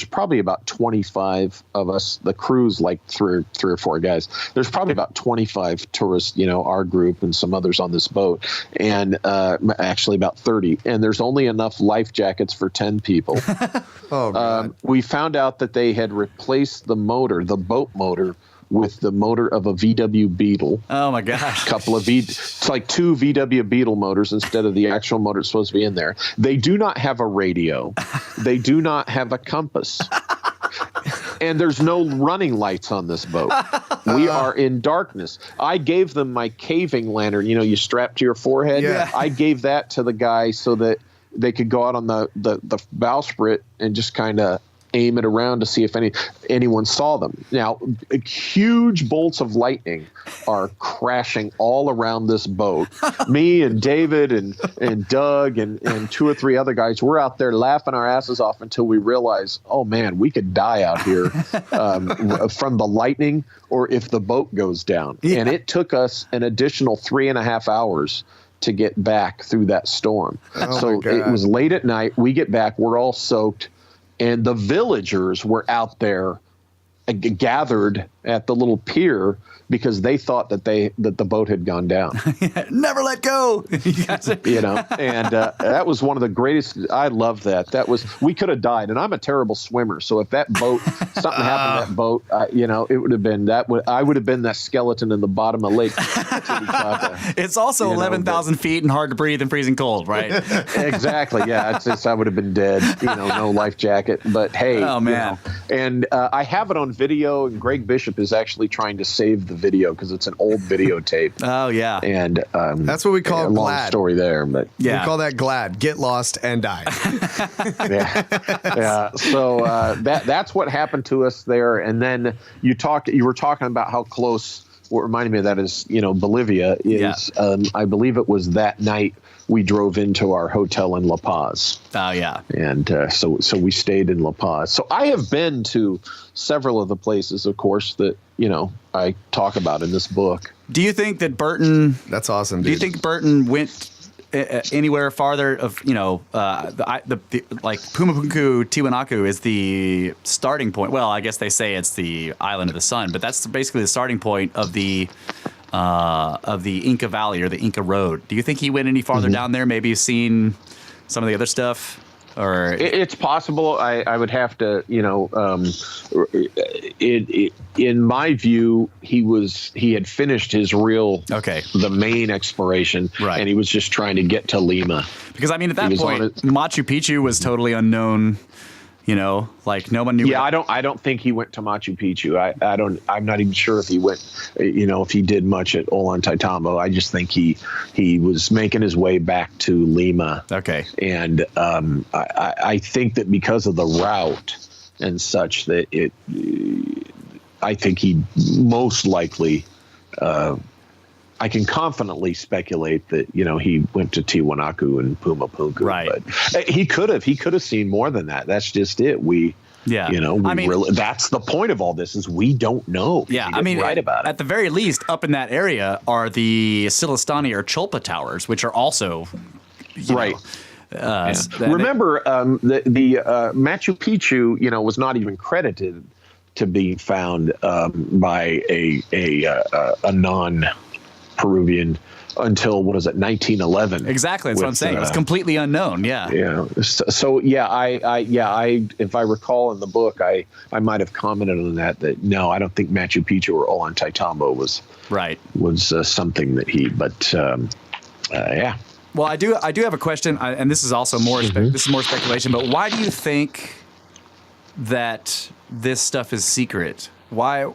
D: probably about 25 of us. The crew's like three or four guys. There's probably about 25 tourists, our group and some others on this boat, and actually about 30. And there's only enough life jackets for 10 people.
C: Oh, God.
D: We found out that they had replaced the boat motor, with the motor of a VW Beetle.
B: Oh my gosh!
D: It's like two VW Beetle motors instead of the actual motor that's supposed to be in there. They do not have a radio. They do not have a compass. And there's no running lights on this boat. We are in darkness. I gave them my caving lantern. You strap to your forehead.
C: Yeah.
D: I gave that to the guy so that they could go out on the bowsprit and just kind of aim it around to see if anyone saw them. Now, huge bolts of lightning are crashing all around this boat. Me and David and Doug and two or three other guys, we're out there laughing our asses off until we realize, oh man, we could die out here from the lightning or if the boat goes down. Yeah. And it took us an additional 3.5 hours to get back through that storm.
C: Oh
D: so it was late at night. We get back, we're all soaked. And the villagers were out there gathered at the little pier because they thought that the boat had gone down.
B: Never let go.
D: And that was one of the greatest. I love that. We could have died, and I'm a terrible swimmer. So if that boat, something happened to that boat, it would have been I would have been that skeleton in the bottom of Lake Titicaca.
B: It's also 11,000 feet and hard to breathe and freezing cold, right?
D: Exactly. Yeah, I would have been dead. No life jacket. But hey,
B: oh man.
D: And I have it on video, and Greg Bishop is actually trying to save the video because it's an old videotape.
B: Oh yeah.
D: And
C: that's what we call
D: a long
C: glad.
D: Story there, but
C: we call that glad. Get lost and die.
D: Yeah. So that's what happened to us there. And then you were talking about how close. What reminded me of that is Bolivia is. Yeah. I believe it was that night we drove into our hotel in La Paz.
B: Oh yeah.
D: And so we stayed in La Paz. So I have been to several of the places, of course, that I talk about in this book.
B: Do you think that Burton?
C: That's awesome. Dude.
B: Do you think Burton went anywhere farther of like Pumapunku Tiwanaku is the starting point? Well, I guess they say it's the Island of the Sun, but that's basically the starting point of the Inca Valley or the Inca Road. Do you think he went any farther down there? Maybe seen some of the other stuff? Or
D: it's possible. I would have to, in my view, he had finished his the main exploration,
B: right,
D: and he was just trying to get to Lima.
B: Because at that point, Machu Picchu was totally unknown. You know, like no one knew.
D: Yeah, I don't think he went to Machu Picchu. I'm not even sure if he went, if he did much at Ollantaytambo. I just think he was making his way back to Lima.
B: Okay.
D: And I think that because of the route and such that I think he most likely, I can confidently speculate that, he went to Tiwanaku and Pumapunku.
B: Right.
D: But he could have seen more than that. That's just it. That's the point of all this is we don't know.
B: Yeah.
D: Right about it.
B: At the very least, up in that area are the Silastani or Cholpa towers, which are also,
D: right. Remember, the Machu Picchu, was not even credited to being found by a non-Peruvian until 1911.
B: Exactly, that's what I'm saying. It was completely unknown. Yeah.
D: Yeah. So I if I recall in the book, I might have commented on that. No, I don't think Machu Picchu or Ollantaytambo was something that he. But yeah.
B: Well, I do have a question, and this is also more this is more speculation. But why do you think that this stuff is secret? Why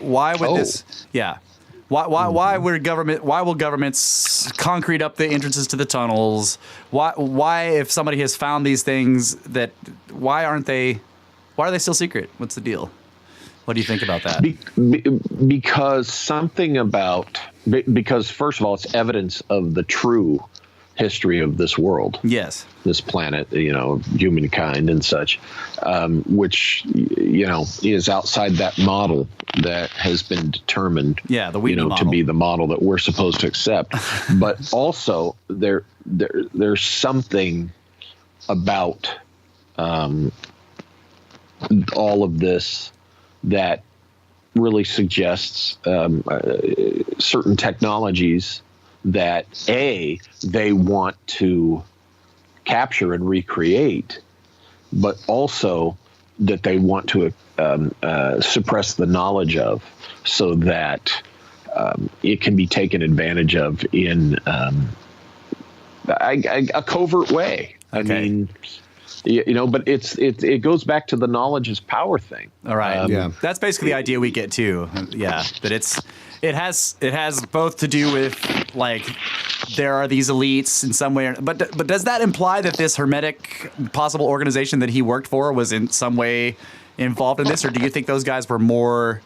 B: would this? Yeah. Why will governments concrete up the entrances to the tunnels? Why if somebody has found these things why are they still secret? What's the deal? What do you think about that? Because first of all, it's evidence of the true history of this world. Yes. This planet, humankind and such, which, is outside that model that has been determined, to be the model that we're supposed to accept. But also there's something about all of this that really suggests certain technologies that they want to capture and recreate, but also that they want to suppress the knowledge of, so that it can be taken advantage of in a covert way. Okay. I mean, but it goes back to the knowledge is power thing. All right. Yeah. That's basically the idea we get too. Yeah. But it has both to do with like there are these elites in some way, but does that imply that this hermetic possible organization that he worked for was in some way involved in this, or do you think those guys were more?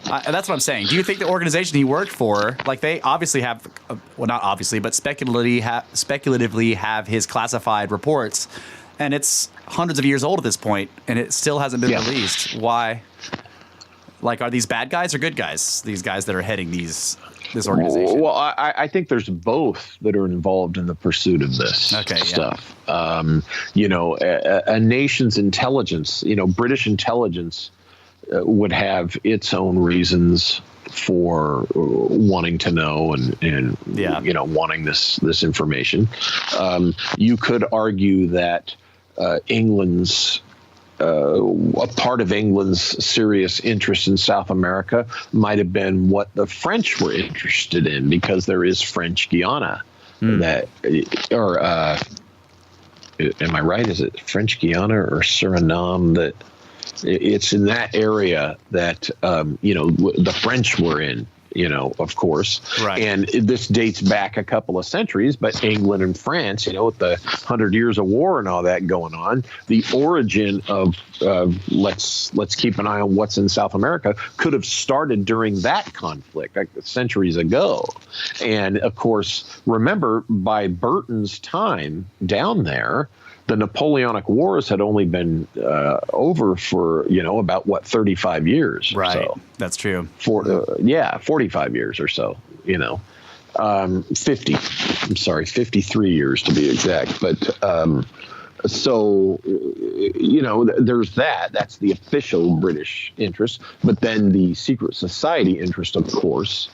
B: That's what I'm saying. Do you think the organization he worked for, like they obviously have, well, not obviously, but speculatively have his classified reports, and it's hundreds of years old at this point, and it still hasn't been released? Why? Like, are these bad guys or good guys? These guys that are heading this organization?
D: Well, I think there's both that are involved in the pursuit of this stuff. Yeah. A nation's intelligence, British intelligence would have its own reasons for wanting to know and wanting this information. You could argue that England's a part of England's serious interest in South America might have been what the French were interested in, because there is French Guiana am I right? Is it French Guiana or Suriname? That it's in that area that, the French were in, of course. Right. And this dates back a couple of centuries, but England and France, with the 100 Years of War and all that going on, the origin of let's keep an eye on what's in South America could have started during that conflict, like centuries ago. And of course, remember, by Burton's time down there, the Napoleonic Wars had only been over for, about 35 years.
B: Right.
D: So.
B: That's true.
D: 45 years or so, 53 years to be exact. But there's that. That's the official British interest. But then the secret society interest, of course,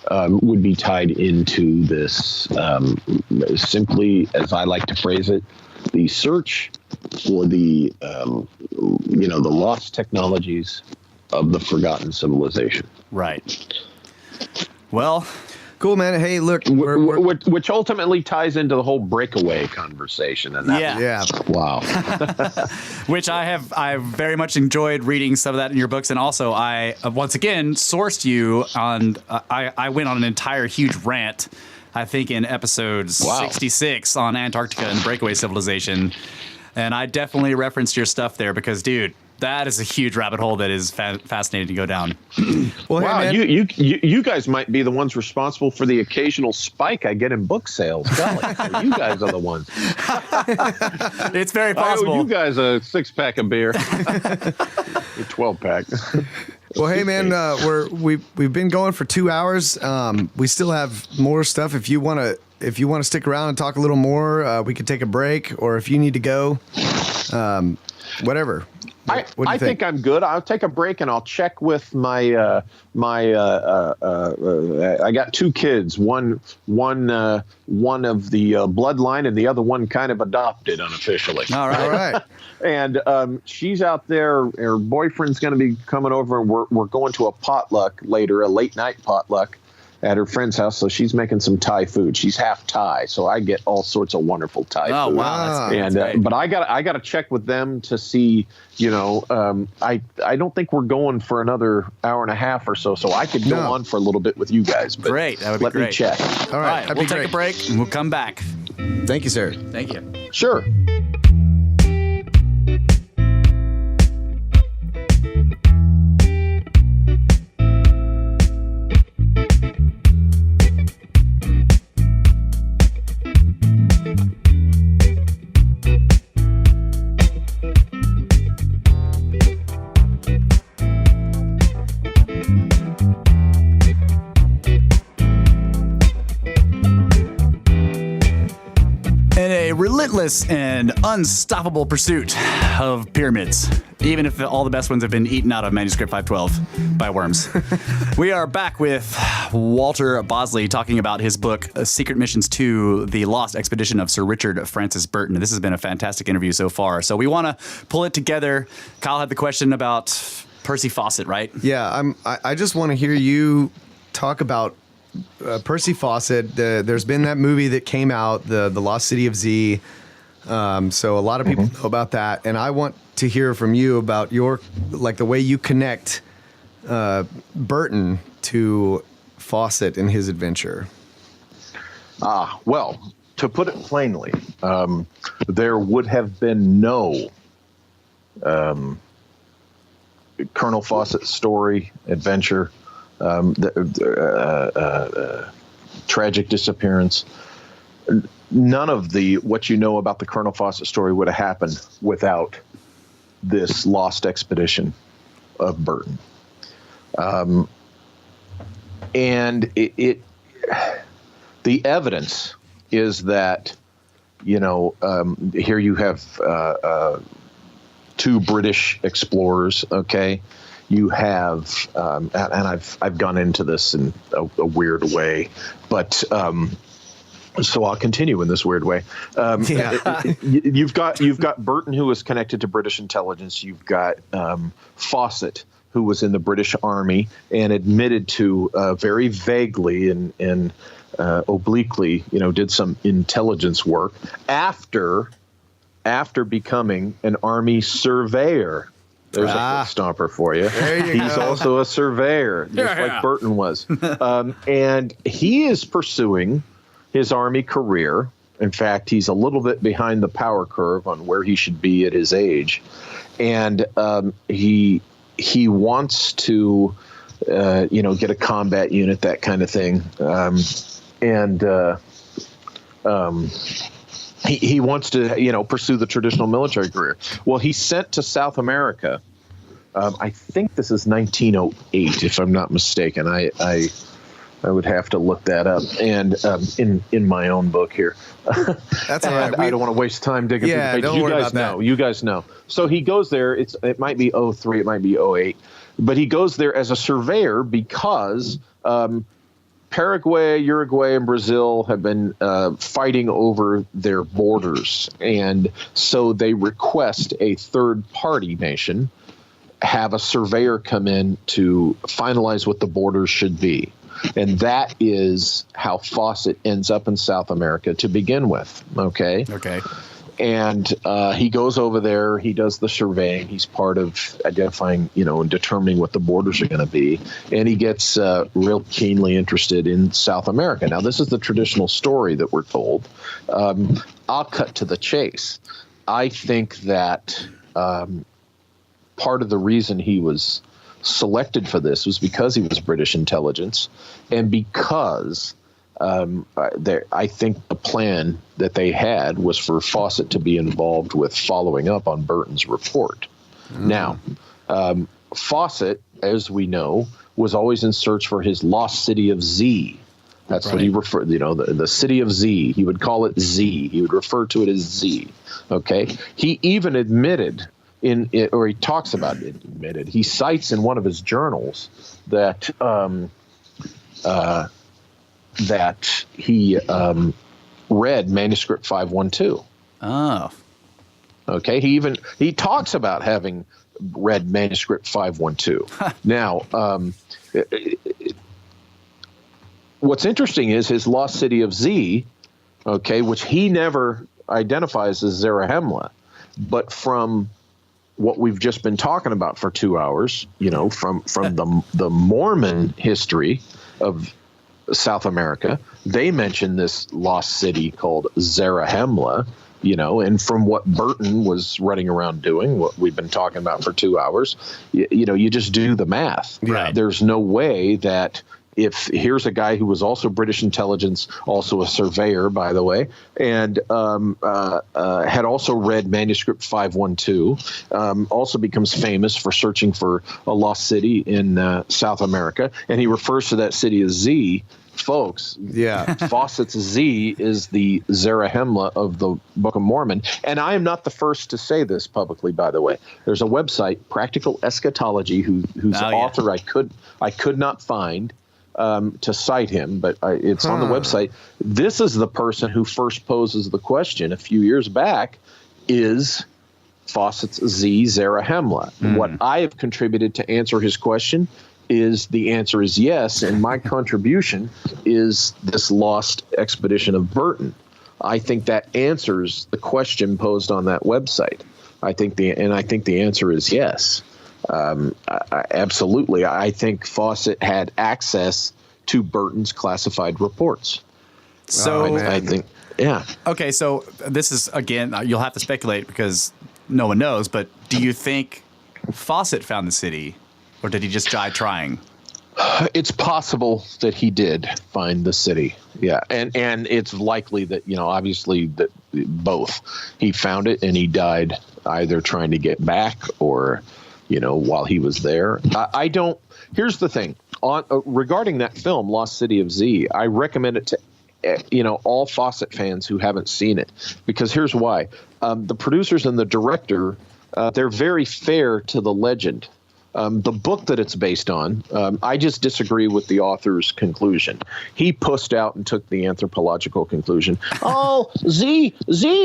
D: would be tied into this simply, as I like to phrase it, the search for the lost technologies of the forgotten civilization.
B: Right. Well,
C: Cool, man. Hey, look,
D: which ultimately ties into the whole breakaway conversation. And that,
C: yeah.
D: Wow.
B: Which I very much enjoyed reading some of that in your books, and also I once again sourced you on. I went on an entire huge rant, I think in episode 66 on Antarctica and the breakaway civilization, and I definitely referenced your stuff there because, dude, that is a huge rabbit hole that is fascinating to go down.
C: Well,
D: wow,
C: hey, man.
D: you guys might be the ones responsible for the occasional spike I get in book sales. Golly, so you guys are the ones.
B: It's very possible.
D: I owe you guys a 6-pack of beer, a 12-pack.
C: Well, hey, man, we've been going for 2 hours. We still have more stuff. If you want to stick around and talk a little more, we could take a break, or if you need to go, whatever. What do you think?
D: I'm good. I'll take a break and I'll check with my I got 2 kids. One of the bloodline, and the other one kind of adopted unofficially.
B: All right.
D: And she's out there. Her boyfriend's going to be coming over, and we're going to a potluck later, a late night potluck at her friend's house. So she's making some Thai food. She's half Thai, so I get all sorts of wonderful Thai food.
B: Oh wow! That's great.
D: But I got to check with them to see. I don't think we're going for another hour and a half or so. So I could go on for a little bit with you guys. But
B: great, that would be
D: let
B: great.
D: me check.
C: All right,
B: we'll take a break and we'll come back.
C: Thank you, sir.
B: Thank you.
D: Sure.
B: Relentless and unstoppable pursuit of pyramids, even if all the best ones have been eaten out of manuscript 512 by worms. We are back with Walter Bosley talking about his book, Secret Missions to the Lost Expedition of Sir Richard Francis Burton. This has been a fantastic interview so far. So we want to pull it together. Kyle had the question about Percy Fawcett, right?
C: Yeah, I just want to hear you talk about Percy Fawcett. There's been that movie that came out, the Lost City of Z. So a lot of people know about that, and I want to hear from you about the way you connect Burton to Fawcett and his adventure.
D: Well, to put it plainly, there would have been no Colonel Fawcett story, adventure, tragic disappearance. None of what you know about the Colonel Fawcett story would have happened without this lost expedition of Burton. And the evidence is that, here you have 2 British explorers, okay? You have, and I've gone into this in a weird way, but so I'll continue in this weird way. You've got Burton, who was connected to British intelligence. You've got Fawcett, who was in the British Army and admitted to very vaguely and obliquely, did some intelligence work after becoming an Army surveyor. There's a foot stomper for you. He's also a surveyor, just like Burton was. And he is pursuing his Army career. In fact, he's a little bit behind the power curve on where he should be at his age. And he wants to, get a combat unit, that kind of thing. He wants to, pursue the traditional military career. Well, he's sent to South America. I think this is 1908, if I'm not mistaken. I would have to look that up. And in my own book here.
C: That's all right.
D: I don't want to waste time digging through the pages.
C: Don't worry about that.
D: You guys know. So he goes there. It might be 03, it might be 08. But he goes there as a surveyor because Paraguay, Uruguay, and Brazil have been fighting over their borders. And so they request a third-party nation have a surveyor come in to finalize what the borders should be. And that is how Fawcett ends up in South America to begin with. Okay. And he goes over there. He does the surveying. He's part of identifying, and determining what the borders are going to be. And he gets real keenly interested in South America. Now, this is the traditional story that we're told. I'll cut to the chase. I think that part of the reason he was selected for this was because he was British intelligence, and because I think the plan that they had was for Fawcett to be involved with following up on Burton's report. Now, Fawcett, as we know, was always in search for his lost city of Z. That's what he referred, the city of Z. He would call it Z. He would refer to it as Z. Okay. He even admitted or he talks about it, admitted. He cites in one of his journals that that he read manuscript 512.
B: Oh.
D: Okay. He talks about having read manuscript 512. Now, what's interesting is his lost city of Z, okay, which he never identifies as Zarahemla, but from what we've just been talking about for 2 hours, from the Mormon history of South America, they mention this lost city called Zarahemla, and from what Burton was running around doing, what we've been talking about for 2 hours, you just do the math.
B: Right.
D: There's no way that if here's a guy who was also British intelligence, also a surveyor, by the way, and had also read manuscript 512, also becomes famous for searching for a lost city in South America. And he refers to that city as Z. Folks, Fawcett's Z is the Zarahemla of the Book of Mormon. And I am not the first to say this publicly, by the way. There's a website, Practical Eschatology, whose author I could not find to cite him, but it's on the website. This is the person who first poses the question a few years back, is Fawcett's Z Zarahemla? What I have contributed to answer his question is the answer is yes, and my contribution is this lost expedition of Burton. I think that answers the question posed on that website. I think the answer is yes. Absolutely. I think Fawcett had access to Burton's classified reports.
B: So
D: I think, yeah.
B: Okay, so this is, again, you'll have to speculate because no one knows, but do you think Fawcett found the city, or did he just die trying?
D: It's possible that he did find the city. Yeah. And it's likely that, obviously that both. He found it and he died either trying to get back or, while he was there. Here's the thing regarding that film, Lost City of Z, I recommend it to, all Fawcett fans who haven't seen it, because here's why. The producers and the director, they're very fair to the legend. The book that it's based on, I just disagree with the author's conclusion. He pushed out and took the anthropological conclusion. Oh, Z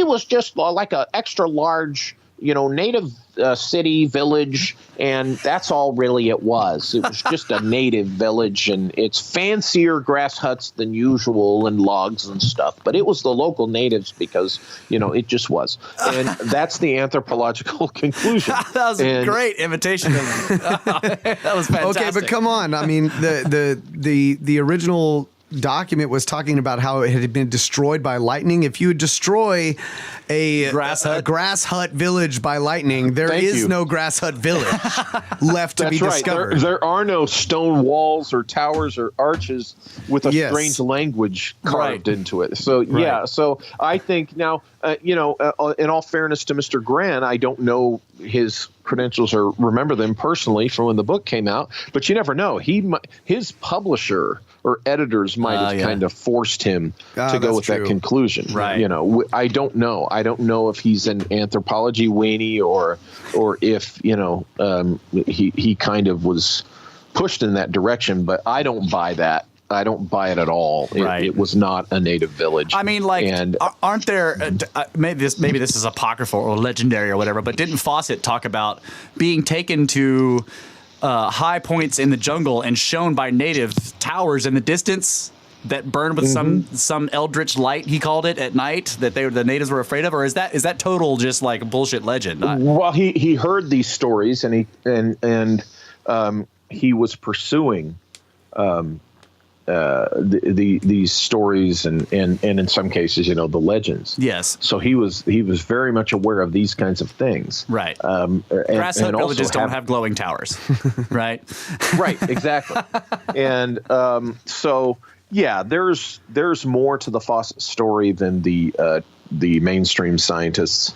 D: was just like an extra large, native city, village, and that's all really it was. It was just a native village, and it's fancier grass huts than usual and logs and stuff. But it was the local natives because, it just was. And that's the anthropological conclusion.
B: That was a great imitation of that was fantastic.
C: Okay, but come on. I mean, the original document was talking about how it had been destroyed by lightning. If you destroy a grass hut village by lightning, there is no grass hut village left to be discovered.
D: There are no stone walls or towers or arches with a strange language carved into it. So so I think now, in all fairness to Mr. Grant, I don't know his credentials or remember them personally from when the book came out, but you never know. His publisher or editors might have kind of forced him to go with that conclusion.
B: Right.
D: I don't know. I don't know if he's an anthropology weenie or if, he kind of was pushed in that direction, but I don't buy that. I don't buy it at all. It was not a native village.
B: I mean, aren't there? Maybe this is apocryphal or legendary or whatever. But didn't Fawcett talk about being taken to high points in the jungle and shown by natives towers in the distance that burn with some eldritch light, he called it, at night that the natives were afraid of? Or is that total just like a bullshit legend?
D: Well, he heard these stories and he was pursuing these stories and in some cases, the legends.
B: Yes.
D: So he was very much aware of these kinds of things.
B: Right. Grass hut villages don't have glowing towers. Right.
D: Right. Exactly. And so yeah, there's more to the Fawcett story than the mainstream scientists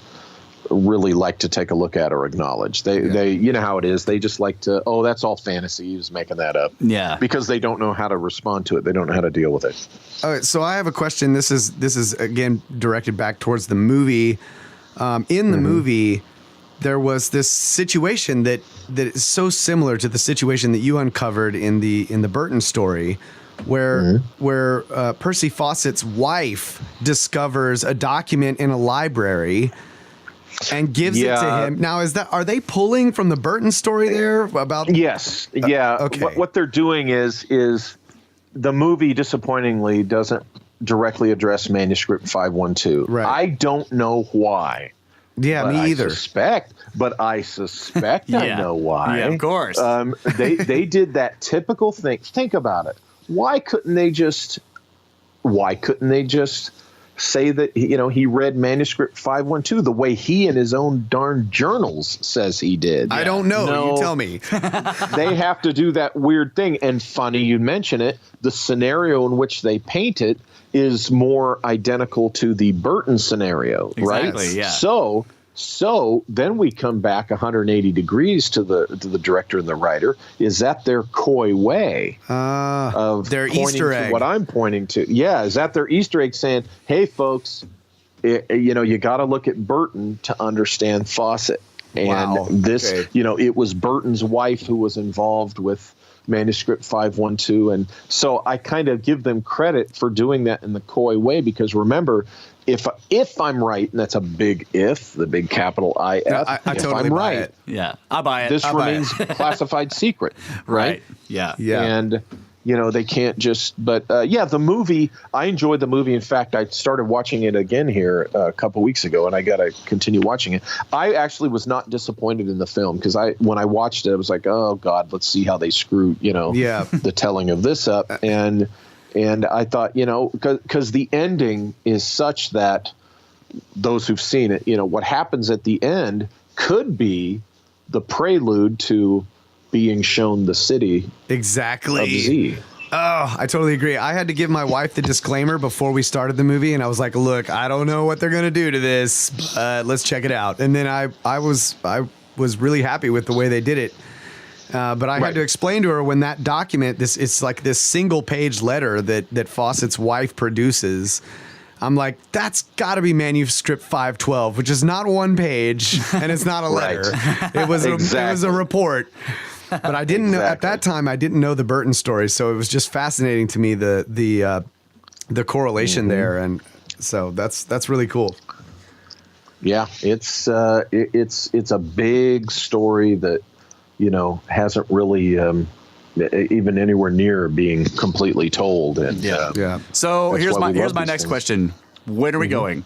D: really like to take a look at or acknowledge. They you know how it is. They just like to, that's all fantasy. He was making that up.
B: Yeah.
D: Because they don't know how to respond to it. They don't know how to deal with it.
C: All right, so I have a question. This is again directed back towards the movie. In the movie, there was this situation that is so similar to the situation that you uncovered in the Burton story, where Percy Fawcett's wife discovers a document in a library and gives it to him. Now, are they pulling from the Burton story there about?
D: Yes. Yeah.
C: Okay.
D: What they're doing is the movie disappointingly doesn't directly address manuscript 512.
C: Right.
D: I don't know why.
C: Yeah, me either.
D: I suspect I know why.
B: Yeah, of course.
D: They did that typical thing. Think about it. Why couldn't they just say that he read manuscript 512 the way he in his own darn journals says he did?
C: I don't know.
D: No,
C: you tell me.
D: They have to do that weird thing. And funny you mention it. The scenario in which they paint it is more identical to the Burton scenario,
B: exactly,
D: right?
B: Yeah.
D: So then we come back 180 degrees to the director and the writer. Is that their coy way of
C: their
D: pointing
C: Easter egg?
D: To what I'm pointing to? Yeah, is that their Easter egg saying, "Hey, folks, you got to look at Burton to understand Fawcett." And it was Burton's wife who was involved with manuscript 512, and so I kind of give them credit for doing that in the coy way, because remember, if I'm right, and that's a big if, the big capital IF,
C: I totally
D: I'm
C: buy
D: right,
C: it.
B: Yeah, I buy it.
D: This
C: I buy
D: remains classified secret, right?
B: Yeah.
D: And they can't just. But the movie, I enjoyed the movie. In fact, I started watching it again here a couple weeks ago, and I got to continue watching it. I actually was not disappointed in the film, because when I watched it, I was like, oh God, let's see how they screw the telling of this up. And I thought, because the ending is such that those who've seen it, what happens at the end could be the prelude to being shown the city
C: exactly
D: of Z.
C: Oh, I totally agree. I had to give my wife the disclaimer before we started the movie, and I was like, look, I don't know what they're going to do to this, but let's check it out. And then I was really happy with the way they did it. But I had to explain to her, when that document, it's like this single page letter that Fawcett's wife produces. I'm like, that's got to be manuscript 512, which is not one page and it's not a letter. It was it was a report. But I didn't know at that time. I didn't know the Burton story, so it was just fascinating to me the correlation there, and so that's really cool.
D: Yeah, it's a big story that hasn't really even anywhere near being completely told. And
B: So here's my next question: when are we going?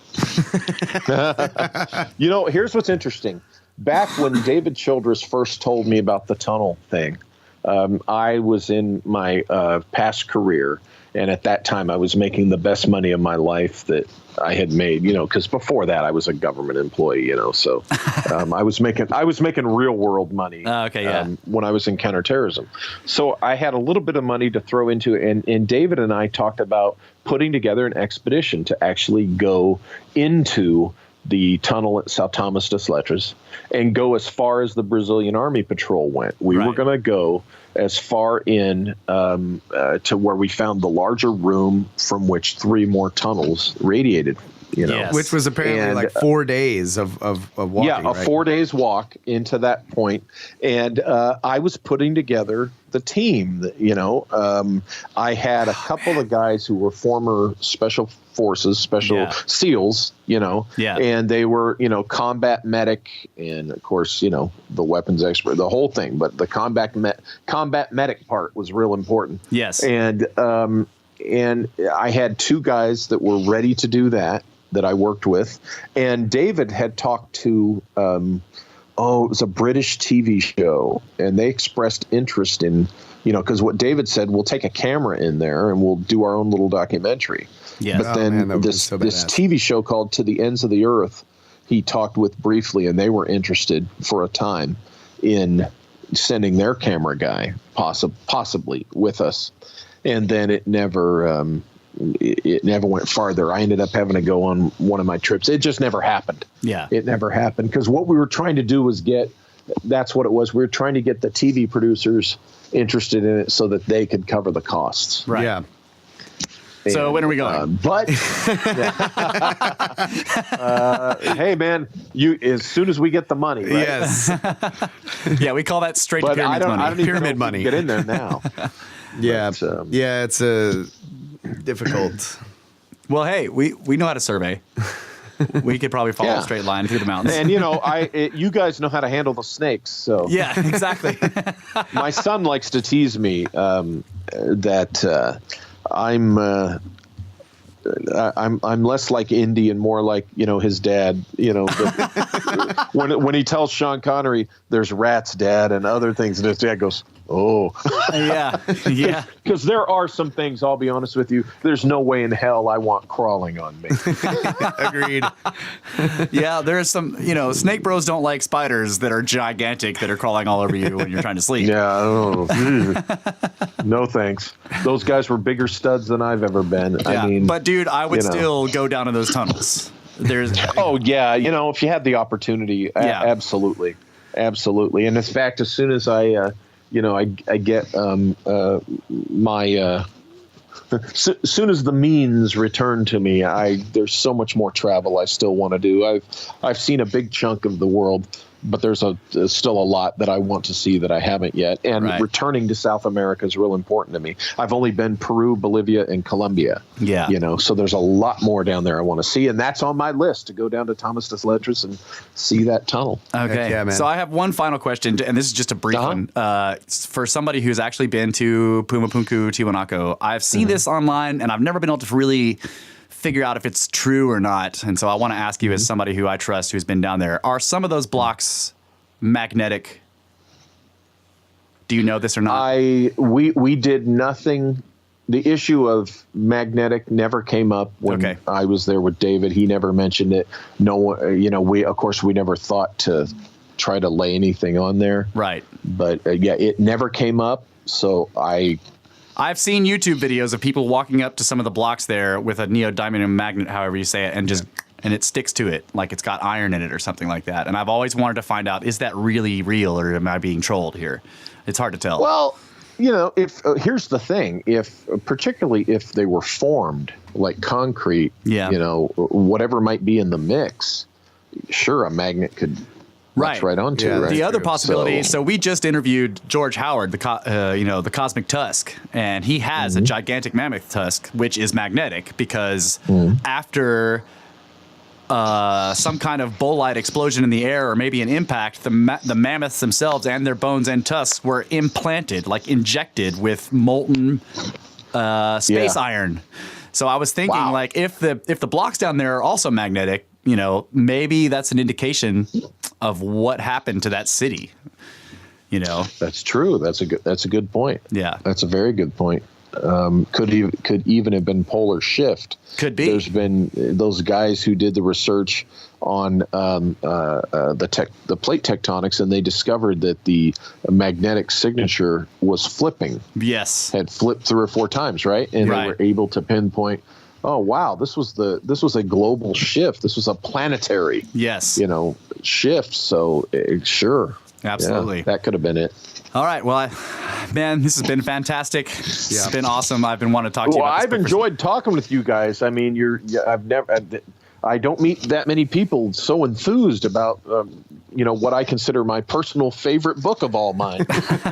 D: Here's what's interesting. Back when David Childress first told me about the tunnel thing, I was in my past career, and at that time I was making the best money of my life that I had made, because before that I was a government employee, so I was making real world money when I was in counterterrorism. So I had a little bit of money to throw into it, and David and I talked about putting together an expedition to actually go into the tunnel at São Tomás das Letras and go as far as the Brazilian Army Patrol went. We were going to go as far in to where we found the larger room from which 3 more tunnels radiated You know,
B: Yes.
C: Which was apparently
D: And,
C: like 4 days of walking.
D: yeah, a
C: right?
D: 4 days walk into that point. And I was putting together the team. I had a couple of guys who were former special forces, special SEALs, and they were, combat medic and, of course, the weapons expert, the whole thing. But the combat medic part was real important.
B: Yes.
D: And I had 2 guys that were ready to do that I worked with. And David had talked to, it was a British TV show, and they expressed interest in, because what David said, we'll take a camera in there and we'll do our own little documentary.
B: Yes.
D: But then
C: that would be
D: this
C: so
D: this
C: badass.
D: TV show called To the Ends of the Earth, he talked with briefly, and they were interested for a time in sending their camera guy possibly with us. And then it never went farther. I ended up having to go on one of my trips. It just never happened.
B: Yeah.
D: It never happened because what we were trying to do was that's what it was. We were trying to get the TV producers interested in it so that they could cover the costs.
B: Right.
C: Yeah.
B: So when are we going?
D: Hey man, as soon as we get the money, right?
C: Yes.
B: Yeah, we call that straight to
D: But
B: pyramid money.
D: I don't even
C: Pyramid
D: know if we
C: money.
D: can get in there now.
C: Yeah.
D: But,
C: Yeah. It's a difficult.
B: Well, hey, we know how to survey. We could probably follow a straight line through the mountains.
D: And you guys know how to handle the snakes, so
B: Yeah, exactly.
D: my son likes to tease me that I'm less like Indy and more like his dad. When he tells Sean Connery, "There's rats, Dad," and other things, and his dad goes, "Oh."
B: Yeah.
D: Because there are some things, I'll be honest with you, there's no way in hell I want crawling on me.
C: Agreed.
B: Yeah, there's some, snake bros don't like spiders that are gigantic that are crawling all over you when you're trying to sleep.
D: Yeah, no thanks. Those guys were bigger studs than I've ever been.
B: Yeah,
D: I mean,
B: but dude, I would still go down in those tunnels.
D: oh yeah, if you had the opportunity, absolutely. And in fact, as soon as I get my soon as the means return to me, there's so much more travel I still want to do. I've seen a big chunk of the world, but there's still a lot that I want to see that I haven't yet. And returning to South America is real important to me. I've only been Peru, Bolivia, and Colombia.
B: Yeah.
D: So there's a lot more down there I want to see. And that's on my list, to go down to Thomas des Lettres and see that tunnel.
B: Okay.
C: Heck yeah, man.
B: So I have one final question, and this is just a brief one. For somebody who's actually been to Pumapunku, Tiwanaku, I've seen this online, and I've never been able to really figure out if it's true or not. And so I want to ask you, as somebody who I trust who's been down there, are some of those blocks magnetic? Do you know this or not?
D: We did nothing. The issue of magnetic never came up when I was there with David. He never mentioned it. No one, we never thought to try to lay anything on there.
B: Right.
D: But it never came up. So
B: I've seen YouTube videos of people walking up to some of the blocks there with a neodymium magnet, however you say it, and and it sticks to it like it's got iron in it or something like that. And I've always wanted to find out, is that really real, or am I being trolled here? It's hard to tell.
D: Well, if here's the thing, particularly if they were formed like concrete, whatever might be in the mix, sure, a magnet could latch right onto.
C: Yeah,
D: right?
B: The other possibility. So
D: So
B: we just interviewed George Howard, the Cosmic Tusk, and he has a gigantic mammoth tusk, which is magnetic because after some kind of bolide explosion in the air, or maybe an impact, the mammoths themselves and their bones and tusks were implanted, like injected with molten space iron. So I was thinking, like, if the blocks down there are also magnetic, maybe that's an indication of what happened to that city.
D: That's true. That's a good point.
B: Yeah,
D: that's a very good point. Could even have been polar shift.
B: Could be.
D: There's been those guys who did the research on the plate tectonics, and they discovered that the magnetic signature was flipping.
B: Yes,
D: had flipped 3 or 4 times, right? And they were able to pinpoint. Oh wow, this was a global shift. This was a planetary, shift. So sure,
B: absolutely,
D: that could have been it.
B: All right. Well, man, this has been fantastic. It's been awesome. I've been wanting to talk to you about this.
D: I've enjoyed talking with you guys. I mean, I don't meet that many people so enthused about, what I consider my personal favorite book of all mine.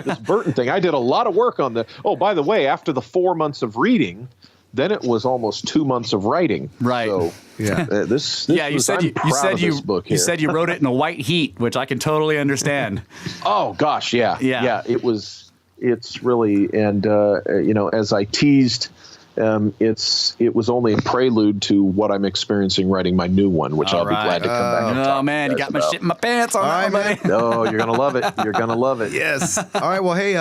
D: This Burton thing. I did a lot of work on oh, by the way, after the 4 months of reading, then it was almost 2 months of writing.
B: Right.
D: So this
B: you said
D: you
B: said you wrote it in a white heat, which I can totally understand.
D: Oh gosh, yeah. It's really, and as I teased, it was only a prelude to what I'm experiencing wriing my new one, which I'll be glad to come back and talk
B: Oh man, you got my shit in my pants on.
C: All right, man.
D: No, you're gonna love it. You're gonna love it.
C: Yes. All right. Well, hey,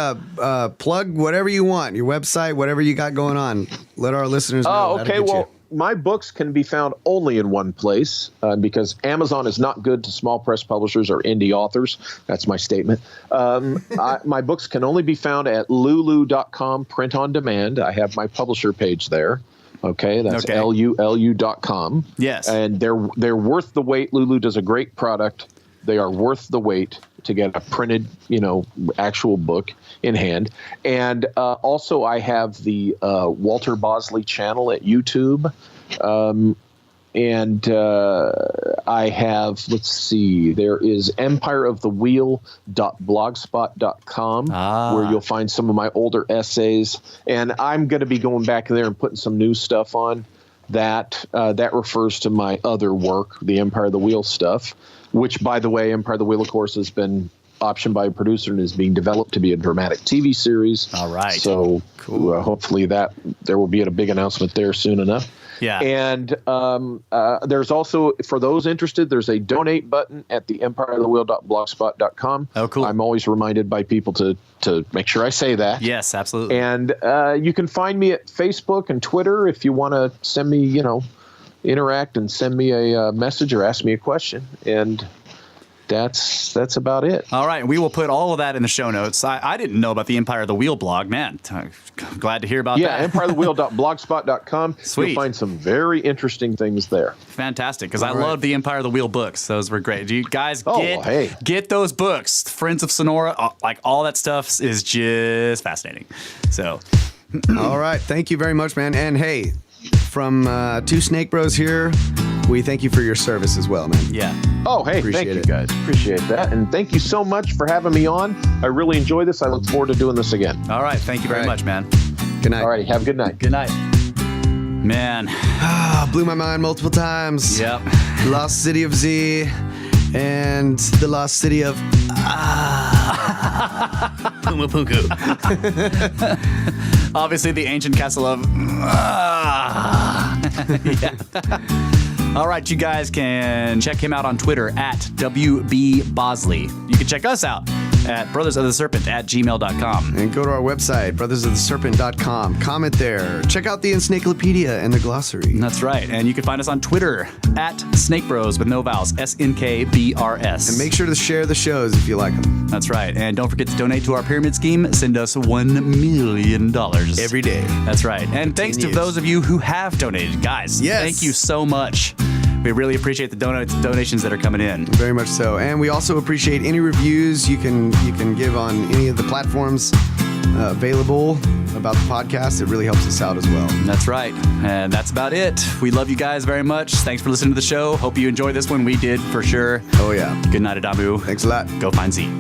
C: plug whatever you want, your website, whatever you got going on. Let our listeners know.
D: Oh,
C: how to
D: okay.
C: get you.
D: Well, my books can be found only in one place because Amazon is not good to small press publishers or indie authors. That's my statement. My books can only be found at lulu.com, print on demand. I have my publisher page there. Okay, that's lulu.com.
B: Yes.
D: And they're worth the wait. Lulu does a great product. They are worth the wait to get a printed, actual book in hand. And also I have the Walter Bosley channel at YouTube. And I have, let's see, there is empireofthewheel.blogspot.com where you'll find some of my older essays. And I'm going to be going back there and putting some new stuff on that. That refers to my other work, the Empire of the Wheel stuff, which, by the way, Empire of the Wheel, of course, has been optioned by a producer and is being developed to be a dramatic TV series.
B: All right.
D: So
B: cool.
D: Hopefully there will be a big announcement there soon enough.
B: Yeah.
D: And there's also, for those interested, there's a donate button at the empireofthewheel.blogspot.com.
B: Oh, cool.
D: I'm always reminded by people to make sure I say that.
B: Yes, absolutely.
D: And you can find me at Facebook and Twitter if you want to send me, interact and send me a message or ask me a question. And that's about it.
B: All right. We will put all of that in the show notes. I didn't know about the Empire of the Wheel blog. Man, glad to hear about that.
D: Yeah, empireofthewheel.blogspot.com.
B: Sweet.
D: You'll find some very interesting things there.
B: Fantastic, because I love the Empire of the Wheel books. Those were great. Do you guys get those books? Friends of Sonora, like all that stuff is just fascinating. So,
C: all right. Thank you very much, man. And hey, from two Snake Bros here, we thank you for your service as well, man.
B: yeah.
D: Oh, hey, thank you guys. Appreciate that. And thank you so much for having me on. I really enjoy this. I look forward to doing this again.
B: All right. Thank you very much, man.
C: Good night.
D: All righty. Have a good night.
B: Good night. Man.
C: Blew my mind multiple times.
B: Yep.
C: Lost City of Z and the Lost City of
B: Pumapunku. Obviously, the ancient castle of. Yeah. All right, you guys can check him out on Twitter at WB Bosley. You can check us out at brothersoftheserpent@gmail.com.
C: And go to our website, brothersoftheserpent.com. Comment there. Check out the Encyclopedia and the glossary.
B: That's right. And you can find us on Twitter at Snake Bros with no vowels, SNKBRS.
C: And make sure to share the shows if you like them.
B: That's right. And don't forget to donate to our pyramid scheme. Send us $1 million
C: every day.
B: That's right. And thanks to those of you who have donated. Guys, thank you so much. We really appreciate the donations that are coming in.
C: Very much so. And we also appreciate any reviews you can give on any of the platforms available about the podcast. It really helps us out as well.
B: That's right. And that's about it. We love you guys very much. Thanks for listening to the show. Hope you enjoyed this one. We did for sure.
C: Oh, yeah.
B: Good night, Adamu.
C: Thanks a lot.
B: Go find Z.